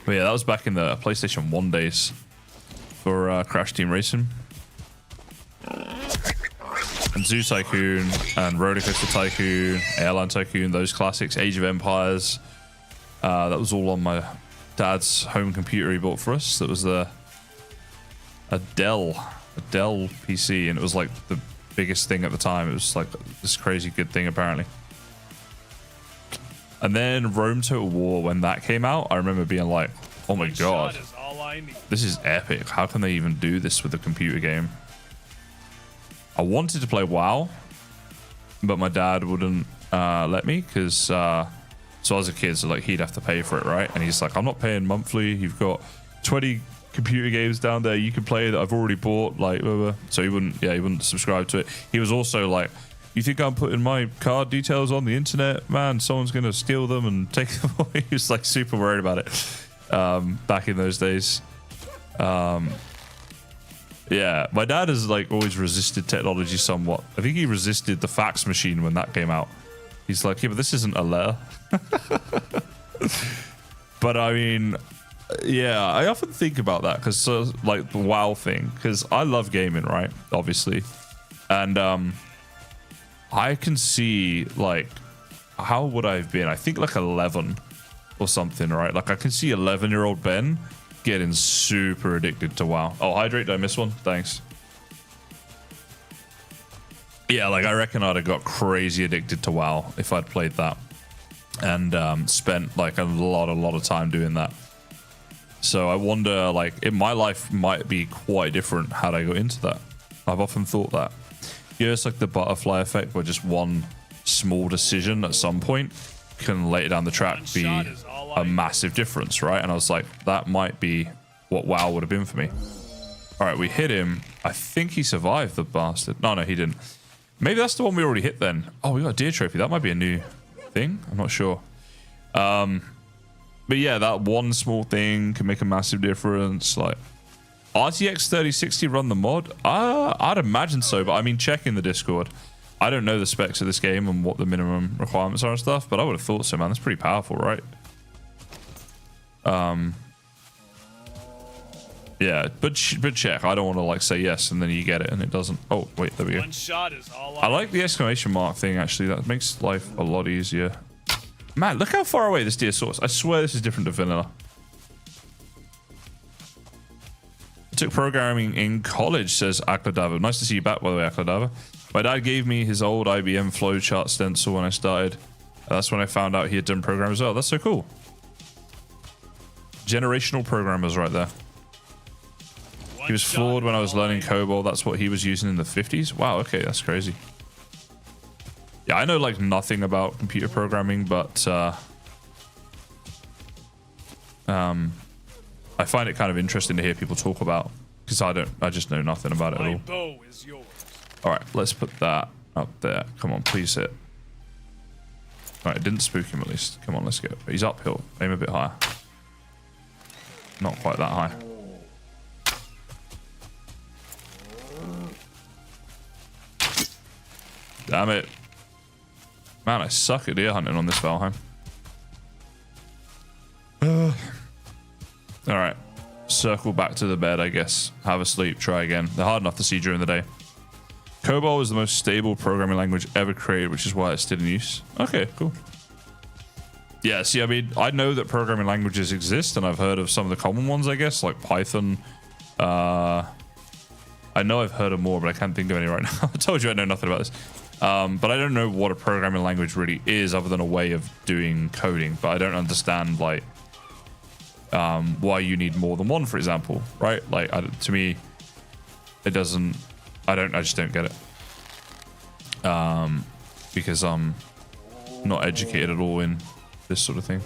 A: But yeah, that was back in the PlayStation 1 days for Crash Team Racing. And Zoo Tycoon and Roller Coaster Tycoon, Airline Tycoon, those classics, Age of Empires. That was all on my dad's home computer he bought for us. That was a Dell PC, and it was like the biggest thing at the time. It was like this crazy good thing apparently. And then Rome Total War, when that came out, I remember being like, oh my god, this is epic. How can they even do this with a computer game? I wanted to play WoW, but my dad wouldn't let me because So as a kid, so like he'd have to pay for it, right? And he's like, I'm not paying monthly. You've got 20 computer games down there you can play that I've already bought. Like, blah, blah. So he wouldn't subscribe to it. He was also like, you think I'm putting my card details on the internet? Man, someone's gonna steal them and take them away. He was like super worried about it back in those days. Yeah, my dad has like always resisted technology somewhat. I think he resisted the fax machine when that came out. He's like, yeah, but this isn't a letter. But I mean, yeah, I often think about that because like the WoW thing, because I love gaming, right? Obviously. And I can see like, how would I have been? I think like 11 or something, right? Like I can see 11-year-old Ben getting super addicted to WoW. Oh, hydrate, did I miss one? Thanks. Yeah, like I reckon I'd have got crazy addicted to WoW if I'd played that and spent like a lot of time doing that. So I wonder, like, my life might be quite different had I got into that. I've often thought that. Yeah, it's like the butterfly effect where just one small decision at some point can later down the track be a massive difference, right? And I was like, that might be what WoW would have been for me. All right, we hit him. I think he survived, the bastard. No, he didn't. Maybe that's the one we already hit then. Oh, we got a deer trophy. That might be a new thing. I'm not sure. But yeah, that one small thing can make a massive difference. Like, RTX 3060 run the mod? I'd imagine so, but I mean, check in the Discord. I don't know the specs of this game and what the minimum requirements are and stuff, but I would have thought so, man. That's pretty powerful, right? Yeah, but check. I don't want to like say yes and then you get it and it doesn't. Oh, wait, there we go.
B: One shot is all
A: I like the exclamation mark thing, actually. That makes life a lot easier. Man, look how far away this deer source. I swear this is different to vanilla. I took programming in college, says Akladava. Nice to see you back, by the way, Akladava. My dad gave me his old IBM flowchart stencil when I started. That's when I found out he had done programming as well. That's so cool. Generational programmers right there. He was flawed when I was learning COBOL. That's what he was using in the 50s. Wow, okay, that's crazy. Yeah, I know like nothing about computer programming, but I find it kind of interesting to hear people talk about because I just know nothing about it at all.
B: Bow is yours.
A: All right, let's put that up there. Come on, please hit. All right, it didn't spook him at least. Come on, let's go. He's uphill. Aim a bit higher. Not quite that high. Damn it. Man, I suck at deer hunting on this Valheim. Alright. Circle back to the bed, I guess. Have a sleep. Try again. They're hard enough to see during the day. COBOL is the most stable programming language ever created, which is why it's still in use. Okay, cool. Yeah, see, I mean, I know that programming languages exist, and I've heard of some of the common ones, I guess, like Python. I know I've heard of more, but I can't think of any right now. I told you I know nothing about this. But I don't know what a programming language really is other than a way of doing coding. But I don't understand, like, why you need more than one, for example, right? Like, to me, it doesn't... I just don't get it. Because I'm not educated at all in this sort of thing.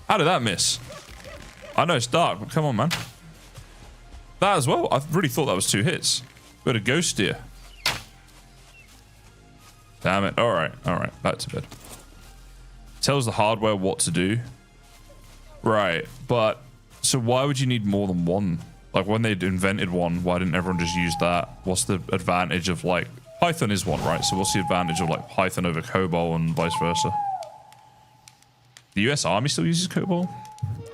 A: How did that miss? I know it's dark, but come on, man. That as well? I really thought that was 2 hits. We had a ghost deer. Damn it. All right. Back to bed. Tells the hardware what to do. Right. But, so why would you need more than one? Like, when they'd invented one, why didn't everyone just use that? What's the advantage of, like... Python is one, right? So what's the advantage of, like, Python over COBOL and vice versa? The US Army still uses COBOL?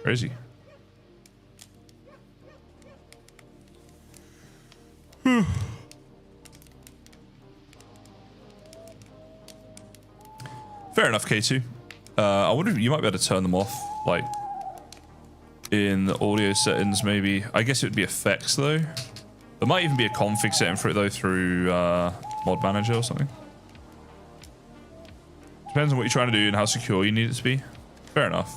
A: Crazy. Fair enough, K2. I wonder if you might be able to turn them off, like, in the audio settings, maybe. I guess it would be effects, though. There might even be a config setting for it, though, through Mod Manager or something. Depends on what you're trying to do and how secure you need it to be. Fair enough.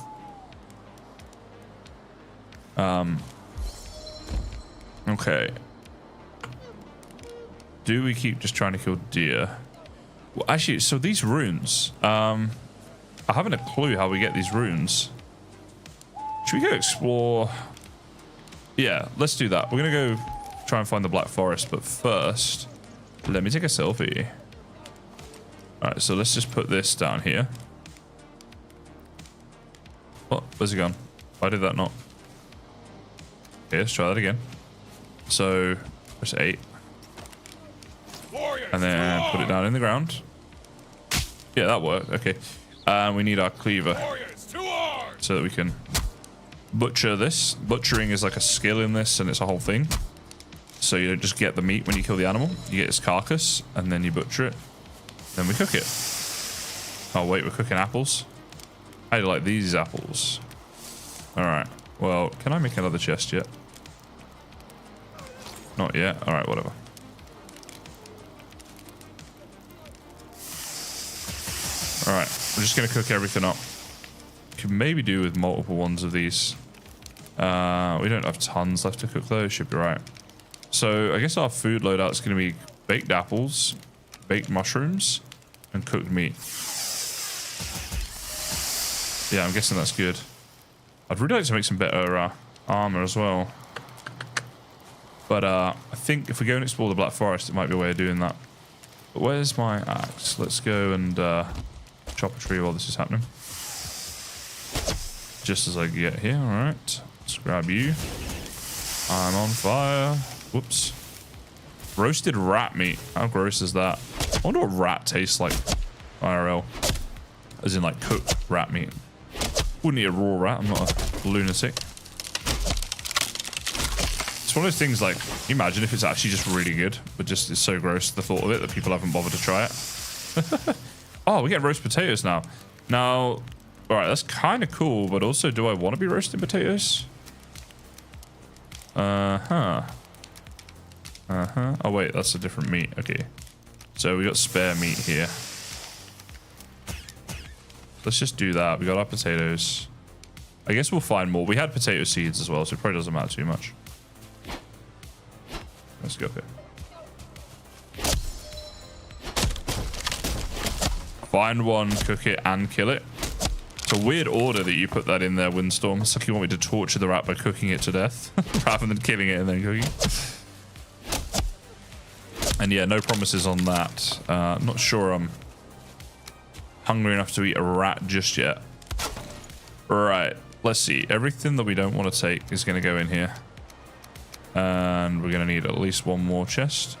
A: Okay. Do we keep just trying to kill deer? Well, actually, so these runes, I haven't a clue how we get these runes. Should we go explore? Yeah, let's do that. We're going to go try and find the Black Forest, but first, let me take a selfie. All right, so let's just put this down here. Oh, where's it gone? Why did that not? Okay, let's try that again. So, press 8. And then put it down in the ground. Yeah, that worked. Okay. And we need our cleaver so that we can butcher this. Butchering is like a skill in this, and it's a whole thing. So you don't just get the meat when you kill the animal. You get its carcass, and then you butcher it. Then we cook it. Oh, wait, we're cooking apples? How do you like these apples? Alright. Well, can I make another chest yet? Not yet. Alright, whatever. Alright, we're just going to cook everything up. Could maybe do with multiple ones of these. We don't have tons left to cook though, should be right. So I guess our food loadout is going to be baked apples, baked mushrooms, and cooked meat. Yeah, I'm guessing that's good. I'd really like to make some better armor as well. But I think if we go and explore the Black Forest, it might be a way of doing that. But where's my axe? Let's go and chop a tree while this is happening. Just as I get here, alright. Let's grab you. I'm on fire. Whoops. Roasted rat meat. How gross is that? I wonder what rat tastes like. IRL. As in like cooked rat meat. Wouldn't eat a raw rat, I'm not a lunatic. It's one of those things like, imagine if it's actually just really good, but just it's so gross the thought of it that people haven't bothered to try it. Oh, we get roast potatoes now. Now, alright, that's kind of cool, but also, do I want to be roasting potatoes? Oh, wait, that's a different meat. Okay. So we got spare meat here. Let's just do that. We got our potatoes. I guess we'll find more. We had potato seeds as well, so it probably doesn't matter too much. Let's go here. Find one, cook it, and kill it. It's a weird order that you put that in there, Windstorm. It's like you want me to torture the rat by cooking it to death rather than killing it and then cooking it. And yeah, no promises on that. Not sure I'm hungry enough to eat a rat just yet. Right, let's see. Everything that we don't want to take is going to go in here. And we're going to need at least one more chest.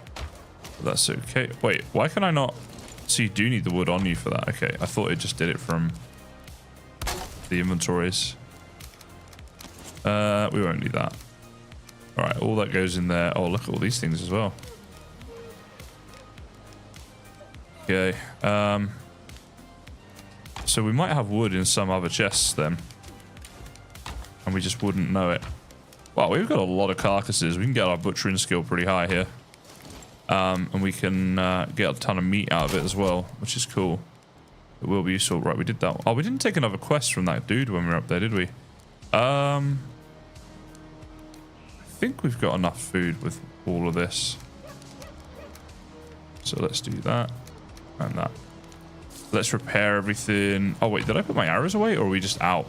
A: But that's okay. Wait, why can I not? So you do need the wood on you for that. Okay, I thought it just did it from the inventories. We won't need that. All right, all that goes in there. Oh, look at all these things as well. Okay. So we might have wood in some other chests then. And we just wouldn't know it. Wow, we've got a lot of carcasses. We can get our butchering skill pretty high here. And we can get a ton of meat out of it as well, which is cool. It will be useful. Right, we did that. Oh, we didn't take another quest from that dude when we were up there, did we? I think we've got enough food with all of this. So let's do that and that. Let's repair everything. Oh, wait, did I put my arrows away or are we just out?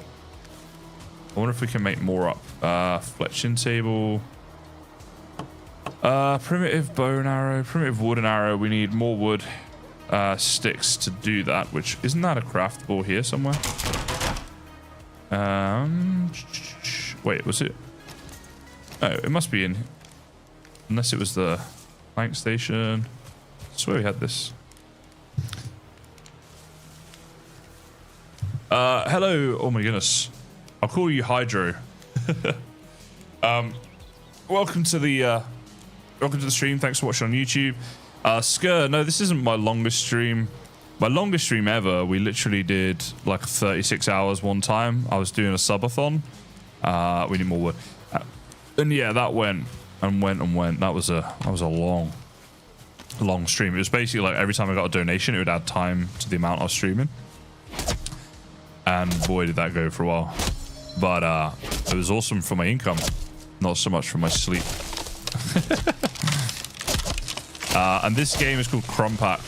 A: I wonder if we can make more up. Fletching table. Primitive bow and arrow. Primitive wooden arrow. We need more wood sticks to do that, which isn't that a craftable here somewhere? Wait, was it? Oh, it must be in. Unless it was the plank station. I swear we had this. Hello. Oh my goodness. I'll call you Hydro. Welcome to the stream. Thanks for watching on YouTube. Skur, no, this isn't my longest stream. My longest stream ever. We literally did like 36 hours one time. I was doing a subathon. We need more wood. And yeah, that went and went and went. That was a long stream. It was basically like every time I got a donation, it would add time to the amount I was streaming. And boy, did that go for a while. But it was awesome for my income, not so much for my sleep. And this game is called Krumpac,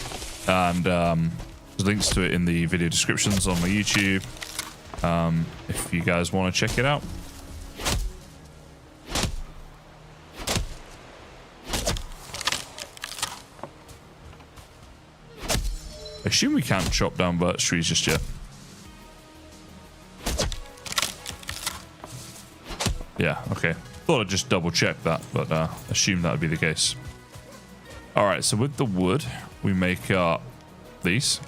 A: and There's links to it in the video descriptions on my YouTube. If you guys want to check it out. I assume we can't chop down birch trees just yet. Yeah, okay. Thought I'd just double check that, but assume that would be the case. Alright, so with the wood, we make up these.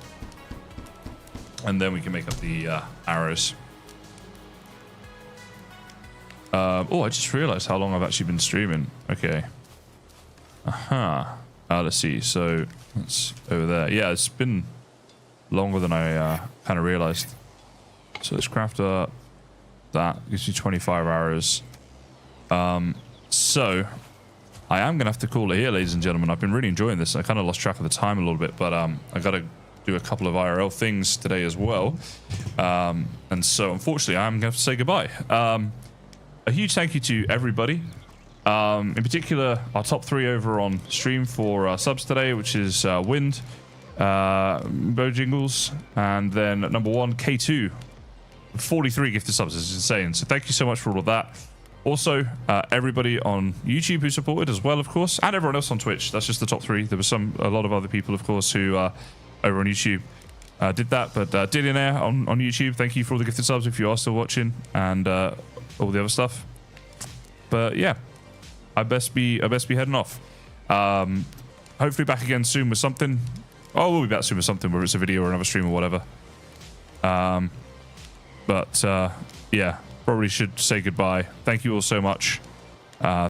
A: And then we can make up the arrows. Oh, I just realized how long I've actually been streaming. Okay. Aha. Let's see. So, it's over there. Yeah, it's been longer than I kind of realized. So let's craft up that. Gives you 25 arrows. So, I am going to have to call it here, ladies and gentlemen. I've been really enjoying this. I kind of lost track of the time a little bit, but I got to do a couple of IRL things today as well. And so, unfortunately, I'm going to have to say goodbye. A huge thank you to everybody. In particular, our top 3 over on stream for subs today, which is Wind, Bojingles, and then at number 1, K2. 43 gifted subs is insane. So thank you so much for all of that. Also, everybody on YouTube who supported as well, of course, and everyone else on Twitch. That's just the top 3. There were a lot of other people, of course, who over on YouTube did that. But Dillionaire on YouTube, thank you for all the gifted subs if you are still watching, and all the other stuff. But yeah, I best be heading off. Hopefully back again soon with something. Oh, we'll be back soon with something, whether it's a video or another stream or whatever. But yeah, probably should say goodbye. Thank you all so much.